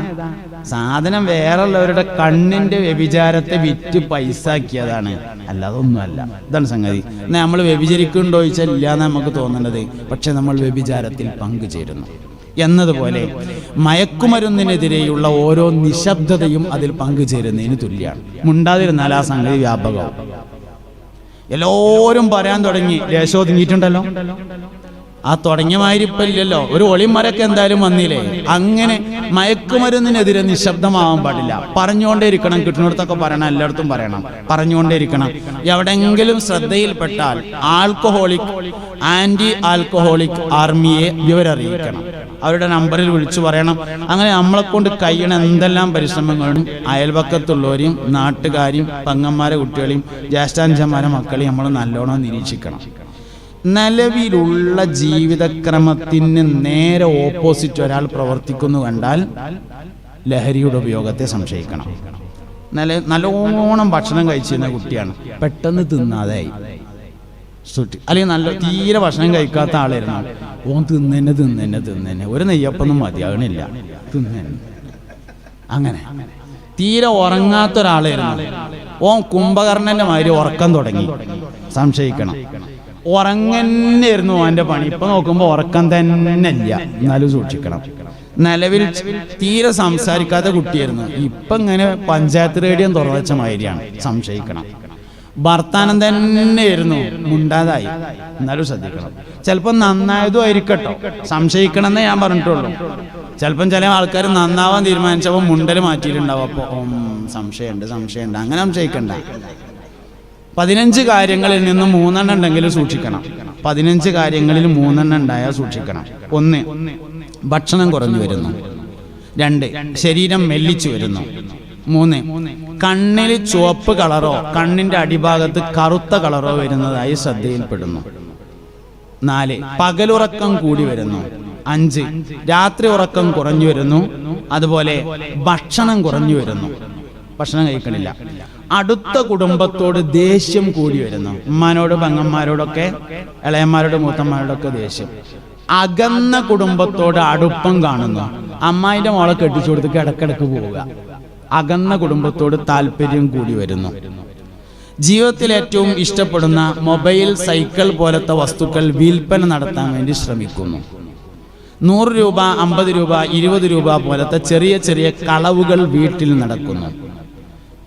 സാധനം വേറെയുള്ളവരുടെ കണ്ണിന്റെ വ്യഭിചാരത്തെ വിറ്റ് പൈസയാക്കിയതാണ്, അല്ലാതെ ഒന്നുമല്ല. ഇതാണ് സംഗതി. എന്നാൽ നമ്മൾ വ്യഭിചരിക്കുന്നുണ്ടോ ചോദിച്ചാൽ ഇല്ല എന്ന് നമുക്ക് തോന്നുന്നത്, പക്ഷെ നമ്മൾ വ്യഭിചാരത്തിൽ പങ്കുചേരുന്നു. എന്നതുപോലെ മയക്കുമരുന്നിനെതിരെയുള്ള ഓരോ നിശബ്ദതയും അതിൽ പങ്കുചേരുന്നതിന് തുല്യമാണ്. മുണ്ടാതിരുന്നാൽ ആ സംഗതി വ്യാപകവും. എല്ലാവരും പറയാൻ തുടങ്ങി, ലേശം ഒതുങ്ങിയിട്ടുണ്ടല്ലോ, ആ തുടങ്ങിയ മാതിരി ഇപ്പം ഇല്ലല്ലോ, ഒരു ഒളിമരൊക്കെ എന്തായാലും വന്നില്ലേ. അങ്ങനെ മയക്കുമരുന്നിനെതിരെ നിശബ്ദമാവാൻ പാടില്ല. പറഞ്ഞുകൊണ്ടേ ഇരിക്കണം. കിട്ടുന്നിടത്തൊക്കെ പറയണം, എല്ലായിടത്തും പറയണം, പറഞ്ഞുകൊണ്ടേ ഇരിക്കണം. എവിടെങ്കിലും ശ്രദ്ധയിൽപ്പെട്ടാൽ ആൽക്കഹോളിക്, ആന്റി ആൽക്കഹോളിക് ആർമിയെ വിവരറിയിക്കണം. അവരുടെ നമ്പറിൽ വിളിച്ചു പറയണം. അങ്ങനെ നമ്മളെ കൊണ്ട് കഴിയണ എന്തെല്ലാം പരിശ്രമങ്ങളും അയൽപക്കത്തുള്ളവരെയും നാട്ടുകാരെയും പെങ്ങന്മാരെ കുട്ടികളെയും ജ്യേഷ്ഠാനുജന്മാരെ മക്കളെയും നമ്മൾ നല്ലോണം നിരീക്ഷിക്കണം. നിലവിലുള്ള ജീവിതക്രമത്തിന് നേരെ ഓപ്പോസിറ്റ് ഒരാൾ പ്രവർത്തിക്കുന്നു കണ്ടാൽ ലഹരിയുടെ ഉപയോഗത്തെ സംശയിക്കണം. നല്ലോണം ഭക്ഷണം കഴിച്ചിരുന്ന കുട്ടിയാണ്, പെട്ടെന്ന് തിന്നാതായി. അല്ലെങ്കിൽ തീരെ ഭക്ഷണം കഴിക്കാത്ത ആളായിരുന്നു, ഓൻ തിന്നെ ഒരു നെയ്യപ്പൊന്നും മതിയാകണില്ല, തിന്നെ. അങ്ങനെ തീരെ ഉറങ്ങാത്തൊരാളായിരുന്നു, ഓൻ കുംഭകർണന്റെ മാതിരി ഉറക്കം തുടങ്ങി. സംശയിക്കണം. ഉറങ്ങന്നെയായിരുന്നു അവൻ്റെ പണി. ഇപ്പൊ നോക്കുമ്പോൾ ഉറക്കം തന്നെ ഇല്ല, എന്നാലും സൂക്ഷിക്കണം. നിലവിൽ തീരെ സംസാരിക്കാത്ത കുട്ടിയായിരുന്നു, ഇപ്പൊ ഇങ്ങനെ പഞ്ചായത്ത് റേഡിയോ തുറവച്ച മാതിരിയാണ്. സംശയിക്കണം. വർത്താനം തന്നെയായിരുന്നു, മുണ്ടാതായി, എന്നാലും ശ്രദ്ധിക്കണം. ചിലപ്പോൾ നന്നായതും ആയിരിക്കട്ടോ, സംശയിക്കണം എന്നേ ഞാൻ പറഞ്ഞിട്ടുള്ളൂ. ചിലപ്പം ചില ആൾക്കാർ നന്നാവാൻ തീരുമാനിച്ചപ്പോൾ മുണ്ടൽ മാറ്റിയിട്ടുണ്ടാവും. അപ്പോൾ സംശയമുണ്ട്, അങ്ങനെ സംശയിക്കണ്ട. 15 കാര്യങ്ങളിൽ നിന്നും 3 ഉണ്ടെങ്കിലും സൂക്ഷിക്കണം. 15 കാര്യങ്ങളിൽ 3 ഉണ്ടായാൽ സൂക്ഷിക്കണം. 1, ഭക്ഷണം കുറഞ്ഞു വരുന്നു. 2, ശരീരം മെല്ലിച്ചു വരുന്നു. 3, കണ്ണിൽ ചുവപ്പ് കളറോ കണ്ണിന്റെ അടിഭാഗത്ത് കറുത്ത കളറോ വരുന്നതായി ശ്രദ്ധയിൽപ്പെടുന്നു. 4, പകലുറക്കം കൂടി വരുന്നു. 5, രാത്രി ഉറക്കം കുറഞ്ഞു വരുന്നു. അതുപോലെ ഭക്ഷണം കുറഞ്ഞു വരുന്നു, ഭക്ഷണം കഴിക്കണില്ല. അടുത്ത കുടുംബത്തോട് ദേഷ്യം കൂടി വരുന്നു. ഉമ്മാനോട്, പെങ്ങന്മാരോടൊക്കെ, ഇളയന്മാരോട്, മൂത്തന്മാരോടൊക്കെ ദേഷ്യം. അകന്ന കുടുംബത്തോട് അടുപ്പം കാണുന്നു. അമ്മായിന്റെ മോളെ കെട്ടിച്ചു കൊടുത്ത് ഇടക്കിടക്ക് പോവുക. അകന്ന കുടുംബത്തോട് താല്പര്യം കൂടി വരുന്നു. ജീവിതത്തിൽ ഏറ്റവും ഇഷ്ടപ്പെടുന്ന മൊബൈൽ, സൈക്കിൾ പോലത്തെ വസ്തുക്കൾ വിൽപ്പന നടത്താൻ വേണ്ടി ശ്രമിക്കുന്നു. 100 രൂപ, 50 രൂപ, 20 രൂപ പോലത്തെ ചെറിയ ചെറിയ കളവുകൾ വീട്ടിൽ നടക്കുന്നു.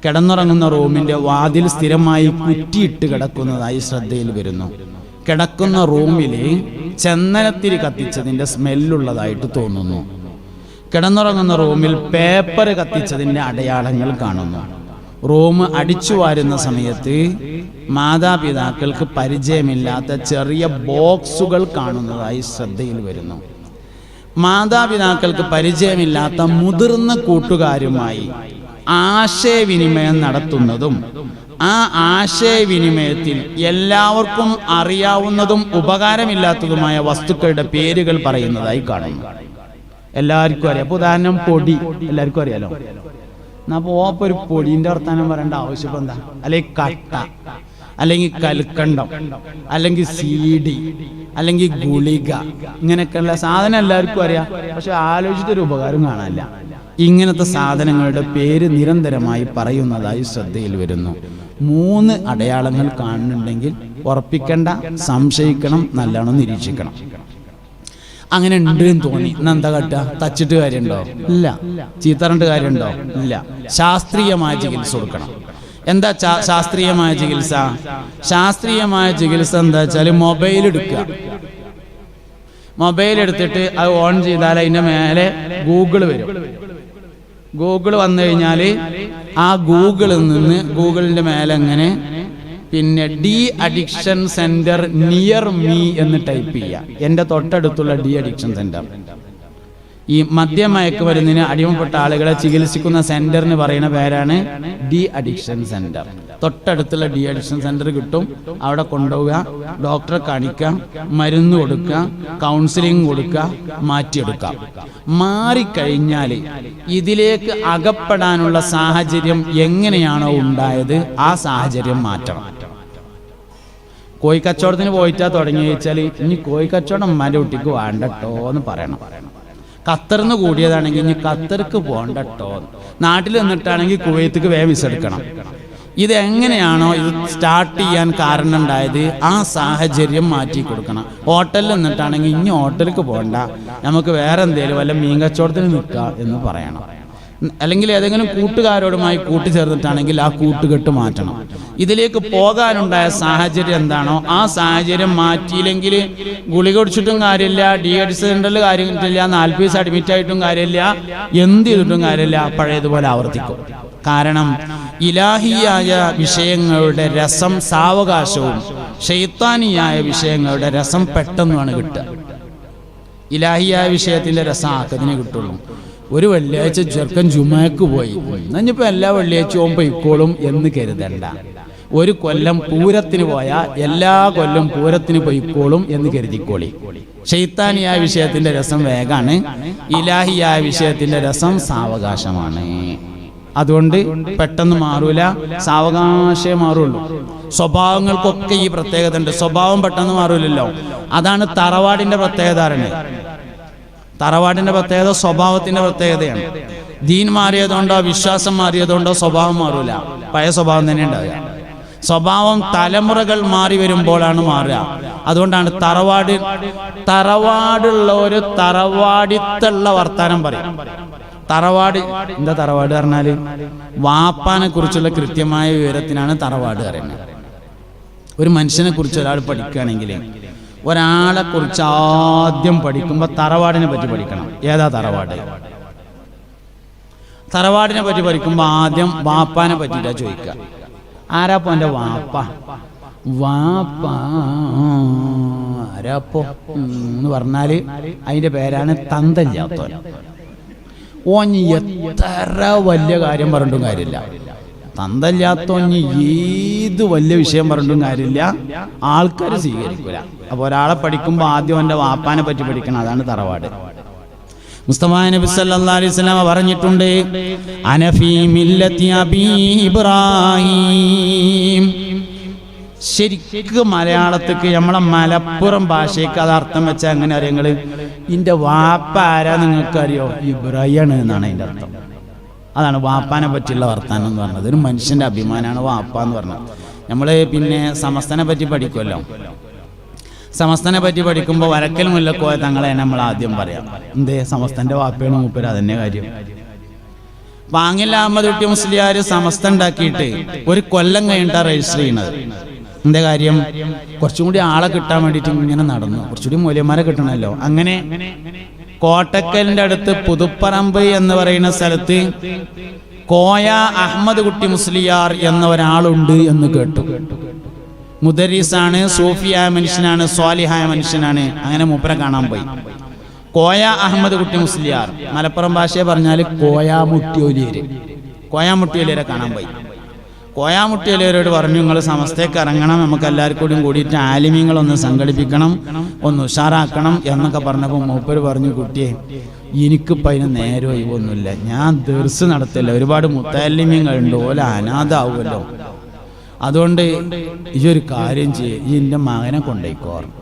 കിടന്നുറങ്ങുന്ന റൂമിന്റെ വാതിൽ സ്ഥിരമായി കുറ്റിയിട്ട് കിടക്കുന്നതായി ശ്രദ്ധയിൽ വരുന്നു. കിടക്കുന്ന റൂമിൽ ചന്ദനത്തിരി കത്തിച്ചതിന്റെ സ്മെല്ലുള്ളതായിട്ട് തോന്നുന്നു. കിടന്നുറങ്ങുന്ന റൂമിൽ പേപ്പർ കത്തിച്ചതിൻ്റെ അടയാളങ്ങൾ കാണുന്നു. റൂം അടിച്ചു വാരുന്ന സമയത്ത് മാതാപിതാക്കൾക്ക് പരിചയമില്ലാത്ത ചെറിയ ബോക്സുകൾ കാണുന്നതായി ശ്രദ്ധയിൽ വരുന്നു. മാതാപിതാക്കൾക്ക് പരിചയമില്ലാത്ത മുതിർന്ന കൂട്ടുകാരുമായി ആശയവിനിമയം നടത്തുന്നതും ആ ആശയവിനിമയത്തിൽ എല്ലാവർക്കും അറിയാവുന്നതും ഉപകാരമില്ലാത്തതുമായ വസ്തുക്കളുടെ പേരുകൾ പറയുന്നതായി കാണുന്നു. എല്ലാവർക്കും അറിയാം. അപ്പോൾ ഉദാഹരണം പൊടി എല്ലാവർക്കും അറിയാലോ. അപ്പോൾ ഓപ്പം ഒരു പൊടിൻ്റെ വർത്താനം പറയേണ്ട ആവശ്യം എന്താ? അല്ലെങ്കിൽ കട്ട, അല്ലെങ്കിൽ കൽക്കണ്ടം, അല്ലെങ്കിൽ CD, അല്ലെങ്കിൽ ഗുളിക, ഇങ്ങനെയൊക്കെയുള്ള സാധനം എല്ലാവർക്കും അറിയാം. പക്ഷെ ആലോചിച്ചിട്ടൊരു ഉപകാരം കാണാനില്ല. ഇങ്ങനത്തെ സാധനങ്ങളുടെ പേര് നിരന്തരമായി പറയുന്നതായി ശ്രദ്ധയിൽ വരുന്നു. 3 അടയാളങ്ങൾ കാണുന്നുണ്ടെങ്കിൽ ഉറപ്പിക്കണ്ട, സംശയിക്കണം, നല്ലോണം നിരീക്ഷിക്കണം. അങ്ങനെ ഉണ്ട് എന്ന് തോന്നി, എന്താ കാട്ടുക? തച്ചിട്ട് കാര്യമുണ്ടോ? ഇല്ല. ചീത്തറിട്ട് കാര്യമുണ്ടോ? ഇല്ല. ശാസ്ത്രീയമായ ചികിത്സ കൊടുക്കണം. എന്താ ശാസ്ത്രീയമായ ചികിത്സ? ശാസ്ത്രീയമായ ചികിത്സ എന്താ വെച്ചാൽ മൊബൈൽ എടുക്കുക. മൊബൈൽ എടുത്തിട്ട് അത് ഓൺ ചെയ്താൽ അതിൻ്റെ മേലെ ഗൂഗിൾ വരും. ഗൂഗിൾ വന്നു കഴിഞ്ഞാൽ ആ ഗൂഗിളിൽ നിന്ന് ഗൂഗിളിൻ്റെ മേലെ അങ്ങനെ പിന്നെ de addiction centre near me എന്ന് ടൈപ്പ് ചെയ്യുക. എൻ്റെ തൊട്ടടുത്തുള്ള ഡി അഡിക്ഷൻ സെന്റർ. ഈ മദ്യമയക്കുമരുന്നിന് അടിമപ്പെട്ട ആളുകളെ ചികിത്സിക്കുന്ന സെന്ററിന് പറയുന്ന പേരാണ് ഡി അഡിക്ഷൻ സെന്റർ. തൊട്ടടുത്തുള്ള ഡി അഡിക്ഷൻ സെന്റർ കിട്ടും. അവിടെ കൊണ്ടുപോവുക, ഡോക്ടറെ കാണിക്കുക, മരുന്ന് കൊടുക്കുക, കൗൺസിലിംഗ് കൊടുക്കുക, മാറ്റിയെടുക്കുക. മാറിക്കഴിഞ്ഞാൽ ഇതിലേക്ക് അകപ്പെടാനുള്ള സാഹചര്യം എങ്ങനെയാണോ ഉണ്ടായത് ആ സാഹചര്യം മാറ്റണം. കോഴിക്കച്ചവടത്തിന് പോയിട്ടാ തുടങ്ങി വെച്ചാൽ ഇനി കോഴിക്കച്ചവടം അമ്മാൻ്റെ കുട്ടിക്ക് വേണ്ടട്ടോ എന്ന് പറയണം. ഖത്തറിന്ന് കൂടിയതാണെങ്കിൽ ഇനി ഖത്തർക്ക് പോകണ്ടട്ടോ. നാട്ടിൽ നിന്നിട്ടാണെങ്കിൽ കുവൈത്തേക്ക് വേഗം വിസ എടുക്കണം. ഇതെങ്ങനെയാണോ ഇത് സ്റ്റാർട്ട് ചെയ്യാൻ കാരണം ഉണ്ടായത് ആ സാഹചര്യം മാറ്റി കൊടുക്കണം. ഹോട്ടലിൽ നിന്നിട്ടാണെങ്കിൽ ഇനി ഹോട്ടലിലേക്ക് പോകണ്ട, നമുക്ക് വേറെ എന്തെങ്കിലും വല്ല മീൻ കച്ചവടത്തിന് നിൽക്കാം എന്ന് പറയണം. അല്ലെങ്കിൽ ഏതെങ്കിലും കൂട്ടുകാരോടുമായി കൂട്ടിച്ചേർന്നിട്ടാണെങ്കിൽ ആ കൂട്ടുകെട്ട് മാറ്റണം. ഇതിലേക്ക് പോകാനുണ്ടായ സാഹചര്യം എന്താണോ ആ സാഹചര്യം മാറ്റിയില്ലെങ്കിൽ ഗുളിക കുടിച്ചിട്ടും കാര്യമില്ല, ഡി അഡിക്ഷൻ സെന്ററിൽ കാര്യമില്ല, 40 ദിവസം അഡ്മിറ്റ് ആയിട്ടും കാര്യമില്ല, എന്ത് ചെയ്തിട്ടും കാര്യമില്ല, പഴയതുപോലെ ആവർത്തിക്കും. കാരണം ഇലാഹിയായ വിഷയങ്ങളുടെ രസം സാവകാശവും ശൈത്താനിയായ വിഷയങ്ങളുടെ രസം പെട്ടെന്നാണ് കിട്ടുക. ഇലാഹിയായ വിഷയത്തിന്റെ രസം ആക്കതിനെ കിട്ടുള്ളൂ. ഒരു വെള്ളിയാഴ്ച ചെറുക്കൻ ജുമാക്ക് പോയി, എന്നിപ്പോൾ എല്ലാ വെള്ളിയാഴ്ചയും പൊയ്ക്കോളും എന്ന് കരുതണ്ട. ഒരു കൊല്ലം പൂരത്തിന് പോയാൽ എല്ലാ കൊല്ലം പൂരത്തിന് പൊയ്ക്കോളും എന്ന് കരുതിക്കോളി. ശൈത്താനിയായ വിഷയത്തിന്റെ രസം വേഗാണ്, ഇലാഹിയായ വിഷയത്തിന്റെ രസം സാവകാശമാണ്. അതുകൊണ്ട് പെട്ടെന്ന് മാറൂല, സാവകാശേ മാറുള്ളൂ. സ്വഭാവങ്ങൾക്കൊക്കെ ഈ പ്രത്യേകത ഉണ്ട്. സ്വഭാവം പെട്ടെന്ന് മാറൂലല്ലോ. അതാണ് തറവാടിന്റെ പ്രത്യേകത. തറവാടിന്റെ പ്രത്യേകത സ്വഭാവത്തിന്റെ പ്രത്യേകതയാണ്. ദീൻ മാറിയതുകൊണ്ടോ വിശ്വാസം മാറിയതുകൊണ്ടോ സ്വഭാവം മാറൂല, പഴയ സ്വഭാവം തന്നെ ഉണ്ടാവുക. സ്വഭാവം തലമുറകൾ മാറി വരുമ്പോഴാണ് മാറുക. അതുകൊണ്ടാണ് തറവാടുള്ള ഒരു തറവാടിത്തുള്ള വർത്താനം പറയും. തറവാട് എന്താ? തറവാട് പറഞ്ഞാല് വാപ്പാനെ കുറിച്ചുള്ള കൃത്യമായ വിവരത്തിനാണ് തറവാട് പറയുന്നത്. ഒരു മനുഷ്യനെ കുറിച്ച് ഒരാൾ പഠിക്കുകയാണെങ്കിൽ ഒരാളെ കുറിച്ച് ആദ്യം പഠിക്കുമ്പോൾ തറവാടിനെ പറ്റി പഠിക്കണം. ഏതാ തറവാട്? തറവാടിനെ പറ്റി പഠിക്കുമ്പോൾ ആദ്യം വാപ്പാനെ പറ്റിയിട്ടാ ചോദിക്കുക. ആരാപ്പോ എൻ്റെ വാപ്പ? വാപ്പ ആരാപ്പോ എന്ന് പറഞ്ഞാല് അതിന്റെ പേരാണ് തന്തല്ലാത്തോൻ. ഓഞ്ഞി എത്ര വലിയ കാര്യം പറഞ്ഞിട്ടും കാര്യമില്ല. തന്തല്ലാത്തോഞ്ഞി ഏത് വലിയ വിഷയം പറഞ്ഞിട്ടും കാര്യമില്ല, ആൾക്കാർ സ്വീകരിക്കൂല. അപ്പൊ ഒരാളെ പഠിക്കുമ്പോൾ ആദ്യം എൻ്റെ വാപ്പാനെ പറ്റി പഠിക്കണം. അതാണ് തറവാട്. മുസ്തഫ നബി സല്ലല്ലാഹു അലൈഹി വസല്ലം പറഞ്ഞിട്ടുണ്ട്, അനഫീ മില്ലത്തി അബീ ഇബ്രാഹിം. ശരിക്കും മലയാളത്തേക്ക് നമ്മളെ മലപ്പുറം ഭാഷയ്ക്ക് അത് അർത്ഥം വെച്ചാൽ എങ്ങനെ അറിയങ്ങള്? ഇന്റെ വാപ്പ ആരാ നിങ്ങൾക്കറിയോ? ഇബ്രാഹിമാണ് എന്നാണ് അതിന്റെ അർത്ഥം. അതാണ് വാപ്പാനെ പറ്റിയുള്ള വർത്താനം എന്ന് പറഞ്ഞത്. ഒരു മനുഷ്യന്റെ അഭിമാനമാണ് വാപ്പ എന്ന് പറഞ്ഞത്. നമ്മള് പിന്നെ സമസ്തനെ പറ്റി പഠിക്കുമല്ലോ. സമസ്തനെ പറ്റി പഠിക്കുമ്പോൾ വരക്കൽ മുല്ലക്കോയ തങ്ങളെ നമ്മൾ ആദ്യം പറയാം. എന്തേ? സമസ്തന്റെ വാപ്പയാണ് മൂപ്പര്, അതന്നെ കാര്യം. പാങ്ങിൽ അഹമ്മദ് കുട്ടി മുസ്ലിയാർ സമസ്ത ഉണ്ടാക്കിയിട്ട് ഒരു കൊല്ലം കഴിഞ്ഞിട്ടാണ് രജിസ്റ്റർ ചെയ്യുന്നത്. എന്താ കാര്യം? കുറച്ചും കൂടി ആളെ കിട്ടാൻ വേണ്ടിയിട്ട് ഇങ്ങനെ നടന്നു. കുറച്ചുകൂടി മൂല്യന്മാരെ കിട്ടണമല്ലോ. അങ്ങനെ കോട്ടക്കലിൻ്റെ അടുത്ത് പുതുപ്പറമ്പ് എന്ന് പറയുന്ന സ്ഥലത്ത് കോയ അഹമ്മദ് കുട്ടി മുസ്ലിയാർ എന്ന ഒരാളുണ്ട് എന്ന് കേട്ടു. മുദരീസാണ്, സൂഫിയായ മനുഷ്യനാണ്, സ്വാലിഹായ മനുഷ്യനാണ്. അങ്ങനെ മൂപ്പരെ കാണാൻ പോയി. കോയ അഹമ്മദ് കുട്ടി മുസ്ലിയാർ, മലപ്പുറം ഭാഷയെ പറഞ്ഞാൽ കോയാമുട്ടിയോലിയരെ കാണാൻ പോയി. കോയാമുട്ടിയോലിയരോട് പറഞ്ഞു, നിങ്ങൾ സമസ്തയ്ക്ക് ഇറങ്ങണം, നമുക്ക് എല്ലാവർക്കും കൂടിയിട്ട് ആലിമീങ്ങളൊന്ന് സംഘടിപ്പിക്കണം, ഒന്ന് ഉഷാറാക്കണം എന്നൊക്കെ പറഞ്ഞപ്പോൾ മൂപ്പര് പറഞ്ഞു, കുട്ടിയെ എനിക്കിപ്പോൾ അതിന് നേരോ ഇവൊന്നുമില്ല, ഞാൻ ദർസ് നടത്തില്ല, ഒരുപാട് മുത്തല്ലിമീങ്ങളുണ്ട്, ഓല അനാഥാവുമല്ലോ, അതുകൊണ്ട് ഈ ഒരു കാര്യം ചെയ്യ്, ഈ എൻ്റെ മകനെ കൊണ്ടുപോയിക്കോറും.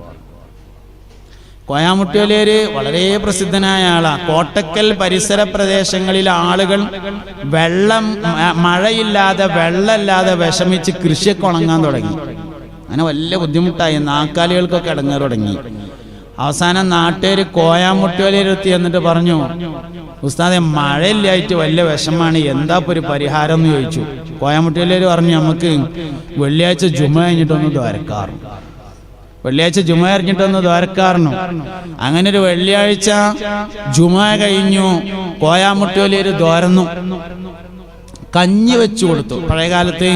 കോയാമുട്ടിയോലിയര് വളരെ പ്രസിദ്ധനായ ആളാണ്. കോട്ടക്കൽ പരിസര പ്രദേശങ്ങളിലെ ആളുകൾ മഴയില്ലാതെ വെള്ളമില്ലാതെ വിഷമിച്ച് കൃഷിയൊക്കെ ഉണങ്ങാൻ തുടങ്ങി. അങ്ങനെ വലിയ ബുദ്ധിമുട്ടായി, നാക്കാലികൾക്കൊക്കെ ഇടങ്ങാൻ തുടങ്ങി. അവസാനം നാട്ടുകാർ കോയാമുട്ടിയോലിയരെത്തി എന്നിട്ട് പറഞ്ഞു, ഉസ്താദെ മഴയില്ലായിട്ട് വലിയ വിഷമാണ്, എന്താ ഇപ്പോൾ ഒരു പരിഹാരം എന്ന് ചോദിച്ചു. കോയാമുട്ടിയോലിയർ പറഞ്ഞു, നമുക്ക് വെള്ളിയാഴ്ച ജുമ കഴിഞ്ഞിട്ടൊന്ന് ദ്വാരക്കാറും, വെള്ളിയാഴ്ച ജുമ കഴിഞ്ഞിട്ടൊന്ന് ദ്വാരക്കാറുന്നു. അങ്ങനെ ഒരു വെള്ളിയാഴ്ച ജുമ കഴിഞ്ഞു, കോയാമുട്ടിയോലിയർ ദ്വാരന്നു, കഞ്ഞി വെച്ചു കൊടുത്തു. പഴയകാലത്ത്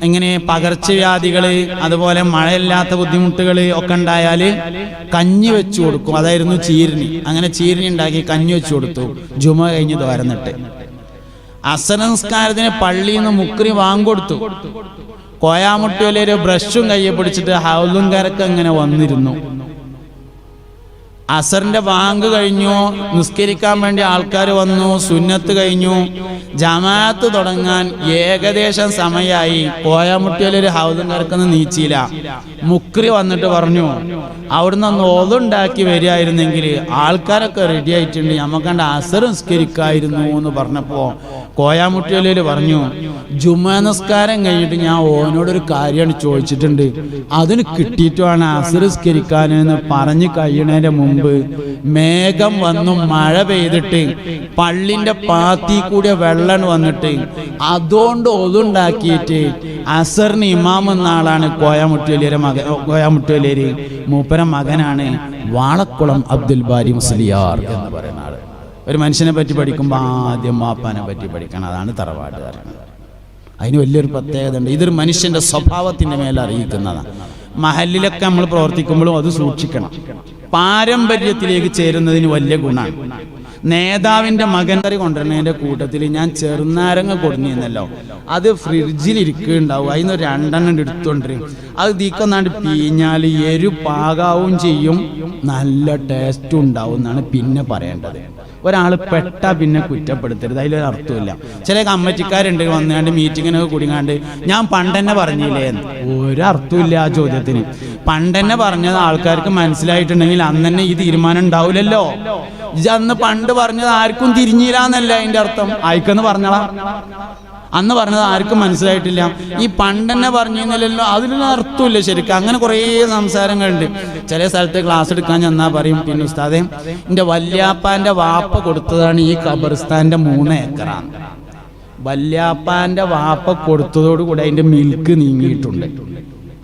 ഇങ്ങനെ പകർച്ചവ്യാധികള് അതുപോലെ മഴയില്ലാത്ത ബുദ്ധിമുട്ടുകൾ ഒക്കെ ഉണ്ടായാൽ കഞ്ഞി വെച്ചു കൊടുക്കും, അതായിരുന്നു ചീരിനി. അങ്ങനെ ചീരിനി ഉണ്ടാക്കി കഞ്ഞി വെച്ചു കൊടുത്തു. ജുമ കഴിഞ്ഞ് ദ്വാരന്നിട്ട് അസർ നിസ്കാരത്തിന് പള്ളിയിൽ നിന്ന് മുക്രി വാങ്ങിക്കൊടുത്തു. കോയാമുട്ടിയോലിയര് ബ്രഷും കയ്യെ പിടിച്ചിട്ട് ഹൗലും കരക്ക് അങ്ങനെ വന്നിരുന്നു. അസറിന്റെ ബാങ്ക് കഴിഞ്ഞു, നിസ്കരിക്കാൻ വേണ്ടി ആൾക്കാർ വന്നു, സുന്നത്ത് കഴിഞ്ഞു, ജമാഅത്ത് തുടങ്ങാൻ ഏകദേശം സമയമായി. കോയാമുട്ടിയോലിയര് ഹൗലും കരക്കൊന്ന് നീച്ചില്ല. മുക്രി വന്നിട്ട് പറഞ്ഞു, അവിടുന്ന് ഒന്ന് ഓതുണ്ടാക്കി വരികയായിരുന്നെങ്കിൽ ആൾക്കാരൊക്കെ റെഡി ആയിട്ടുണ്ട്, നമുക്കണ്ട് അസർ നിസ്കരിക്കായിരുന്നു എന്ന് പറഞ്ഞപ്പോ കോയാമുട്ടിയോലിയര് പറഞ്ഞു, ജുമാ നിസ്കാരം കഴിഞ്ഞിട്ട് ഞാൻ ഓനോടൊരു കാര്യമാണ് ചോദിച്ചിട്ടുണ്ട്, അതിന് കിട്ടിയിട്ടുമാണ് അസർ നിസ്കരിക്കാനെന്ന് പറഞ്ഞ് കഴിയണതിന്റെ മുമ്പ് മേഘം വന്നു, മഴ പെയ്തിട്ട് പള്ളിന്റെ പാത്തി കൂടിയ വെള്ളം വന്നിട്ട് അതുകൊണ്ട് ഒതുണ്ടാക്കിയിട്ട് അസറിന് ഇമാം എന്ന ആളാണ് കോയാമുട്ടിയോലിയര് മൂപ്പര മകനാണ് വാളക്കുളം അബ്ദുൽ ബാരി മുസ്ലിയാർ എന്ന് പറയുന്ന ആള്. ഒരു മനുഷ്യനെ പറ്റി പഠിക്കുമ്പോൾ ആദ്യം വാപ്പാനെ പറ്റി പഠിക്കണം, അതാണ് തറവാട് പറയുന്നത്. അതിന് വലിയൊരു പ്രത്യേകത ഉണ്ട്. ഇതൊരു മനുഷ്യന്റെ സ്വഭാവത്തിന്റെ മേലെ അറിയിക്കുന്നതാണ്. മഹലിലൊക്കെ നമ്മൾ പ്രവർത്തിക്കുമ്പോഴും അത് സൂക്ഷിക്കണം. പാരമ്പര്യത്തിലേക്ക് ചേരുന്നതിന് വലിയ ഗുണമാണ്. നേതാവിന്റെ മകൻ കറി കൊണ്ടുവരുന്നതിന്റെ കൂട്ടത്തിൽ ഞാൻ ചെറുനാരങ്ങ കൊടുന്നിരുന്നല്ലോ, അത് ഫ്രിഡ്ജിൽ ഇരിക്കുന്നുണ്ടാവും, അതിന് 2 എടുത്തോണ്ടിരും. അത് തീക്കൊന്നാണ്ട് പിഴിഞ്ഞാൽ എരു പാകാവും ചെയ്യും, നല്ല ടേസ്റ്റും ഉണ്ടാവും എന്നാണ് പിന്നെ പറയേണ്ടത്. ഒരാൾ പെട്ടാ പിന്നെ കുറ്റപ്പെടുത്തരുത്, അതിലൊരു അർത്ഥമില്ല. ചില കമ്മിറ്റിക്കാരുണ്ട് വന്നുകൊണ്ട് മീറ്റിങ്ങിനൊക്കെ കൂടിങ്ങാണ്ട് ഞാൻ പണ്ടെന്നെ പറഞ്ഞില്ലേ എന്ന്. ഒരർത്ഥമില്ല ആ ചോദ്യത്തിന്. പണ്ടെന്നെ പറഞ്ഞത് ആൾക്കാർക്ക് മനസ്സിലായിട്ടുണ്ടെങ്കിൽ അന്ന് തന്നെ ഈ തീരുമാനം ഉണ്ടാവില്ലല്ലോ. അന്ന് പണ്ട് പറഞ്ഞത് ആർക്കും തിരിഞ്ഞില്ല എന്നല്ല അതിന്റെ അർത്ഥം. ആയിക്കെന്ന് പറഞ്ഞോളാം, അന്ന് പറഞ്ഞത് ആർക്കും മനസ്സിലായിട്ടില്ല. ഈ പണ്ടെന്നെ പറഞ്ഞില്ലല്ലോ, അതിലൊന്നും അർത്ഥമില്ല ശരിക്കും. അങ്ങനെ കുറേ സംസാരങ്ങളുണ്ട്. ചില സ്ഥലത്ത് ക്ലാസ് എടുക്കാൻ ചെന്നാൽ പറയും, പിന്നെ ഉസ്താദേ എൻ്റെ വല്യാപ്പാൻ്റെ വാപ്പ കൊടുത്തതാണ് ഈ ഖബർസ്ഥാൻ്റെ 3 ഏക്കറാണ്. വല്യാപ്പാൻ്റെ വാപ്പ കൊടുത്തതോടുകൂടെ അതിൻ്റെ മിൽക്ക് നീങ്ങിയിട്ടുണ്ട്.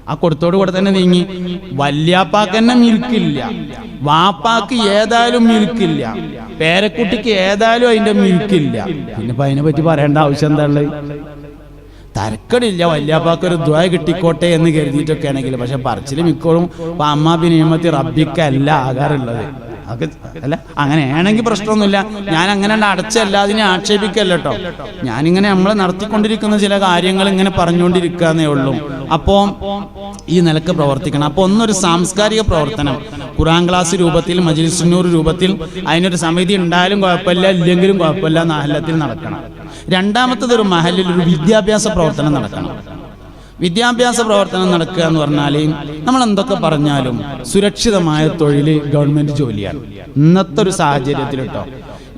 ആ കൊടുത്തോടുകൂടെ തന്നെ നീങ്ങി. വല്യാപ്പാക്ക് തന്നെ മിൽക്കില്ല, വാപ്പാക്ക് ഏതായാലും മിൽക്കില്ല, പേരക്കുട്ടിക്ക് ഏതായാലും അതിന്റെ മിൽക്കില്ല. പിന്നെ ഇപ്പൊ അതിനെ പറ്റി പറയേണ്ട ആവശ്യം എന്താ ഉള്ളത്? തരക്കടില്ല, വല്യാപ്പാക്കൊരു ദ്വാ കിട്ടിക്കോട്ടെ എന്ന് കരുതിയിട്ടൊക്കെ ആണെങ്കിൽ. പക്ഷെ പറച്ചിൽ മിക്കോളും അമ്മ ബിനിയമത്തി റബ്ബിക്കല്ല ആകാറുള്ളത്. അതൊക്കെ അല്ല, അങ്ങനെയാണെങ്കിൽ പ്രശ്നമൊന്നുമില്ല. ഞാൻ അങ്ങനെ അടച്ചല്ല, അതിനെ ആക്ഷേപിക്കല്ല കേട്ടോ. ഞാനിങ്ങനെ നമ്മൾ നടത്തിക്കൊണ്ടിരിക്കുന്ന ചില കാര്യങ്ങൾ ഇങ്ങനെ പറഞ്ഞുകൊണ്ടിരിക്കാന്നേ ഉള്ളൂ. അപ്പോൾ ഈ നിലക്ക് പ്രവർത്തിക്കണം. അപ്പോൾ ഒന്നൊരു സാംസ്കാരിക പ്രവർത്തനം ഖുർആൻ ക്ലാസ് രൂപത്തിൽ, മജ്ലിസ് നൂർ രൂപത്തിൽ അതിനൊരു സമിതി ഉണ്ടായാലും കുഴപ്പമില്ല, ഇല്ലെങ്കിലും കുഴപ്പമില്ല, മഹല്ലത്തിൽ നടക്കണം. രണ്ടാമത്തത് ഒരു മഹല്ലിൽ ഒരു വിദ്യാഭ്യാസ പ്രവർത്തനം നടക്കണം. വിദ്യാഭ്യാസ പ്രവർത്തനം നടക്കുക എന്ന് പറഞ്ഞാൽ നമ്മൾ എന്തൊക്കെ പറഞ്ഞാലും സുരക്ഷിതമായ തൊഴിൽ ഗവൺമെന്റ് ജോലിയാണ് ഇന്നത്തെ ഒരു സാഹചര്യത്തിൽ കേട്ടോ.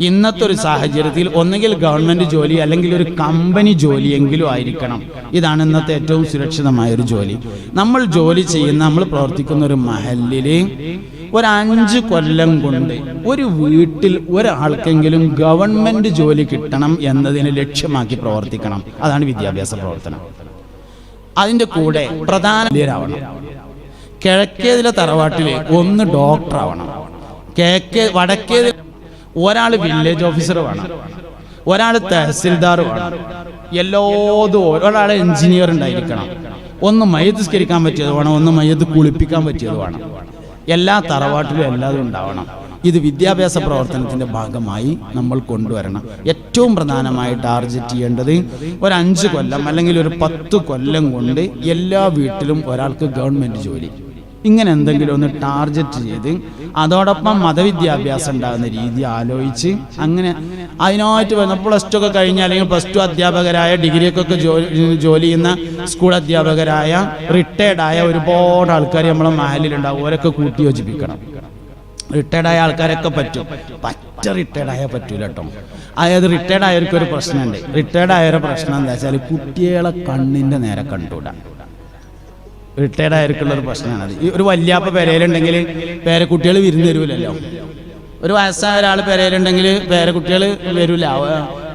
ഇന്നത്തെ ഒരു സാഹചര്യത്തിൽ ഒന്നുകിൽ ഗവൺമെന്റ് ജോലി അല്ലെങ്കിൽ ഒരു കമ്പനി ജോലിയെങ്കിലും ആയിരിക്കണം. ഇതാണ് ഇന്നത്തെ ഏറ്റവും സുരക്ഷിതമായ ഒരു ജോലി. നമ്മൾ ജോലി ചെയ്യുന്ന, നമ്മൾ പ്രവർത്തിക്കുന്ന ഒരു മഹല്ലില് ഒരു 5 കൊല്ലം കൊണ്ട് ഒരു വീട്ടിൽ ഒരാൾക്കെങ്കിലും ഗവൺമെന്റ് ജോലി കിട്ടണം എന്നതിനെ ലക്ഷ്യമാക്കി പ്രവർത്തിക്കണം. അതാണ് വിദ്യാഭ്യാസ പ്രവർത്തനം. അതിൻ്റെ കൂടെ പ്രധാനമാവണം. കിഴക്കേതിലെ തറവാട്ടിൽ 1 ഡോക്ടർ ആവണം, വടക്കേതിൽ ഒരാൾ വില്ലേജ് ഓഫീസർ വേണം, ഒരാൾ തഹസിൽദാർ വേണം, എല്ലാതും ഒരാൾ എഞ്ചിനീയർ ഉണ്ടായിരിക്കണം, ഒന്ന് മയ്യത്ത് സ്കരിക്കാൻ പറ്റിയത് വേണം, ഒന്ന് മയ്യത്ത് കുളിപ്പിക്കാൻ പറ്റിയത് വേണം. എല്ലാ തറവാട്ടിലും എല്ലാതും ഉണ്ടാവണം. ഇത് വിദ്യാഭ്യാസ പ്രവർത്തനത്തിൻ്റെ ഭാഗമായി നമ്മൾ കൊണ്ടുവരണം. ഏറ്റവും പ്രധാനമായി ടാർഗറ്റ് ചെയ്യേണ്ടത് ഒരു 5 കൊല്ലം അല്ലെങ്കിൽ ഒരു 10 കൊല്ലം കൊണ്ട് എല്ലാ വീട്ടിലും ഒരാൾക്ക് ഗവൺമെൻറ് ജോലി, ഇങ്ങനെ എന്തെങ്കിലും ഒന്ന് ടാർഗറ്റ് ചെയ്ത് അതോടൊപ്പം മതവിദ്യാഭ്യാസം ഉണ്ടാകുന്ന രീതി ആലോചിച്ച് അങ്ങനെ അതിനായിട്ട് വരുന്ന +2 ഒക്കെ കഴിഞ്ഞ അല്ലെങ്കിൽ +2 അധ്യാപകരായ ഡിഗ്രിയൊക്കെ ജോലി ചെയ്യുന്ന സ്കൂൾ അധ്യാപകരായ റിട്ടയർഡായ ഒരുപാട് ആൾക്കാർ നമ്മളെ മഹലിലുണ്ടാവും. അവരൊക്കെ കൂട്ടി യോജിപ്പിക്കണം. റിട്ടയർഡായ ആൾക്കാരൊക്കെ പറ്റും, റിട്ടയർഡായാൽ പറ്റൂല കേട്ടോ. അതായത് റിട്ടയർഡായവർക്കൊരു പ്രശ്നമുണ്ട്. റിട്ടയർഡായൊരു പ്രശ്നം എന്താ വെച്ചാൽ കുട്ടികളെ കണ്ണിൻ്റെ നേരെ കണ്ടുകൂടാ. റിട്ടയർഡായവർക്കുള്ളൊരു പ്രശ്നമാണത്. ഈ ഒരു വല്യാപ്പ പെരയിലുണ്ടെങ്കിൽ പേരക്കുട്ടികൾ വിരുന്ന് തരൂലല്ലോ. ഒരു വയസ്സായ ഒരാൾ പെരയിലുണ്ടെങ്കിൽ പേരക്കുട്ടികൾ വരൂല.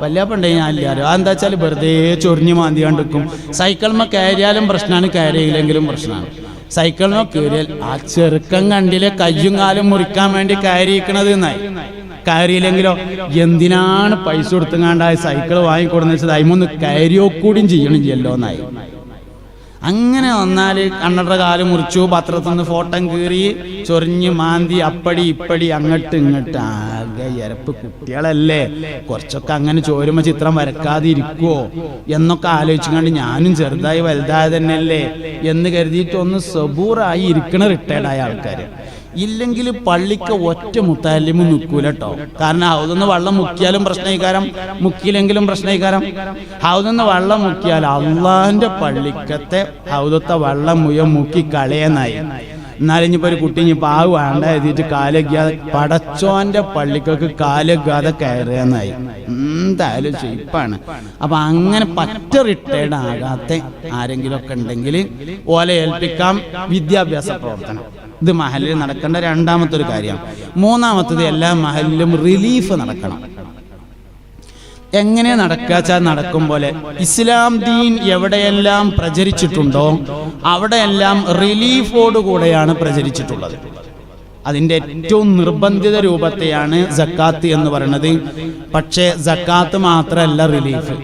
വല്യാപ്പ ഉണ്ടെങ്കിൽ ഞാൻ ഇല്ലാരോ. അതെന്താ വെച്ചാൽ വെറുതെ ചൊറിഞ്ഞ് മാന്തി കണ്ടിരിക്കും. സൈക്കിളിന്മേൽ കയറിയാലും പ്രശ്നമാണ്, കയറിയില്ലെങ്കിലും പ്രശ്നമാണ്. സൈക്കിളിന്മേൽ കയറിയാൽ ആ ചെറുക്കം കണ്ടിലെ കയ്യും കാലും മുറിക്കാൻ വേണ്ടി കയറിയിരിക്കണത് എന്നായി. കയറിയില്ലെങ്കിലോ എന്തിനാണ് പൈസ കൊടുത്തുങ്ങാണ്ടായ സൈക്കിൾ വാങ്ങിക്കൊടുന്ന് വെച്ചത് അതിമൊന്ന് കയറിയോ കൂടിയും ചെയ്യണില്ലല്ലോ എന്നായി. അങ്ങനെ വന്നാൽ കണ്ണട കാല് മുറിച്ചു, പത്രത്തിൽ നിന്ന് ഫോട്ടം കീറി ചൊറിഞ്ഞ് മാന്തി അപ്പടി ഇപ്പടി അങ്ങോട്ട് ഇങ്ങോട്ട് ആകെ ഇരപ്പ്. കുട്ടികളല്ലേ, കുറച്ചൊക്കെ അങ്ങനെ ചോരുമ്പോൾ ചിത്രം വരക്കാതിരിക്കുവോ എന്നൊക്കെ ആലോചിച്ചുകൊണ്ട് ഞാനും ചെറുതായി വലുതായ തന്നെയല്ലേ എന്ന് കരുതിയിട്ട് ഒന്ന് സബൂറായി ഇരിക്കണ റിട്ടയർഡായ ആൾക്കാർ. ഇല്ലെങ്കിൽ പള്ളിക്ക് ഒറ്റ മുത്താലിമും നിൽക്കൂല കേട്ടോ. കാരണം ഹൗദെന്ന് വെള്ളം മുക്കിയാലും പ്രശ്നീകാരം, മുക്കിയില്ലെങ്കിലും പ്രശ്നീകാരം. ഹൗദെന്ന് വെള്ളം മുക്കിയാൽ അള്ളാഹിന്റെ പള്ളിക്കത്തെ ഹൗദത്തെ വെള്ളം മുഴുവൻ മുക്കി കളയെന്നായി. എന്നാലും ഇനിയിപ്പോൾ ഒരു കുട്ടി ഇനി പാവ് വേണ്ട എഴുതിയിട്ട് കാലൊക്കാതെ പടച്ചോന്റെ പള്ളിക്കൊക്കെ കാലൊക്കാതെ കയറുകയെന്നായി. എന്തായാലും ഷെയ്പ്പാണ്. അപ്പം അങ്ങനെ പറ്റ റിട്ടയർഡ് ആകാത്ത ആരെങ്കിലുമൊക്കെ ഉണ്ടെങ്കിൽ ഓലെ ഏൽപ്പിക്കാം വിദ്യാഭ്യാസ പ്രവർത്തനം. ഇത് മഹലിൽ നടക്കേണ്ട രണ്ടാമത്തെ ഒരു കാര്യമാണ്. മൂന്നാമത്തത് എല്ലാ മഹലിലും റിലീഫ് നടക്കണം. എങ്ങനെ നടക്കാച്ചാൽ നടക്കും പോലെ ഇസ്ലാം ദീൻ എവിടെയെല്ലാം പ്രചരിച്ചിട്ടുണ്ടോ അവിടെയെല്ലാം റിലീഫോടുകൂടെയാണ് പ്രചരിച്ചിട്ടുള്ളത്. അതിൻ്റെ ഏറ്റവും നിർബന്ധിത രൂപത്തെയാണ് സക്കാത്ത് എന്ന് പറയുന്നത്. പക്ഷേ സക്കാത്ത് മാത്രമല്ല റിലീഫ്.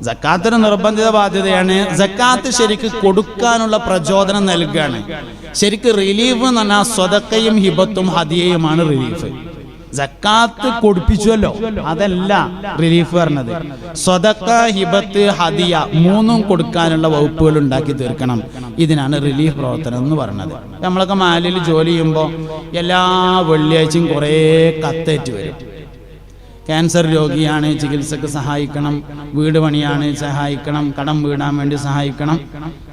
സക്കാത്തിന് നിർബന്ധിത ബാധ്യതയാണ്. സക്കാത്ത് ശരിക്ക് കൊടുക്കാനുള്ള പ്രചോദനം നൽകുകയാണ്. ശരിക്ക് റിലീഫ് എന്ന് പറഞ്ഞാൽ സ്വതക്കയും ഹിബത്തും ഹദിയയുമാണ് റിലീഫ്. സക്കാത്ത് കൊടുപ്പിച്ചുവല്ലോ, അതല്ല റിലീഫ് പറഞ്ഞത്. സ്വതക്ക, ഹിബത്ത്, ഹദിയ മൂന്നും കൊടുക്കാനുള്ള വകുപ്പുകൾ ഉണ്ടാക്കി തീർക്കണം. ഇതിനാണ് റിലീഫ് പ്രവർത്തനം എന്ന് പറയുന്നത്. നമ്മളൊക്കെ മാലിൽ ജോലി ചെയ്യുമ്പോൾ എല്ലാ വെള്ളിയാഴ്ചയും കുറേ കത്തേറ്റ് വരും. ക്യാൻസർ രോഗിയാണ്, ചികിത്സക്ക് സഹായിക്കണം. വീട് പണിയാണ്, സഹായിക്കണം. കടം വീടാൻ വേണ്ടി സഹായിക്കണം.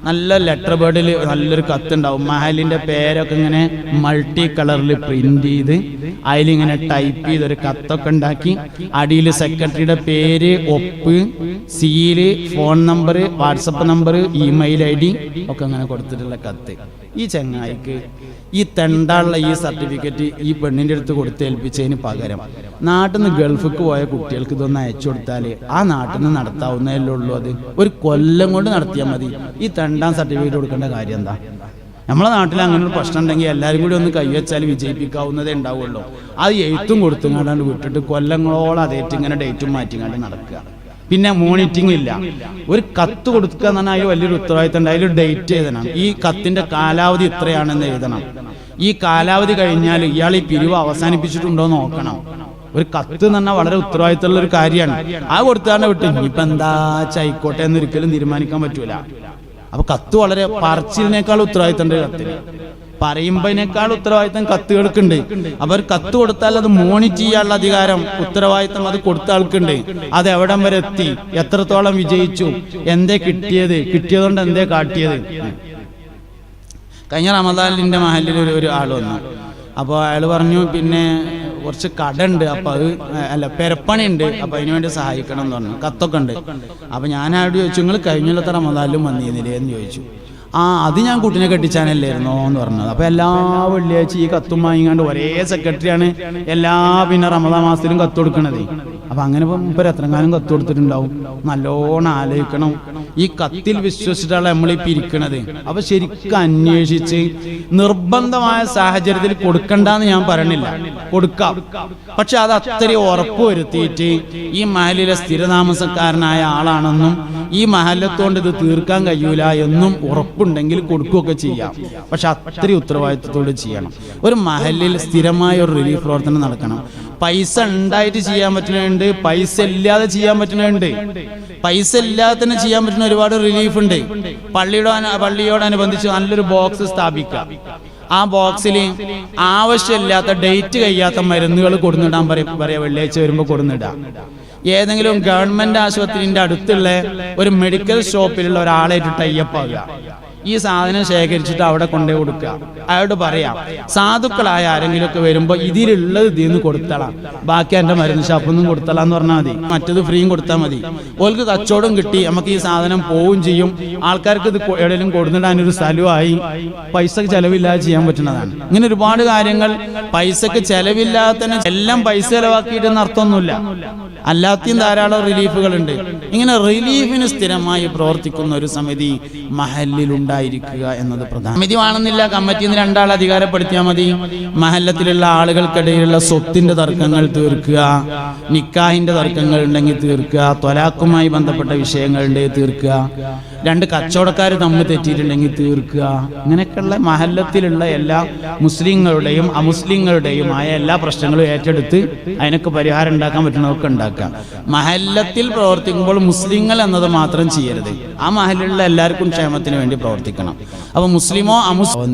നല്ല ലെറ്റർ ബേർഡിൽ നല്ലൊരു കത്തുണ്ടാവും. മഹലിൻ്റെ പേരൊക്കെ ഇങ്ങനെ മൾട്ടി കളറിൽ പ്രിന്റ് ചെയ്ത് അതിലിങ്ങനെ ടൈപ്പ് ചെയ്തൊരു കത്തൊക്കെ ഉണ്ടാക്കി അടിയിൽ സെക്രട്ടറിയുടെ പേര്, ഒപ്പ്, seal, phone number, WhatsApp number, email ID ഒക്കെ അങ്ങനെ കൊടുത്തിട്ടുള്ള കത്ത്. ഈ ചങ്ങായിക്ക് ഈ തെണ്ടാനുള്ള ഈ സർട്ടിഫിക്കറ്റ് ഈ പെണ്ണിൻ്റെ അടുത്ത് കൊടുത്തേൽപ്പിച്ചതിന് പകരം നാട്ടിൽ നിന്ന് ഗൾഫിക്ക് പോയ കുട്ടികൾക്ക് ഇതൊന്ന് അയച്ചു കൊടുത്താൽ ആ നാട്ടിൽ നിന്ന് നടത്താവുന്നതല്ലേ ഉള്ളൂ. അത് ഒരു കൊല്ലം കൊണ്ട് നടത്തിയാൽ മതി. ഈ തെണ്ടാൻ സർട്ടിഫിക്കറ്റ് കൊടുക്കേണ്ട കാര്യം എന്താ? നമ്മളെ നാട്ടിൽ അങ്ങനെ ഒരു പ്രശ്നം ഉണ്ടെങ്കിൽ എല്ലാവരും കൂടി ഒന്ന് കൈവച്ചാൽ വിജയിപ്പിക്കാവുന്നതേ ഉണ്ടാവുള്ളൂ. അത് എഴുത്തും കൊടുത്തുങ്ങാണ്ട് വിട്ടിട്ട് കൊല്ലങ്ങളോളം അതേറ്റ് ഇങ്ങനെ ഡേറ്റും മാറ്റിങ്ങാണ്ട് നടക്കുക. പിന്നെ മോണിറ്റിംഗ് ഇല്ല. ഒരു കത്ത് കൊടുക്കുക എന്ന് പറഞ്ഞാൽ അതിൽ വലിയൊരു ഉത്തരവാദിത്തം ഉണ്ട്. അതിൽ ഡേറ്റ് എഴുതണം. ഈ കത്തിൻ്റെ കാലാവധി ഇത്രയാണെന്ന് എഴുതണം. ഈ കാലാവധി കഴിഞ്ഞാൽ ഇയാൾ ഈ പിരിവ് അവസാനിപ്പിച്ചിട്ടുണ്ടോ എന്ന് നോക്കണം. ഒരു കത്ത് എന്ന് പറഞ്ഞാൽ വളരെ ഉത്തരവാദിത്തമുള്ള ഒരു കാര്യമാണ്. ആ കൊടുത്താണ്ട് വിട്ടു ഇനിയിപ്പോൾ എന്താ ചായിക്കോട്ടെ എന്ന് ഒരിക്കലും തീരുമാനിക്കാൻ പറ്റൂല. അപ്പൊ കത്ത് വളരെ പറച്ചിലിനേക്കാൾ ഉത്തരവാദിത്തമുണ്ട് കത്തിന്. പറയുമ്പതിനേക്കാൾ ഉത്തരവാദിത്തം കത്തുകൾക്കുണ്ട്. അവർ കത്ത് കൊടുത്താൽ അത് മോണിറ്റ് ചെയ്യാനുള്ള അധികാരം, ഉത്തരവാദിത്തം അത് കൊടുത്ത ആൾക്കുണ്ട്. അത് എവിടം വരെ എത്തി, എത്രത്തോളം വിജയിച്ചു, എന്തേ കിട്ടിയത്, കിട്ടിയതുകൊണ്ട് എന്തേ കാട്ടിയത്. കഴിഞ്ഞ റമദാനിൻ്റെ മഹലിൽ ഒരു ആൾ വന്നു. അപ്പോൾ അയാൾ പറഞ്ഞു പിന്നെ കുറച്ച് കടയുണ്ട്, അപ്പോൾ അത് പെരപ്പണിയുണ്ട്, അപ്പോൾ അതിനു വേണ്ടി സഹായിക്കണം എന്ന് പറഞ്ഞു. കത്തൊക്കെ ഉണ്ട്. അപ്പോൾ ഞാൻ അയാളോട് ചോദിച്ചു, നിങ്ങൾ കഴിഞ്ഞ റമദാനിലും വന്നിരുന്നില്ലേ എന്ന് ചോദിച്ചു. അത് ഞാൻ കുട്ടിനെ കെട്ടിച്ചാനല്ലായിരുന്നോ എന്ന് പറഞ്ഞത്. അപ്പോൾ എല്ലാ വെള്ളിയാഴ്ച ഈ കത്തും വാങ്ങിക്കാണ്ട് ഒരേ സെക്രട്ടറിയാണ് എല്ലാ പിന്നെ റമദാൻ മാസത്തിലും കത്ത് കൊടുക്കണത്. അപ്പം അങ്ങനെ ഇപ്പോൾ എത്രങ്ങാനും കത്ത് കൊടുത്തിട്ടുണ്ടാവും. നല്ലോണം ആലോചിക്കണം. ഈ കത്തിൽ വിശ്വസിച്ചിട്ടാണ് നമ്മളീ പിരിക്കണത്. അപ്പൊ ശരിക്കും അന്വേഷിച്ച് നിർബന്ധമായ സാഹചര്യത്തിൽ കൊടുക്കണ്ടെന്ന് ഞാൻ പറയണില്ല, കൊടുക്കാം. പക്ഷെ അത് അത്രയും ഉറപ്പ് വരുത്തിയിട്ട് ഈ മഹലിലെ സ്ഥിരതാമസക്കാരനായ ആളാണെന്നും ഈ മഹല്ലത്തോണ്ട് ഇത് തീർക്കാൻ കഴിയൂല എന്നും ഉറപ്പുണ്ടെങ്കിൽ കൊടുക്കുകയൊക്കെ ചെയ്യാം. പക്ഷെ അത്രയും ഉത്തരവാദിത്വത്തോട് ചെയ്യണം. ഒരു മഹലിൽ സ്ഥിരമായ ഒരു റിലീഫ് പ്രവർത്തനം നടക്കണം. പൈസ ഉണ്ടായിട്ട് ചെയ്യാൻ പറ്റുന്നുണ്ട്, പൈസ ഇല്ലാതെ ചെയ്യാൻ പറ്റുന്നുണ്ട്. പൈസ ഇല്ലാതെ തന്നെ ചെയ്യാൻ പറ്റുന്ന ഒരുപാട് റിലീഫ് ഉണ്ട്. പള്ളിയോടനുബന്ധിച്ച് നല്ലൊരു ബോക്സ് സ്ഥാപിക്കുക. ആ ബോക്സിൽ ആവശ്യമില്ലാത്ത ഡേറ്റ് കഴിയാത്ത മരുന്നുകൾ കൊടുന്നിടാൻ പറയാ. വെള്ളിയാഴ്ച വരുമ്പോൾ കൊടുന്നിടാം. ഏതെങ്കിലും ഗവൺമെന്റ് ആശുപത്രിന്റെ അടുത്തുള്ള ഒരു മെഡിക്കൽ ഷോപ്പിലുള്ള ഒരാളായിട്ട് ടൈപ്പ് ആകുക. ഈ സാധനം ശേഖരിച്ചിട്ട് അവിടെ കൊണ്ടുപോയി കൊടുക്കുക. അയാളോട് പറയാം, സാധുക്കളായ ആരെങ്കിലും ഒക്കെ വരുമ്പോൾ ഇതിലുള്ളത് ഇതിന്ന് കൊടുത്തളാം, ബാക്കി എൻ്റെ മരുന്ന് ഷാപ്പൊന്നും കൊടുത്തളാം എന്ന് പറഞ്ഞാൽ മതി. മറ്റത് ഫ്രീയും കൊടുത്താൽ മതി. ഓൾക്ക് കച്ചവടം കിട്ടി, നമുക്ക് ഈ സാധനം പോവുകയും ചെയ്യും. ആൾക്കാർക്ക് ഇത് എവിടെയെങ്കിലും കൊടുത്തിടാനൊരു സ്ഥലമായി, പൈസക്ക് ചെലവില്ലാതെ ചെയ്യാൻ പറ്റുന്നതാണ്. ഇങ്ങനെ ഒരുപാട് കാര്യങ്ങൾ പൈസക്ക് ചെലവില്ലാതെ തന്നെ എല്ലാം പൈസ ചെലവാക്കിയിട്ടെന്ന് അർത്ഥമൊന്നുമില്ല. അല്ലാത്തയും ധാരാളം റിലീഫുകളുണ്ട്. ഇങ്ങനെ റിലീഫിന് സ്ഥിരമായി പ്രവർത്തിക്കുന്ന ഒരു സമിതി മഹല്ലിൽ ഉണ്ടായിരിക്കുക എന്നത് പ്രധാന. സമിതി വേണമെന്നില്ല, കമ്മിറ്റിയിൽ നിന്ന് 2 ആൾ അധികാരപ്പെടുത്തിയാൽ മതി. മഹല്ലത്തിലുള്ള ആളുകൾക്കിടയിലുള്ള സ്വത്തിന്റെ തർക്കങ്ങൾ തീർക്കുക, നിക്കാഹിന്റെ തർക്കങ്ങൾ ഉണ്ടെങ്കിൽ തീർക്കുക, ത്വലാഖുമായി ബന്ധപ്പെട്ട വിഷയങ്ങളുണ്ടെങ്കിൽ തീർക്കുക, 2 കച്ചവടക്കാർ തമ്മിൽ തെറ്റിയിട്ടുണ്ടെങ്കിൽ തീർക്കുക. ഇങ്ങനെയൊക്കെയുള്ള മഹല്ലത്തിലുള്ള എല്ലാ മുസ്ലിങ്ങളുടെയും അമുസ്ലിങ്ങളുടെയുമായ എല്ലാ പ്രശ്നങ്ങളും ഏറ്റെടുത്ത് അതിനൊക്കെ പരിഹാരം ഉണ്ടാക്കാൻ പറ്റുന്നതൊക്കെ ഉണ്ടാക്കുക. മഹല്ലത്തിൽ പ്രവർത്തിക്കുമ്പോൾ മുസ്ലിങ്ങൾ എന്നത് മാത്രം ചെയ്യരുത്. ആ മഹലിലുള്ള എല്ലാവർക്കും ക്ഷേമത്തിന് വേണ്ടി പ്രവർത്തിക്കണം. അപ്പൊ മുസ്ലിമോ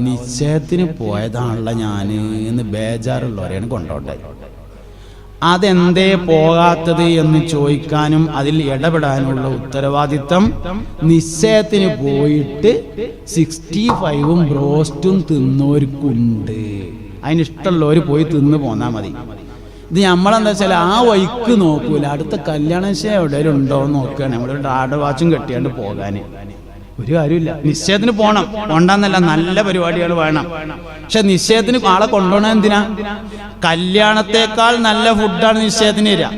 നിശ്ചയത്തിന് പോയതാണല്ലോ ഞാൻ എന്ന് ബേജാറുള്ളവരെയാണ് കൊണ്ടോട്ടെ. അതെന്തേ പോകാത്തത് എന്ന് ചോദിക്കാനും അതിൽ ഇടപെടാനുള്ള ഉത്തരവാദിത്തം നിശ്ചയത്തിന് പോയിട്ട് 65 ബ്രോസ്റ്റും തിന്നോർക്കുണ്ട്. അതിനിഷ്ടമുള്ളവർ പോയി തിന്ന് പോന്നാൽ മതി. ഇത് നമ്മളെന്താ വെച്ചാൽ ആ വൈക്ക് നോക്കൂല, അടുത്ത കല്യാണശേ എവിടെയും ഉണ്ടോ എന്ന് നോക്കുകയാണ്. നമ്മളൊരു ഡാഡ വാച്ചും കെട്ടിയാണ്ട് പോകാൻ ഒരു കാര്യമില്ല. നിശ്ചയത്തിന് പോകണം, കൊണ്ടാന്നല്ല, നല്ല പരിപാടികൾ വേണം. പക്ഷെ നിശ്ചയത്തിന് ആളെ കൊണ്ടുപോകണ എന്തിനാ? കല്യാണത്തെക്കാൾ നല്ല ഫുഡാണ് നിശ്ചയത്തിന് തരിക.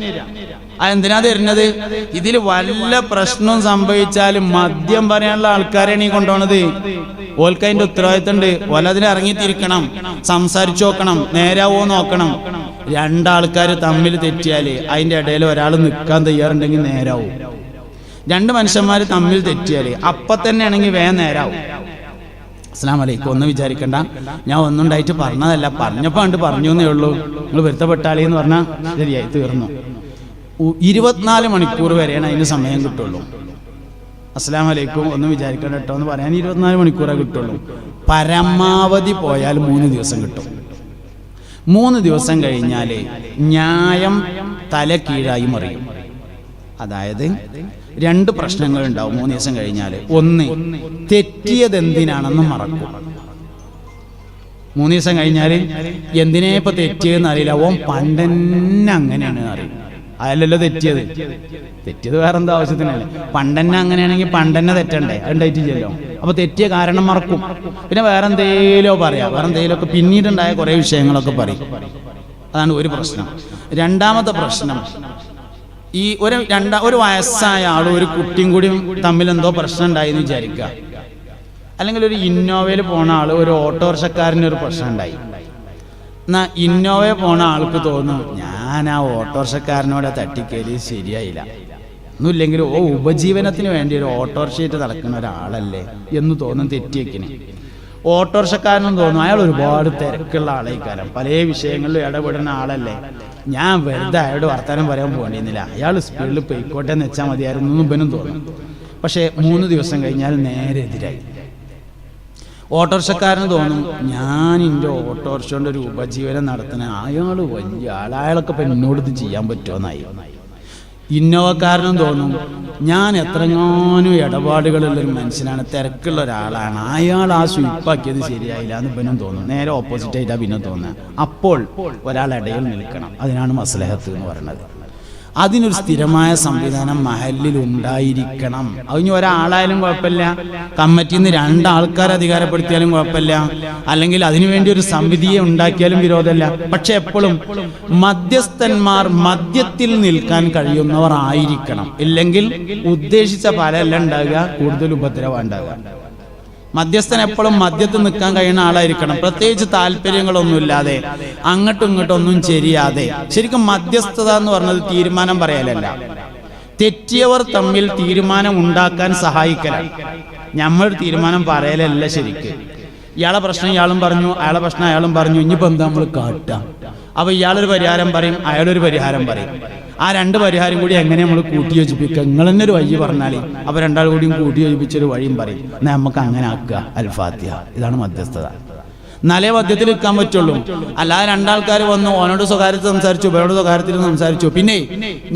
അതെന്തിനാ തരുന്നത്? ഇതിൽ വല്ല പ്രശ്നവും സംഭവിച്ചാലും മദ്യം പറയാനുള്ള ആൾക്കാരെയാണ് ഈ കൊണ്ടുപോണത്. ഓൾക്ക് അതിന്റെ ഉത്തരവാദിത്തം ഉണ്ട്. ഓലതിൽ ഇറങ്ങിത്തിരിക്കണം, സംസാരിച്ചു നോക്കണം, നേരാവോ നോക്കണം. 2 ആൾക്കാർ തമ്മിൽ തെറ്റിയാല് അതിന്റെ ഇടയിൽ ഒരാൾ നിൽക്കാൻ തയ്യാറുണ്ടെങ്കിൽ നേരാവും. 2 മനുഷ്യന്മാർ തമ്മിൽ തെറ്റിയാല് അപ്പൊ തന്നെ ആണെങ്കിൽ വേഗം നേരാവും. അസ്സലാമു അലൈക്കും. ഒന്നും വിചാരിക്കണ്ട, ഞാൻ ഒന്നുണ്ടായിട്ട് പറഞ്ഞതല്ല, പറഞ്ഞപ്പോ കണ്ട് പറഞ്ഞു എന്നേ ഉള്ളൂ. നിങ്ങൾ വരുത്തപ്പെട്ടാളി എന്ന് പറഞ്ഞാൽ ശരിയായി, തീർന്നു. 24 മണിക്കൂർ വരെയാണ് അതിന് സമയം കിട്ടുള്ളൂ. അസ്സലാമു അലൈക്കും, ഒന്നും വിചാരിക്കണ്ട കേട്ടോ എന്ന് പറയാൻ 24 മണിക്കൂറേ കിട്ടുള്ളൂ. പരമാവധി പോയാൽ 3 ദിവസം കിട്ടും. 3 ദിവസം കഴിഞ്ഞാൽ ന്യായം തല കീഴായി മറിയും. അതായത് 2 പ്രശ്നങ്ങൾ ഉണ്ടാവും 3 ദിവസം കഴിഞ്ഞാൽ. ഒന്ന്, തെറ്റിയത് എന്തിനാണെന്ന് മറക്കും. 3 ദിവസം കഴിഞ്ഞാൽ എന്തിനേ ഇപ്പൊ തെറ്റിയതെന്ന് അറിയില്ല, ഓൻ പണ്ടെന്നെ അങ്ങനെയാണ് അറിയും. അയലല്ലോ തെറ്റിയത് വേറെന്താ ആവശ്യത്തിനല്ലേ? പണ്ടെന്നെ അങ്ങനെയാണെങ്കിൽ പണ്ടെന്നെ തെറ്റണ്ടേ? അതുണ്ടായിട്ടില്ലല്ലോ. അപ്പൊ തെറ്റിയ കാരണം മറക്കും. പിന്നെ വേറെന്തേലോ പറയാം, വേറെന്തേലൊക്കെ പിന്നീടുണ്ടായ കുറെ വിഷയങ്ങളൊക്കെ പറയും. അതാണ് ഒരു പ്രശ്നം. 2ാമത്തെ പ്രശ്നം, ഈ ഒരു വയസ്സായ ആളും ഒരു കുട്ടിയും കൂടി തമ്മിൽ എന്തോ പ്രശ്നം ഉണ്ടായി എന്ന് വിചാരിക്കുക. അല്ലെങ്കിൽ ഒരു ഇന്നോവയിൽ പോണ ആള് ഒരു ഓട്ടോറിക്ഷക്കാരന് ഒരു പ്രശ്നം ഉണ്ടായി. എന്നാ ഇന്നോവയിൽ പോണ ആൾക്ക് തോന്നും, ഞാൻ ആ ഓട്ടോറിക്ഷക്കാരനോട് തട്ടിക്കയറി ശരിയായില്ല, ഒന്നുമില്ലെങ്കിൽ ഉപജീവനത്തിന് വേണ്ടി ഒരു ഓട്ടോറിക്ഷയിട്ട് നടക്കുന്ന ഒരാളല്ലേ എന്ന് തോന്നും തെറ്റിയേക്കിന്. ഓട്ടോറിക്ഷക്കാരനും തോന്നും അയാൾ ഒരുപാട് തിരക്കുള്ള ആളേക്കാരം, പല വിഷയങ്ങളിലും ഇടപെടുന്ന ആളല്ലേ, ഞാൻ വെറുതെ അയാളോട് വർത്തമാനം പറയാൻ പോകേണ്ടിയിരുന്നില്ല, അയാൾ സ്പീഡിൽ പോയിക്കോട്ടെ എന്ന് വെച്ചാൽ മതിയായിരുന്നു ഇവനും തോന്നും. പക്ഷെ 3 ദിവസം കഴിഞ്ഞാൽ നേരെ എതിരായി. ഓട്ടോറിക്ഷക്കാരന് തോന്നും, ഞാൻ എൻ്റെ ഓട്ടോറിക്ഷ കൊണ്ട് ഒരു ഉപജീവനം നടത്തുന്ന അയാൾ വലിയ ആൾ, അയാളൊക്കെ ഇപ്പം എന്നോട് ഇത് ചെയ്യാൻ പറ്റുമെന്നായി. ഇന്നോവക്കാരനും തോന്നും, ഞാൻ എത്രങ്ങാനും ഇടപാടുകളുള്ളൊരു മനുഷ്യനാണ്, തിരക്കുള്ള ഒരാളാണ്, അയാൾ ആ സ്വീപ്പാക്കിയത് ശരിയായില്ല എന്ന് ഇവനും തോന്നും. നേരെ ഓപ്പോസിറ്റ് ആയിട്ടാണ് പിന്നെ തോന്നുക. അപ്പോൾ ഒരാൾ ഇടയിൽ നിൽക്കണം. അതിനാണ് മസ്ലഹത്ത് എന്ന് പറയുന്നത്. അതിനൊരു സ്ഥിരമായ സംവിധാനം മഹല്ലിൽ ഉണ്ടായിരിക്കണം. അതിന് ഒരാളായാലും കുഴപ്പമില്ല, കമ്മിറ്റിയിൽ നിന്ന് 2 ആൾക്കാരെ അധികാരപ്പെടുത്തിയാലും കുഴപ്പമില്ല, അല്ലെങ്കിൽ അതിനുവേണ്ടി ഒരു സമിതിയെ ഉണ്ടാക്കിയാലും വിരോധമല്ല. പക്ഷെ എപ്പോഴും മധ്യസ്ഥന്മാർ മധ്യത്തിൽ നിൽക്കാൻ കഴിയുന്നവർ ആയിരിക്കണം. ഇല്ലെങ്കിൽ ഉദ്ദേശിച്ച ഫലമല്ല ഉണ്ടാകുക, കൂടുതൽ ഉപദ്രവം ഉണ്ടാകുക. മധ്യസ്ഥൻ എപ്പോഴും മധ്യത്തിൽ നിൽക്കാൻ കഴിയുന്ന ആളായിരിക്കണം. പ്രത്യേകിച്ച് താല്പര്യങ്ങളൊന്നുമില്ലാതെ അങ്ങോട്ടും ഇങ്ങോട്ടും ഒന്നും ചെയ്യാതെ. ശരിക്കും മധ്യസ്ഥത എന്ന് പറഞ്ഞത് തീരുമാനം പറയലല്ല, തെറ്റിയവർ തമ്മിൽ തീരുമാനം ഉണ്ടാക്കാൻ സഹായിക്കലാണ്. നമ്മളൊരു തീരുമാനം പറയലല്ല ശരിക്ക്. ഇയാളെ പ്രശ്നം ഇയാളും പറഞ്ഞു, അയാളെ പ്രശ്നം അയാളും പറഞ്ഞു, ഇനിയിപ്പോൾ എന്താ നമ്മൾ കാട്ടുക? അപ്പൊ ഇയാളൊരു പരിഹാരം പറയും, അയാളൊരു പരിഹാരം പറയും. ആ 2 പരിഹാരം കൂടി എങ്ങനെ നമ്മൾ കൂട്ടി യോജിപ്പിക്കുക? നിങ്ങൾ തന്നെ ഒരു വഴി പറഞ്ഞാൽ അപ്പൊ 2 ആൾ കൂടിയും കൂട്ടി യോജിപ്പിച്ചൊരു വഴിയും പറയും. എന്നാൽ നമുക്ക് അങ്ങനെ ആക്കുക. അൽ-ഫാത്തിഹ. ഇതാണ് മധ്യസ്ഥത. നാലേ മധ്യത്തിൽ നിൽക്കാൻ പറ്റുള്ളൂ. അല്ലാതെ 2 ആൾക്കാർ വന്നു ഓനോട് സ്വകാര്യത്തിൽ സംസാരിച്ചു, ഇവരോട് സ്വകാര്യത്തിൽ സംസാരിച്ചു, പിന്നെ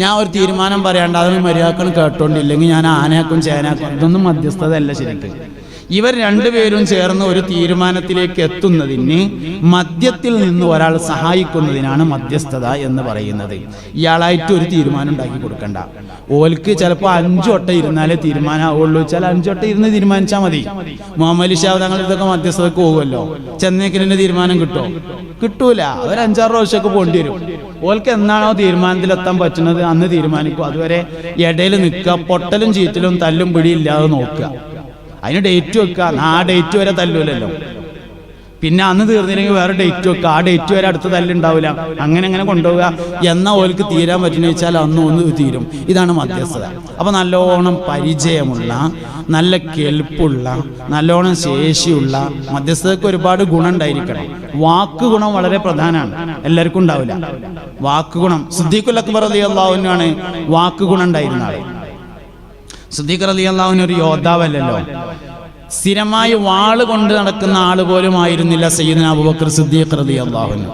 ഞാൻ ഒരു തീരുമാനം പറയാണ്ട് അതൊന്നും മര്യാദക്കും കേട്ടോണ്ടില്ലെങ്കിൽ ഞാൻ ആനയാക്കും ചേനാക്കും. ഇതൊന്നും മധ്യസ്ഥത അല്ല ശരിക്കും. ഇവർ 2 പേരും ചേർന്ന് ഒരു തീരുമാനത്തിലേക്ക് എത്തുന്നതിന് മധ്യത്തിൽ നിന്ന് ഒരാൾ സഹായിക്കുന്നതിനാണ് മധ്യസ്ഥത എന്ന് പറയുന്നത്. ഇയാളായിട്ട് ഒരു തീരുമാനം ഉണ്ടാക്കി കൊടുക്കണ്ട. ഓൽക്ക് ചിലപ്പോൾ 5 വട്ടം ഇരുന്നാലേ തീരുമാനമാവുള്ളൂ. ചില 5 വട്ടം ഇരുന്ന് തീരുമാനിച്ചാൽ മതി. മുഹമ്മദ് ഷാ തങ്ങൾ ഇതൊക്കെ മധ്യസ്ഥതക്ക് പോകുമല്ലോ. ചെന്നൈക്കിന്റെ തീരുമാനം കിട്ടൂല. അവർ 5-6 പ്രാവശ്യമൊക്കെ പോകേണ്ടി വരും. ഓൽക്ക് എന്നാണോ തീരുമാനത്തിലെത്താൻ പറ്റുന്നത് അന്ന് തീരുമാനിക്കും. അതുവരെ ഇടയിൽ നിൽക്കുക, പൊട്ടലും ചീറ്റലും തല്ലും പിടിയില്ലാതെ നോക്കുക. അതിന് ഡേറ്റ് വെക്കുക. ആ ഡേറ്റ് വരെ തല്ലൂലല്ലോ. പിന്നെ അന്ന് തീർന്നില്ലെങ്കിൽ വേറെ ഡേറ്റ് വെക്കുക. ആ ഡേറ്റ് വരെ അടുത്ത തല്ലുണ്ടാവില്ല. അങ്ങനെ കൊണ്ടുപോവുക. എന്നാ ഓൽക്ക് തീരാൻ പറ്റുന്ന വെച്ചാൽ ഒന്ന് തീരും. ഇതാണ് മധ്യസ്ഥത. അപ്പൊ നല്ലോണം പരിചയമുള്ള, നല്ല കെൽപ്പുള്ള, നല്ലോണം ശേഷിയുള്ള മധ്യസ്ഥതയ്ക്ക് ഒരുപാട് ഗുണം ഉണ്ടായിരിക്കണം. വാക്ക് ഗുണം വളരെ പ്രധാനമാണ്. എല്ലാവർക്കും ഉണ്ടാവില്ല വാക്ക് ഗുണം. സിദ്ദീഖുൽ അക്ബർ റളിയല്ലാഹു അൻഹു ആണ് വാക്ക് ഗുണം ഉണ്ടായിരുന്ന ആള്. സിദ്ദീഖ് റളിയല്ലാഹു അൻഹു ഒരു യോദ്ധാവല്ലല്ലോ, സ്ഥിരമായി വാള് കൊണ്ട് നടക്കുന്ന ആള് പോലും ആയിരുന്നില്ല സയ്യിദുനാ അബൂബക്കർ സിദ്ദീഖ് റളിയല്ലാഹു അൻഹു.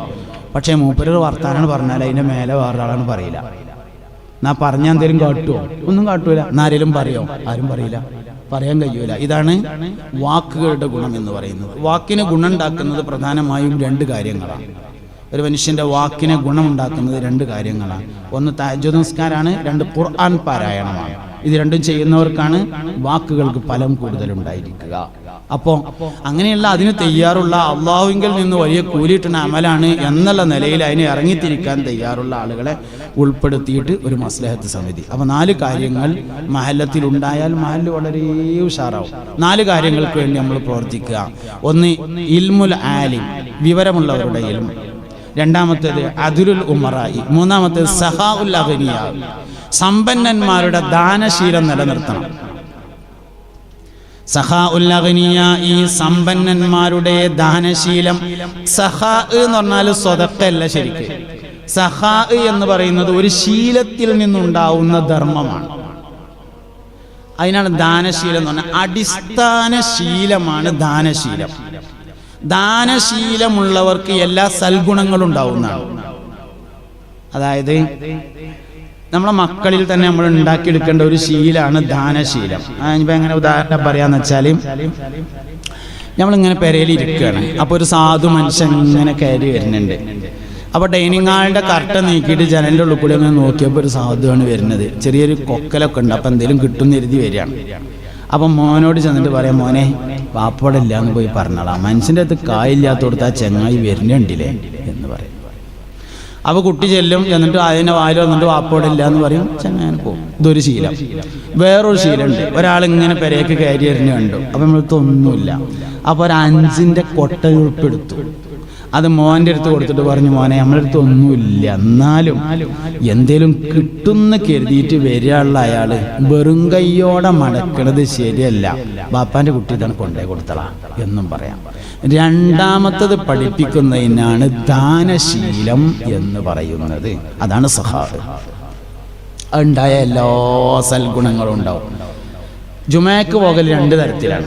പക്ഷേ മൂപ്പര് വർത്താനം പറഞ്ഞാൽ അതിന്റെ മേലെ വേറൊരാളാണ് പറയില്ല. എന്നാ പറഞ്ഞാൽ എന്തേലും കാട്ടുമോ? ഒന്നും കാട്ടൂല. എന്നാരേലും പറയോ? ആരും പറയില്ല, പറയാൻ കഴിയൂല. ഇതാണ് വാക്കുകളുടെ ഗുണം എന്ന് പറയുന്നത്. വാക്കിന് ഗുണം ഉണ്ടാക്കുന്നത് പ്രധാനമായും 2 കാര്യങ്ങളാണ്. ഒരു മനുഷ്യന്റെ വാക്കിനെ ഗുണമുണ്ടാക്കുന്നത് 2 കാര്യങ്ങളാണ്. ഒന്ന് തഹജ്ജുദ് നിസ്കാരമാണ്, 2 ഖുർആൻ പാരായണമാണ്. ഇത് 2ഉം ചെയ്യുന്നവർക്കാണ് വാക്കുകൾക്ക് ഫലം കൂടുതലുണ്ടായിരിക്കുക. അപ്പോൾ അങ്ങനെയുള്ള അതിന് തയ്യാറുള്ള, അള്ളാഹുവിങ്കിൽ നിന്ന് വലിയ കൂലിയിട്ടുന്ന അമലാണ് എന്നുള്ള നിലയിൽ അതിനെ ഇറങ്ങിത്തിരിക്കാൻ തയ്യാറുള്ള ആളുകളെ ഉൾപ്പെടുത്തിയിട്ട് ഒരു മസ്ലഹത്ത് സമിതി. അപ്പോൾ 4 കാര്യങ്ങൾ മഹല്ലത്തിൽ ഉണ്ടായാൽ മഹല്ല് വളരെ ഉഷാറാവും. 4 കാര്യങ്ങൾക്ക് വേണ്ടി നമ്മൾ പ്രവർത്തിക്കുക. ഒന്ന് ഇൽമുൽ ആലിം, വിവരമുള്ളവരുടെ ഇൽമ്. 2ാമത്തേത് അദ്ലുൽ ഉമറായി. 3ാമത്തേത് സഹാഉൽ അഗ്നിയ, സമ്പന്നന്മാരുടെ ദാനശീലം നിലനിർത്തണം. സഹാഉൽ അഗ്നിയ, ഈ സമ്പന്നന്മാരുടെ ദാനശീലം. സഹാ എന്ന് പറഞ്ഞാൽ സ്വതക്കല്ല ശരിക്ക്. സഹാ എന്ന് പറയുന്നത് ഒരു ശീലത്തിൽ നിന്നുണ്ടാവുന്ന ധർമ്മമാണ്. അതിനാണ് ദാനശീലം എന്ന് പറഞ്ഞാൽ. അടിസ്ഥാന ശീലമാണ് ദാനശീലം. ദാനശീലമുള്ളവർക്ക് എല്ലാ സൽഗുണങ്ങളും ഉണ്ടാവുന്നതാണ്. അതായത് നമ്മളെ മക്കളിൽ തന്നെ നമ്മൾ ഉണ്ടാക്കിയെടുക്കേണ്ട ഒരു ശീലമാണ് ദാനശീലം. ഇപ്പം എങ്ങനെ ഉദാഹരണം പറയാന്ന് വെച്ചാൽ, നമ്മളിങ്ങനെ പെരയിൽ ഇരിക്കുകയാണ്. അപ്പോൾ ഒരു സാധു മനുഷ്യൻ ഇങ്ങനെ കയറി വരുന്നുണ്ട്. അപ്പോൾ ഡൈനിങ് ഹാളിൻ്റെ കർട്ട നീക്കിയിട്ട് ജനലിൻ്റെ ഉള്ളിൽ കൂടി അങ്ങനെ നോക്കിയപ്പോൾ ഒരു സാധുവാണ് വരുന്നത്. ചെറിയൊരു കൊക്കലൊക്കെ ഉണ്ട്. അപ്പം എന്തെങ്കിലും കിട്ടുമെന്ന് എഴുതി വരികയാണ്. അപ്പം മോനോട് ചെന്നിട്ട് പറയാം, മോനെ വാപ്പോടില്ല എന്ന് പോയി പറഞ്ഞോളാം, മനുഷ്യൻ്റെ അടുത്ത് കായില്ലാത്ത കൊടുത്ത് ആ ചെങ്ങായി വരുന്നുണ്ടില്ലേ എന്ന് പറയും. അപ്പോൾ കുട്ടി ചെല്ലും, എന്നിട്ട് അതിനെ വായിൽ വന്നിട്ട് വാപ്പോടില്ല എന്ന് പറയും, ചെങ്ങാൻ പോകും. ഇതൊരു ശീലം. വേറൊരു ശീലമുണ്ട്. ഒരാളിങ്ങനെ പെരയൊക്കെ കയറി എറിഞ്ഞു കണ്ടു. അപ്പം നമ്മളടുത്ത് ഒന്നുമില്ല. അപ്പോൾ ഒരു 5ൻ്റെ കൊട്ട ഉൾപ്പെടുത്തു. അത് മോൻ്റെ അടുത്ത് കൊടുത്തിട്ട് പറഞ്ഞു, മോനെ നമ്മളടുത്ത് ഒന്നുമില്ല, എന്നാലും എന്തേലും കിട്ടുന്ന കരുതിയിട്ട് വരികയുള്ള അയാള് വെറും കയ്യോടെ മടക്കണത് ശരിയല്ല, ബാപ്പാന്റെ കുട്ടി ഇതാണ് കൊണ്ടേ കൊടുത്തളാ എന്നും പറയാം. 2ാമത്തത് പഠിപ്പിക്കുന്നതിനാണ് ദാനശീലം എന്ന് പറയുന്നത്. അതാണ് സഹാബ്. ഉണ്ടായ എല്ലാ സൽഗുണങ്ങളും ഉണ്ടാവും. ജുമഅക്ക് പോകൽ 2 തരത്തിലാണ്.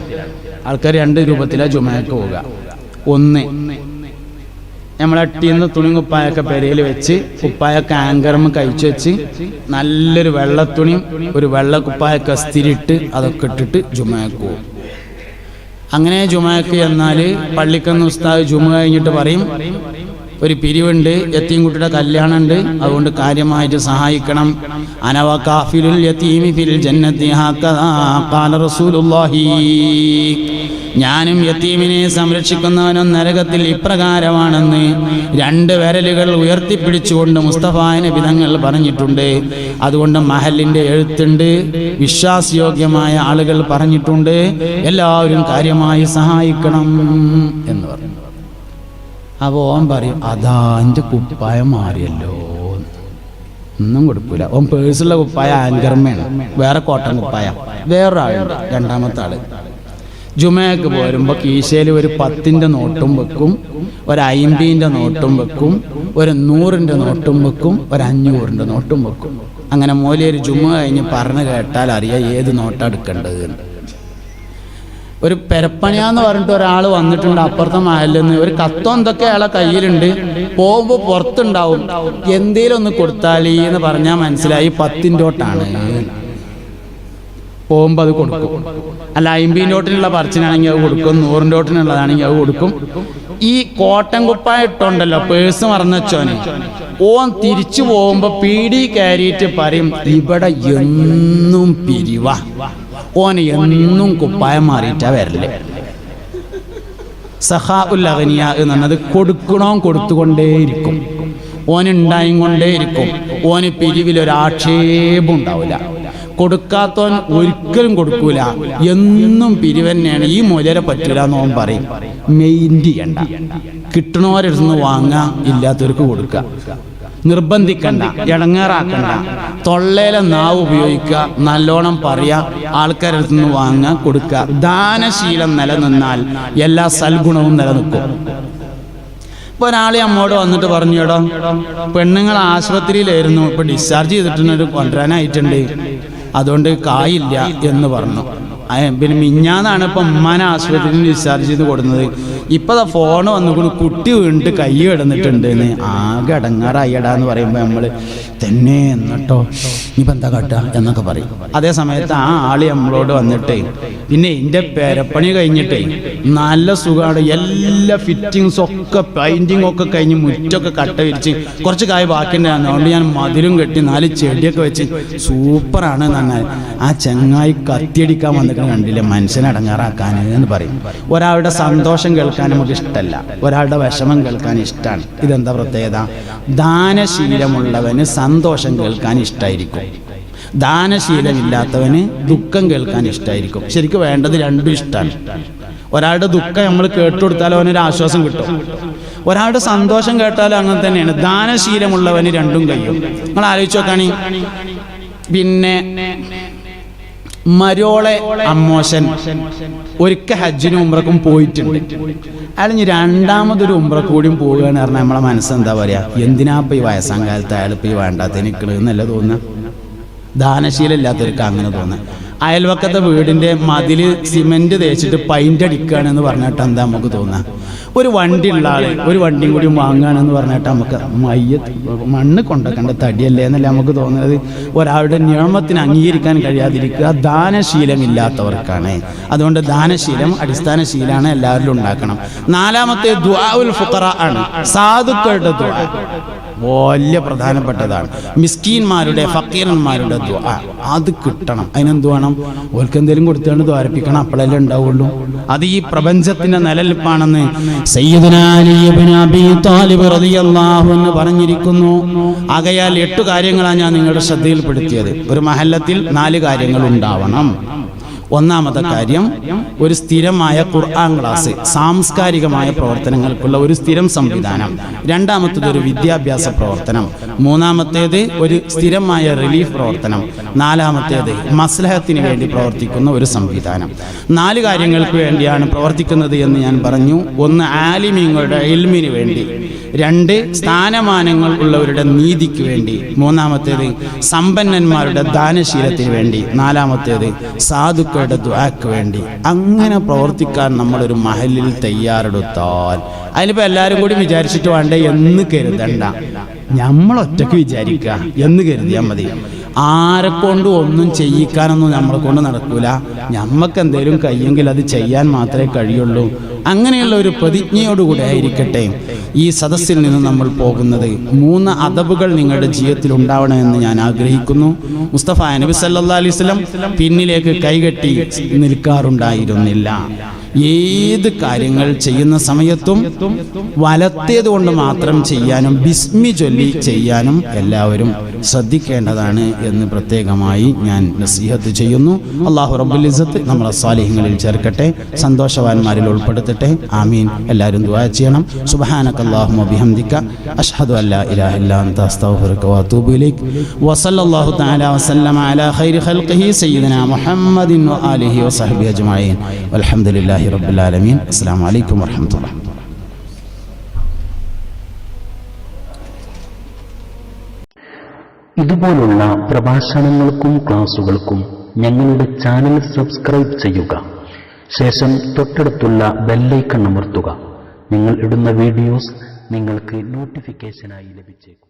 ആൾക്കാർ 2 രൂപത്തിലാണ് ജുമഅക്ക് പോവുക. ഒന്ന്, നമ്മളെ അട്ടിന്ന് തുണി കുപ്പായൊക്കെ പെരയിൽ വെച്ച് കുപ്പായൊക്കെ ആങ്കറും കഴിച്ചു വെച്ച് നല്ലൊരു വെള്ളത്തുണിയും ഒരു വെള്ള കുപ്പായൊക്കെ അസ്ഥിരിട്ട് അതൊക്കെ ഇട്ടിട്ട് ജുമഅക്ക് പോകും. അങ്ങനെ ജുമഅക്ക് എന്നാൽ പള്ളിക്കന്ന് ഉസ്താദ് ജുമ കഴിഞ്ഞിട്ട് പറയും, ഒരു പിരിവുണ്ട്, യത്തീംകുട്ടിയുടെ കല്യാണമുണ്ട്, അതുകൊണ്ട് കാര്യമായിട്ട് സഹായിക്കണം. അനവകാഫിലുൽ യതീമി ഫിൽ ജന്നത്തി ഹക്കദാ ഖാല റസൂലുള്ളാഹി. ഞാനും യതീമിനെ സംരക്ഷിക്കുന്നവനും നരകത്തിൽ ഇപ്രകാരമാണെന്ന് 2 വിരലുകൾ ഉയർത്തിപ്പിടിച്ചുകൊണ്ട് മുസ്തഫ നബി തങ്ങൾ പറഞ്ഞിട്ടുണ്ട്. അതുകൊണ്ട് മഹലിൻ്റെ എഴുത്തുണ്ട്, വിശ്വാസയോഗ്യമായ ആളുകൾ പറഞ്ഞിട്ടുണ്ട്, എല്ലാവരും കാര്യമായി സഹായിക്കണം എന്ന് പറഞ്ഞു. അപ്പോൾ ഓൻ പറയും, അതാ എൻ്റെ കുപ്പായം മാറിയല്ലോ, ഒന്നും കൊടുക്കൂല. ഓൻ പേഴ്സുള്ള കുപ്പായ ആങ്കർമയാണ്, വേറെ കോട്ടൺ കുപ്പായ. വേറൊരാളുണ്ട്, 2ാമത്തെ ആള് ജുമയ്ക്ക് പോരുമ്പോൾ കീശയിൽ ഒരു 10ൻ്റെ നോട്ടും വെക്കും, ഒരു 50ൻ്റെ നോട്ടും വെക്കും, ഒരു 100ൻ്റെ നോട്ടും വെക്കും, ഒരു 500ൻ്റെ നോട്ടും വെക്കും. അങ്ങനെ മോലിയൊരു ജുമ കഴിഞ്ഞ് പറഞ്ഞു കേട്ടാൽ അറിയാം ഏത് നോട്ടാണ് എടുക്കേണ്ടത്. ഒരു പെരപ്പണിയാന്ന് പറഞ്ഞിട്ട് ഒരാൾ വന്നിട്ടുണ്ട് അപ്പുറത്തെ മഹലിൽ നിന്ന്. ഒരു കത്തോ എന്തൊക്കെ അയാളെ കയ്യിലുണ്ട്, പോകുമ്പോൾ പുറത്തുണ്ടാവും. എന്തേലും ഒന്ന് കൊടുത്താലീ എന്ന് പറഞ്ഞാൽ മനസ്സിലായി 10ൻ്റെ നോട്ടാണ്. പോകുമ്പോൾ അത് കൊടുക്കും. അല്ല 50ൻ്റെ നോട്ടിനുള്ള പറച്ചിനാണെങ്കിൽ അത് കൊടുക്കും, 100ൻ്റെ നോട്ടിനുള്ളതാണെങ്കിൽ അത് കൊടുക്കും. ഈ കോട്ടൻ കുപ്പായ ഇട്ടുണ്ടല്ലോ, പേഴ്സ് മറന്നച്ചോന്, ഓൻ തിരിച്ചു പോകുമ്പോൾ പീടി കയറിയിട്ട് പറയും, ഇവിടെ എന്നും പിരിവ, ഓന് എന്നും കുപ്പായം മാറിയിട്ടാ വരല്. സഹാ ഉൽ അഗ്നിയ എന്നത് കൊടുക്കണോ കൊടുത്തുകൊണ്ടേയിരിക്കും, ഓനുണ്ടായും കൊണ്ടേയിരിക്കും. ഓന് പിരിവിലൊരാക്ഷേപം ഉണ്ടാവില്ല. കൊടുക്കാത്തവൻ ഒരിക്കലും കൊടുക്കൂല, എന്നും പിരിവന്നെയാണ്. ഈ മൂലരെ പറ്റൂല എന്ന് ഓൻ പറയും. മെയിൻറ്റ് ചെയ്യണ്ട, കിട്ടണവരെടുത്തുനിന്ന് വാങ്ങുക, ഇല്ലാത്തവർക്ക് കൊടുക്കുക. നിർബന്ധിക്കണ്ട, ഇടങ്ങേറാക്കണ്ട. തൊള്ളയിലെ നാവ് ഉപയോഗിക്കുക, നല്ലോണം പറയുക, ആൾക്കാരുടെ അടുത്ത് നിന്ന് വാങ്ങുക, കൊടുക്കുക. ദാനശീലം നിലനിന്നാൽ എല്ലാ സൽഗുണവും നിലനിൽക്കും. ഇപ്പോൾ ഒരാളെ അമ്മോട് വന്നിട്ട് പറഞ്ഞു, എടോ പെണ്ണുങ്ങൾ ആശുപത്രിയിലായിരുന്നു, ഇപ്പോൾ ഡിസ്ചാർജ് ചെയ്തിട്ടുണ്ടൊരു കൊണ്ടുവരാനായിട്ടുണ്ട്, അതുകൊണ്ട് കായില്ല എന്ന് പറഞ്ഞു. പിന്നെ മിഞ്ഞാന്നാണ് ഇപ്പം ഉമ്മാനെ ആശുപത്രിയിൽ ഡിസ്ചാർജ് ചെയ്ത് കൊടുക്കുന്നത്. ഇപ്പം ഫോൺ വന്നുകൊണ്ട് കുട്ടി വീണിട്ട് കൈ കിടന്നിട്ടുണ്ട് എന്ന്. ആകെ അടങ്ങാറായിടാന്ന് പറയുമ്പോൾ നമ്മൾ തന്നെ എന്നിട്ടോ ഇനിയിപ്പോൾ എന്താ കാട്ടുക എന്നൊക്കെ പറയും. അതേ സമയത്ത് ആ ആള് നമ്മളോട് വന്നിട്ടേ, പിന്നെ എൻ്റെ പെരപ്പണി കഴിഞ്ഞിട്ടേ നല്ല സുഖമാണ്, എല്ലാ ഫിറ്റിങ്സും ഒക്കെ പെയിൻറ്റിങ്ങും ഒക്കെ കഴിഞ്ഞ് മുറ്റൊക്കെ കട്ട വിരിച്ച് കുറച്ച് കായ് ബാക്കിയുണ്ടായിരുന്നു, അതുകൊണ്ട് ഞാൻ മതിലും കെട്ടി 4 ചെടിയൊക്കെ വെച്ച് സൂപ്പറാണ് എന്ന്. ആ ചങ്ങായി കത്തിയടിക്കാൻ വന്നിട്ട് കണ്ടില്ലേ, മനുഷ്യനെ അടങ്ങാറാക്കാൻ എന്ന് പറയും. ഒരാളുടെ സന്തോഷം കേൾക്കാൻ നമുക്ക് ഇഷ്ടമല്ല, ഒരാളുടെ വിഷമം കേൾക്കാൻ ഇഷ്ടമാണ്. ഇതെന്താ പ്രത്യേകത? ദാനശീലമുള്ളവന് സന്തോഷം കേൾക്കാൻ ഇഷ്ടമായിരിക്കും, ദാനശീലമില്ലാത്തവന് ദുഃഖം കേൾക്കാൻ ഇഷ്ടമായിരിക്കും. ശരിക്കും വേണ്ടത് രണ്ടും ഇഷ്ടമാണ്. ഒരാളുടെ ദുഃഖം നമ്മൾ കേട്ടുകൊടുത്താലും അവനൊരു ആശ്വാസം കിട്ടും, ഒരാളുടെ സന്തോഷം കേട്ടാലും അങ്ങനെ തന്നെയാണ്. ദാനശീലമുള്ളവന് രണ്ടും കഴിയും. നിങ്ങൾ ആലോചിച്ച് നോക്കാണി. പിന്നെ മരോളെ അമ്മോശൻ ഒരിക്കൽ ഹജ്ജിനും ഉംറക്കും പോയിട്ടുണ്ട്. അയാൾ ഇനി 2ാമതൊരു ഉംറക്ക് കൂടിയും പോവുകയാണ് പറഞ്ഞാൽ നമ്മളെ മനസ്സെന്താ പറയുക, എന്തിനാ ഇപ്പോൾ ഈ വയസ്സാം കാലത്ത് അയാൾ ഇപ്പോൾ ഈ വേണ്ടാത്ത നിൽക്കണമെന്നല്ല തോന്നുക. ദാനശീലം ഇല്ലാത്തവർക്ക് അങ്ങനെ തോന്നുക. അയൽവക്കത്തെ വീടിൻ്റെ മതിൽ സിമെൻറ്റ് തേച്ചിട്ട് പെയിൻ്റ് അടിക്കുകയാണെന്ന് പറഞ്ഞിട്ട് എന്താ നമുക്ക് തോന്നുക? ഒരു വണ്ടി ഉള്ള ആൾ ഒരു വണ്ടിയും കൂടി വാങ്ങുകയാണെന്ന് പറഞ്ഞിട്ട് നമുക്ക് മണ്ണ് കൊണ്ടൊക്കേണ്ട തടിയല്ലേ എന്നല്ലേ നമുക്ക് തോന്നുന്നത്. ഒരാളുടെ നിയമത്തിന് അംഗീകരിക്കാൻ കഴിയാതിരിക്കുക ദാനശീലമില്ലാത്തവർക്കാണ്. അതുകൊണ്ട് ദാനശീലം അടിസ്ഥാന ശീലമാണ്, എല്ലാവരിലും ഉണ്ടാക്കണം. 4ാമത്തെ ദുആഉൽ ഫുഖറ ആണ്, സാധുക്കളുടെ ദുആ. വലിയ പ്രധാനപ്പെട്ടതാണ്. മിസ്കീന്മാരുടെ ഫക്കീറന്മാരുടെ ദുആ അത് കിട്ടണം. അതിനെന്ത് വേണം? ഓർക്ക് എന്തെങ്കിലും കൊടുത്തുകൊണ്ട് ദ്വാരപ്പിക്കണം, അപ്പോഴല്ലേ ഉണ്ടാവുള്ളൂ. അത് ഈ പ്രപഞ്ചത്തിന്റെ നിലനിൽപ്പാണെന്ന് സയ്യിദുനാ അലി ഇബ്നു അബീ ത്വാലിബ് റളിയല്ലാഹു അൻഹു പറഞ്ഞിരിക്കുന്നു. ആകയാൽ 8 കാര്യങ്ങളാണ് ഞാൻ നിങ്ങളുടെ ശ്രദ്ധയിൽപ്പെടുത്തിയത്. ഒരു മഹല്ലത്തിൽ 4 കാര്യങ്ങൾ ഉണ്ടാവണം. 1ാമത്തെ കാര്യം ഒരു സ്ഥിരമായ ഖുർആൻ ക്ലാസ്, സാംസ്കാരികമായ പ്രവർത്തനങ്ങൾക്കുള്ള ഒരു സ്ഥിരം സംവിധാനം. 2ാമത്തേത് ഒരു വിദ്യാഭ്യാസ പ്രവർത്തനം. 3ാമത്തേത് ഒരു സ്ഥിരമായ റിലീഫ് പ്രവർത്തനം. 4ാമത്തേത് മസ്ലഹത്തിന് വേണ്ടി പ്രവർത്തിക്കുന്ന ഒരു സംവിധാനം. 4 കാര്യങ്ങൾക്ക് വേണ്ടിയാണ് പ്രവർത്തിക്കുന്നത് എന്ന് ഞാൻ പറഞ്ഞു. 1 ആലിമീങ്ങളുടെ ഇൽമിന് വേണ്ടി, 2 സ്ഥാനമാനങ്ങൾ ഉള്ളവരുടെ നീതിക്ക് വേണ്ടി, 3ാമത്തേത് സമ്പന്നന്മാരുടെ ദാനശീലത്തിന് വേണ്ടി, 4ാമത്തേത് സാധുക്കളുടെ ദുആക്ക് വേണ്ടി. അങ്ങനെ പ്രവർത്തിക്കാൻ നമ്മളൊരു മഹലിൽ തയ്യാറെടുത്താൽ, അതിലിപ്പോൾ എല്ലാവരും കൂടി വിചാരിച്ചിട്ട് വേണ്ടേ എന്ന് കരുതണ്ട, നമ്മൾ ഒറ്റയ്ക്ക് വിചാരിക്കുക എന്ന് കരുതിയാൽ മതി. ആരെക്കൊണ്ട് ഒന്നും ചെയ്യിക്കാനൊന്നും നമ്മളെ കൊണ്ട് നടക്കൂല. നമ്മൾക്ക് എന്തെങ്കിലും കഴിയെങ്കിൽ അത് ചെയ്യാൻ മാത്രമേ കഴിയുള്ളൂ. അങ്ങനെയുള്ള ഒരു പ്രതിജ്ഞയോടുകൂടെ ആയിരിക്കട്ടെ ഈ സദസ്സിൽ നിന്ന് നമ്മൾ പോകുന്നത് 3 അദബുകൾ നിങ്ങളുടെ ജീവിതത്തിൽ ഉണ്ടാവണമെന്ന് ഞാൻ ആഗ്രഹിക്കുന്നു. മുസ്തഫ നബി സല്ലല്ലാഹു അലൈഹി വസല്ലം പിന്നിലേക്ക് കൈകെട്ടി നിൽക്കാറുണ്ടായിരുന്നില്ല. ഏത് കാര്യങ്ങൾ ചെയ്യുന്ന സമയത്തും വലത്തേതുകൊണ്ട് മാത്രം ചെയ്യാനും ബിസ്മി ചൊല്ലി ചെയ്യാനും എല്ലാവരും ശ്രദ്ധിക്കേണ്ടതാണ് എന്ന് പ്രത്യേകമായി ഞാൻ നസീഹത്ത് ചെയ്യുന്നു. അല്ലാഹു റബ്ബുൽ ഇസ്സത്ത് നമ്മളെ സ്വാലിഹീങ്ങളിൽ ചേർക്കട്ടെ, സന്തോഷവാന്മാരിൽ ഉൾപ്പെടുത്തട്ടെ. ആമീൻ. എല്ലാവരും ദുആ ചെയ്യണം. സുബ്ഹാനകല്ലാഹുമ്മ ബിഹംദിക അഷ്ഹദു അല്ലാ ഇലാഹ ഇല്ലാ അൻത അസ്തഗ്ഫിറുക വഅതൂബു ഇലൈക്. വസല്ലല്ലാഹു തആല വസല്ലമ അലാ ഖൈരി ഖൽഖിഹി സയ്യിദിനാ മുഹമ്മദിൻ വആലിഹി വസഹ്ബിഹി അജ്മഈൻ. വൽഹംദുലില്ലാഹി റബ്ബിൽ ആലമീൻ. അസ്സലാമു അലൈക്കും വറഹ്മത്തുള്ളാഹി. ഇതുപോലുള്ള പ്രഭാഷണങ്ങൾക്കും ക്ലാസുകൾക്കും ഞങ്ങളുടെ ചാനൽ സബ്സ്ക്രൈബ് ചെയ്യുക. ശേഷം തൊട്ടടുത്തുള്ള ബെല്ലൈക്കൺ അമർത്തുക. നിങ്ങൾ ഇടുന്ന വീഡിയോസ് നിങ്ങൾക്ക് നോട്ടിഫിക്കേഷനായി ലഭിച്ചേക്കും.